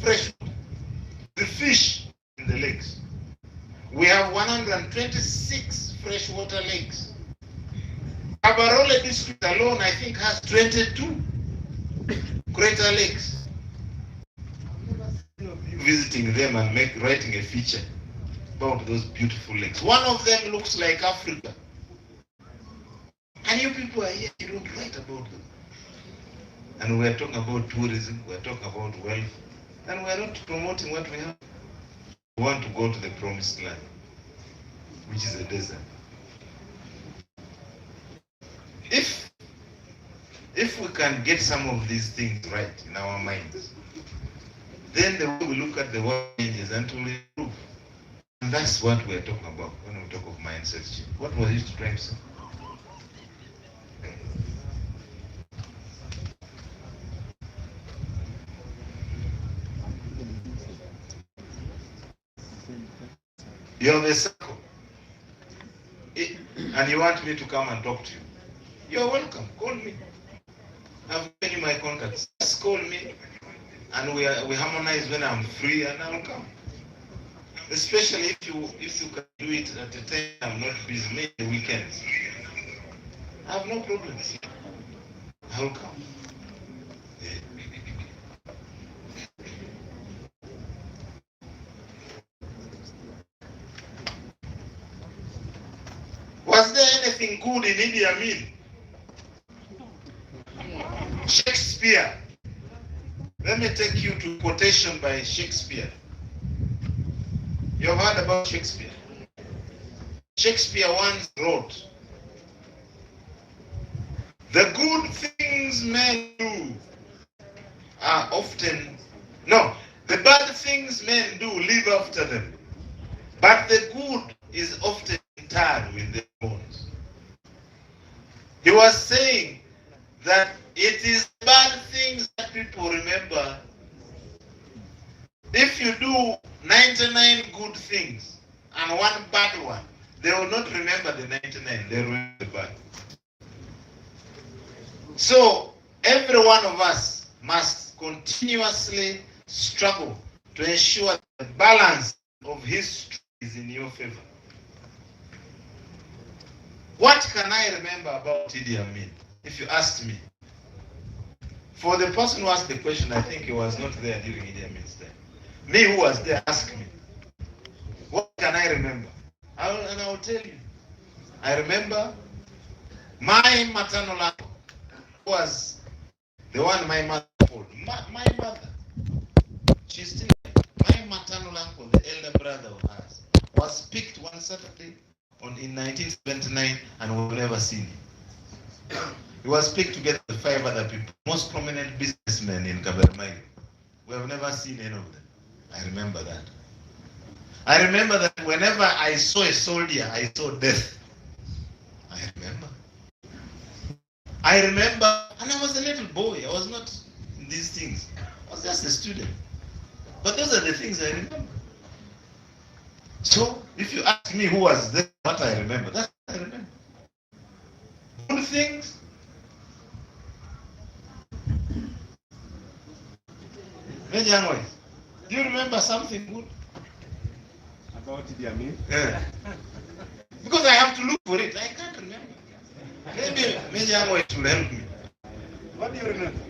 Fresh. The fish in the lakes. We have 126 freshwater lakes. Abarole district alone, I think, has 22 greater lakes. Visiting them and writing a feature about those beautiful lakes. One of them looks like Africa. And you people are here, you don't write about them. And we are talking about tourism, we are talking about wealth, and we are not promoting what we have. We want to go to the promised land, which is a desert. If we can get some of these things right in our minds, then the way we look at the world changes and will improve. And And that's what we're talking about when we talk of mindset change. What was it trying to say? You have a circle. And you want me to come and talk to you. You're welcome. Call me. I've given you my contacts. Just call me. And we harmonize when I'm free and I'll come. Especially if you can do it at a time I'm not busy, maybe weekends. I have no problems. I'll come. Was there anything good in Idi Amin? Shakespeare. Let me take you to a quotation by Shakespeare. You've heard about Shakespeare. Shakespeare once wrote, "The good things men do are often, no, the bad things men do live after them, but the good is often interred with their bones." He was saying that it is bad things that people remember. If you do 99 good things and one bad one, they will not remember the 99, they will remember the bad. So every one of us must continuously struggle to ensure the balance of history is in your favor. What can I remember about Idi Amin, if you asked me? For the person who asked the question, I think he was not there during Idi Amin's time. Me who was there, ask me. What can I remember? And I will tell you. I remember my maternal uncle was the one my mother called. My mother. She's still my maternal uncle, the elder brother of hers, was picked one Saturday in 1979 and we've never seen him. He was picked together with 5 other people, most prominent businessmen in Kabermai. We have never seen any of them. I remember that. I remember that whenever I saw a soldier, I saw death. I remember. And I was a little boy. I was not in these things. I was just a student. But those are the things I remember. So, if you ask me who was there, what I remember, that's what I remember. Good things. Do you remember something good? About Idi Amin? Yeah. Because I have to look for it. I can't remember. Maybe Anway will help me. What do you remember?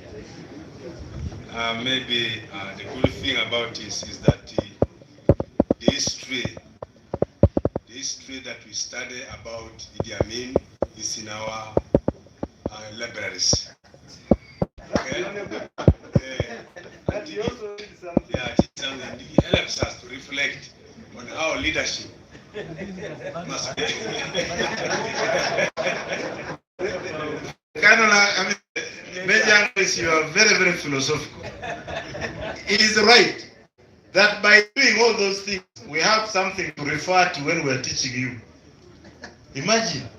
Maybe the good thing about this is that the history that we study about Idi Amin is in our libraries. Okay? And it helps us to reflect on our leadership must be. You are very, very philosophical. It is right that by doing all those things, we have something to refer to when we are teaching you. Imagine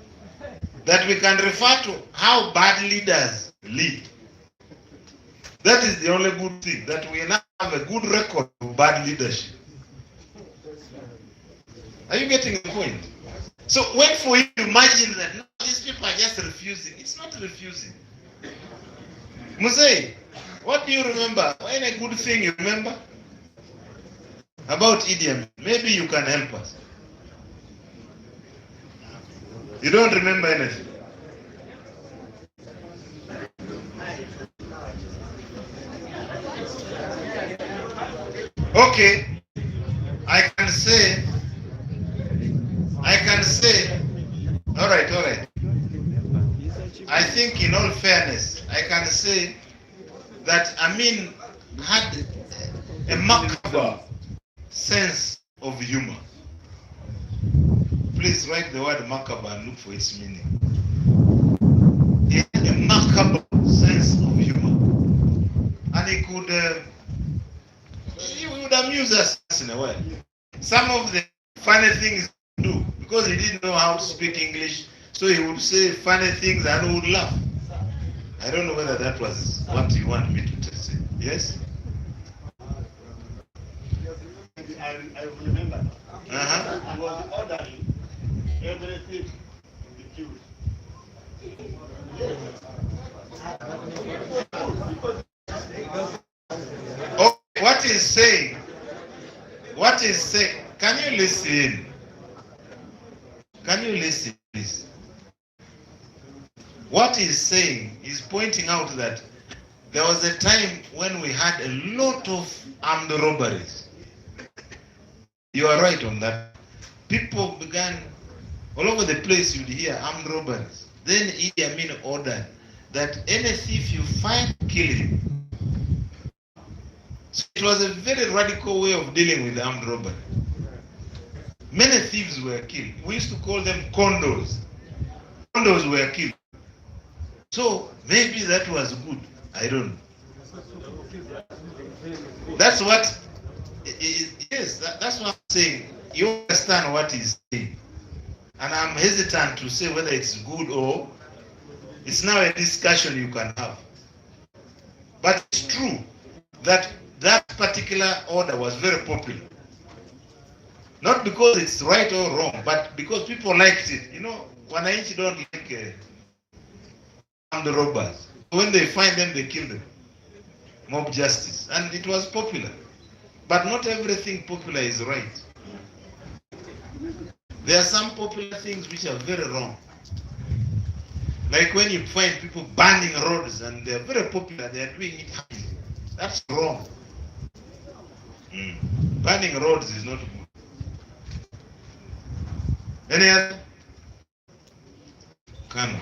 that we can refer to how bad leaders lead. That is the only good thing, that we now have a good record of bad leadership. Are you getting the point? So when for you imagine that no, these people are just refusing, it's not refusing. Musei, what do you remember? Any good thing you remember about Idi Amin? Maybe you can help us. You don't remember anything? Okay, I can say, all right. I think in all fairness, I can say that Amin had a macabre sense of humor. Please write the word macabre and look for its meaning. He had a macabre sense of humor. And he would amuse us in a way. Some of the funny things to do because he didn't know how to speak English. So he would say funny things and would laugh. I don't know whether that was what you want me to say. Yes? I remember. Uh-huh. He was ordering everything to be killed. Oh, what is saying? What is saying? Can you listen? Can you listen, please? What he's saying is pointing out that there was a time when we had a lot of armed robberies. You are right on that. People began, all over the place you'd hear armed robberies. Then Idi Amin ordered that any thief you find, kill him. So it was a very radical way of dealing with armed robbery. Many thieves were killed. We used to call them condos. Condos were killed. So maybe that was good. I don't know. That's what, yes, that's what I'm saying. You understand what he's saying. And I'm hesitant to say whether it's good or it's now a discussion you can have. But it's true that that particular order was very popular. Not because it's right or wrong, but because people liked it. You know, Wananchi don't like armed robbers. When they find them, they kill them. Mob justice. And it was popular. But not everything popular is right. There are some popular things which are very wrong. Like when you find people burning roads and they're very popular, they're doing it happily. That's wrong. Burning roads is not good. Any other? Kano.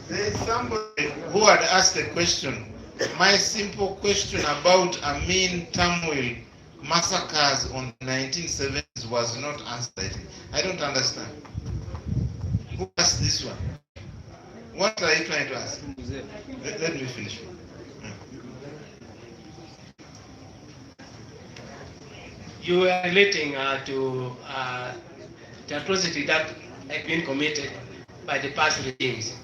There is somebody who had asked a question. My simple question about Amin Tamil massacres on the 1970s was not answered. I don't understand. Who asked this one? What are you trying to ask? Let me finish. You were relating to the atrocity that had been committed by the past regimes.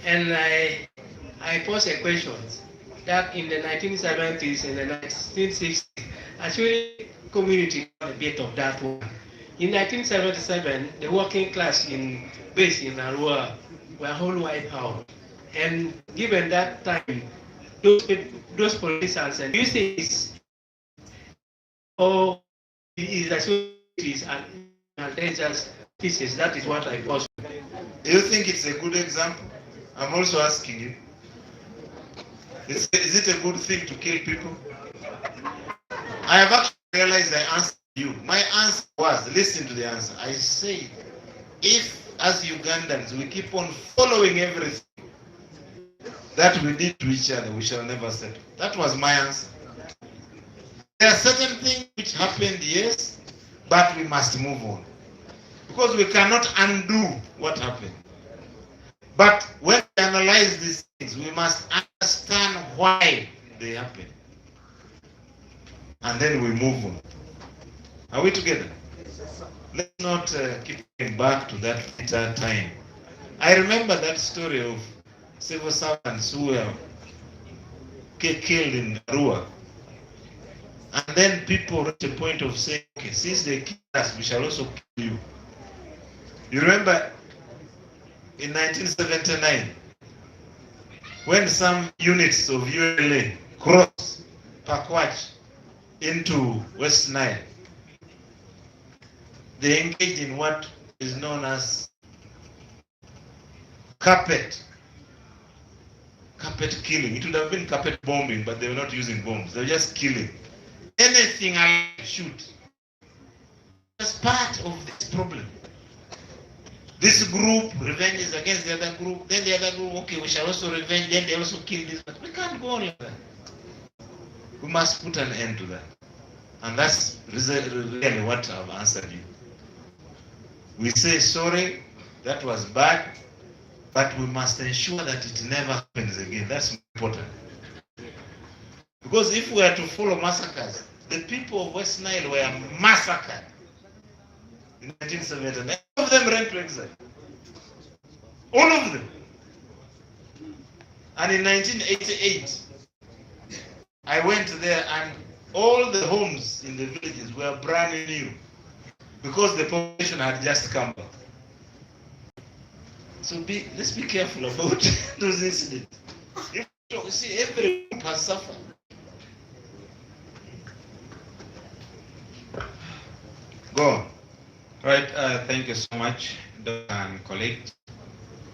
And I pose a question that in the 1970s and the 1960s, actually community got a bit of that one. In 1977, the working class based in Arua were whole wiped out. And given that time, those politicians, and you say it's or is actually and they just pieces. That is what I pose. Do you think it's a good example? I'm also asking you. Is it a good thing to kill people? I have actually realized I answered you. My answer was, listen to the answer. I said, if as Ugandans we keep on following everything that we did to each other, we shall never settle. That was my answer. There are certain things which happened, yes, but we must move on. Because we cannot undo what happened. But when we analyze these things, we must understand why they happen. And then we move on. Are we together? Let's not keep going back to that bitter time. I remember that story of civil servants who were killed in Arua. And then people reach a point of saying, okay, since they killed us, we shall also kill you. You remember in 1979, when some units of ULA crossed Pakwach into West Nile, they engaged in what is known as carpet killing. It would have been carpet bombing, but they were not using bombs. They were just killing. Anything I shoot. That's part of this problem. This group revenges against the other group, then the other group, okay, we shall also revenge, then they also kill this. But we can't go on like that. We must put an end to that. And that's really what I've answered you. We say sorry, that was bad, but we must ensure that it never happens again. That's important. Because if we are to follow massacres, the people of West Nile were massacred in 1979. All of them ran to exile. All of them. And in 1988, I went there and all the homes in the villages were brand new because the population had just come back. So let's be careful about those incidents. You see, every group has suffered. Go on. Right, thank you so much, Doctor and colleagues.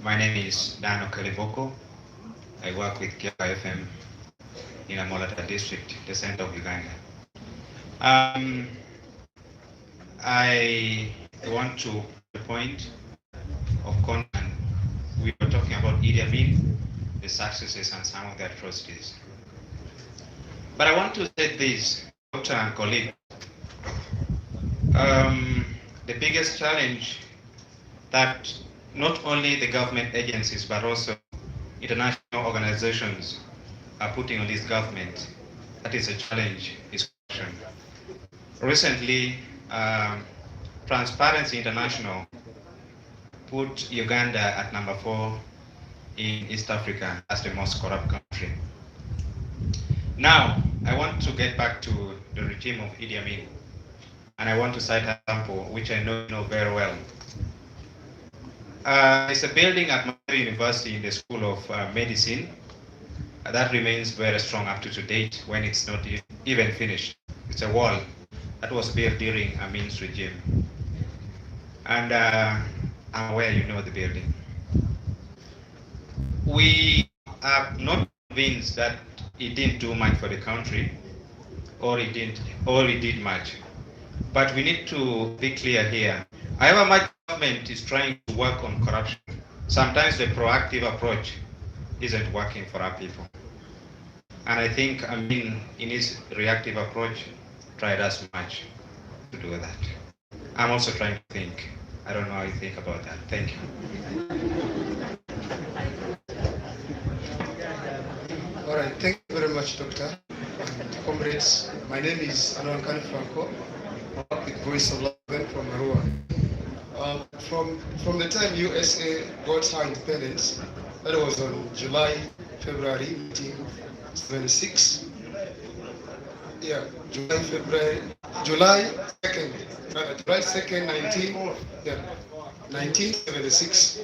My name is Kyambogo. I work with Kyambogo FM in Amolata district, the center of Uganda. I want to the point of content. We were talking about Idi Amin, the successes and some of the atrocities. But I want to say this, Doctor and colleague. The biggest challenge that not only the government agencies but also international organizations are putting on this government, that is a challenge, is corruption. Recently, Transparency International put Uganda at number 4 in East Africa as the most corrupt country. Now, I want to get back to the regime of Idi Amin, and I want to cite an example which I know very well. It's a building at my university in the School of Medicine that remains very strong up to date when it's not even finished. It's a wall that was built during Amin's regime. And I'm aware you know the building. We are not convinced that it didn't do much for the country, or it did much. But we need to be clear here. However much government is trying to work on corruption, sometimes the proactive approach isn't working for our people. And I think Amin, in his reactive approach, tried as much to do that. I'm also trying to think. I don't know how you think about that. Thank you. All right, thank you very much, Doctor. Comrades, my name is Anwankani Franco. I work with Voice of Love from Arua. From the time USA got her independence, that was on February 1976. Yeah, July 2nd, 1976.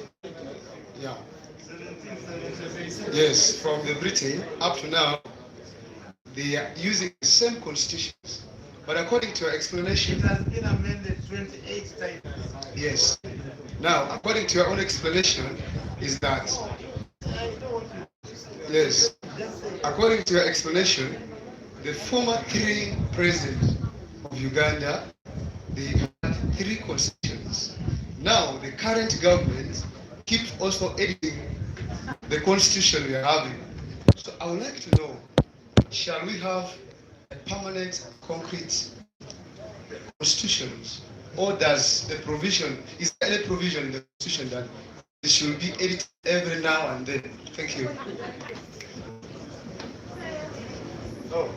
Yeah. Yes, from the Britain up to now, they are using the same constitutions. But according to your explanation, it has been amended 28 times. Yes. Now, according to your own explanation, is that yes. According to your explanation, the former 3 presidents of Uganda, they had 3 constitutions. Now, the current government keeps also editing the constitution we are having. So I would like to know, shall we have a permanent, concrete constitutions, or does the provision, is there any provision in the constitution that it should be edited every now and then? Thank you. Oh.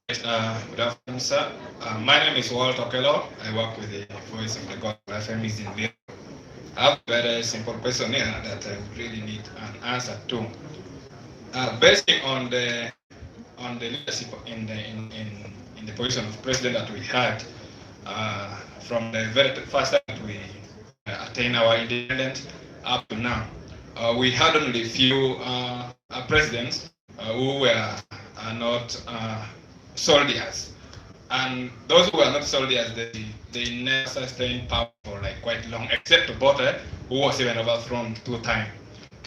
Good afternoon, sir. My name is Walter Okello. I work with the Voice of the God FM in Vietnam. I have a very simple question here that I really need an answer to. Based on the leadership in the position of president that we had from the very first time that we attained our independence up to now, we had only few presidents who were not soldiers, and those who were not soldiers, they never sustained power for like quite long, except Obote, who was even overthrown 2 times.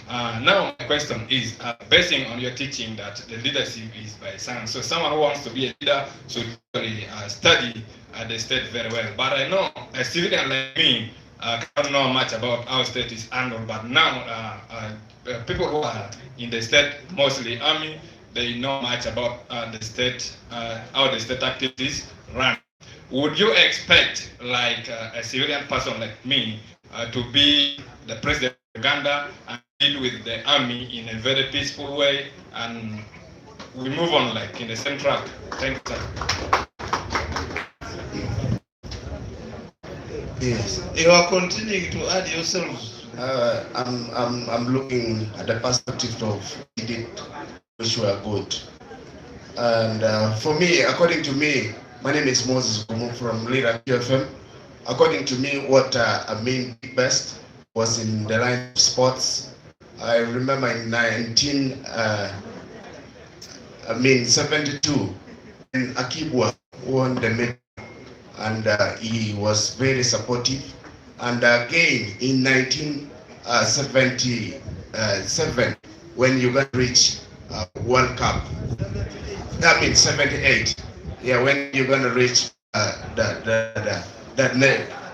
Now my question is, basing on your teaching that the leadership is by science, so someone who wants to be a leader should really study the state very well. But I know a civilian like me can't know much about how state is handled, but now people who are in the state, mostly army, they know much about the state, how the state activities run. Would you expect, like a civilian person like me, to be the president of Uganda and deal with the army in a very peaceful way, and we move on like in the same track? Thank you, sir. Yes. You are continuing to add yourselves. I'm looking at the perspective of Edith, which were good. And for me, according to me, my name is Moses Kumu from Lira QFM. According to me, what I mean best was in the line of sports. I remember in 1972, when Akibwa won the medal, and he was very supportive. And again in 1977, when Uganda reached World Cup, that means 78. Yeah, when Uganda reached the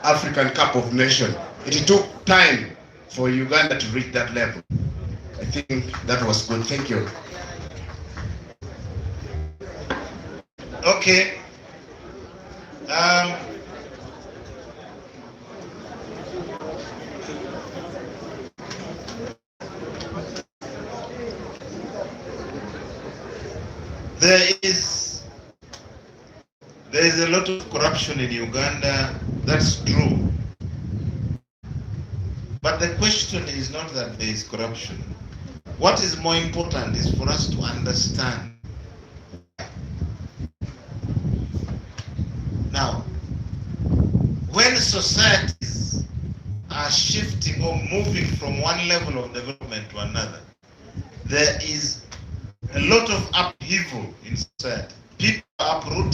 African Cup of Nations, it took time for Uganda to reach that level. I think that was good. Thank you. Okay. There is a lot of corruption in Uganda. That's true. But the question is not that there is corruption. What is more important is for us to understand. Now, when societies are shifting or moving from one level of development to another, there is a lot of upheaval in society. People are uprooted.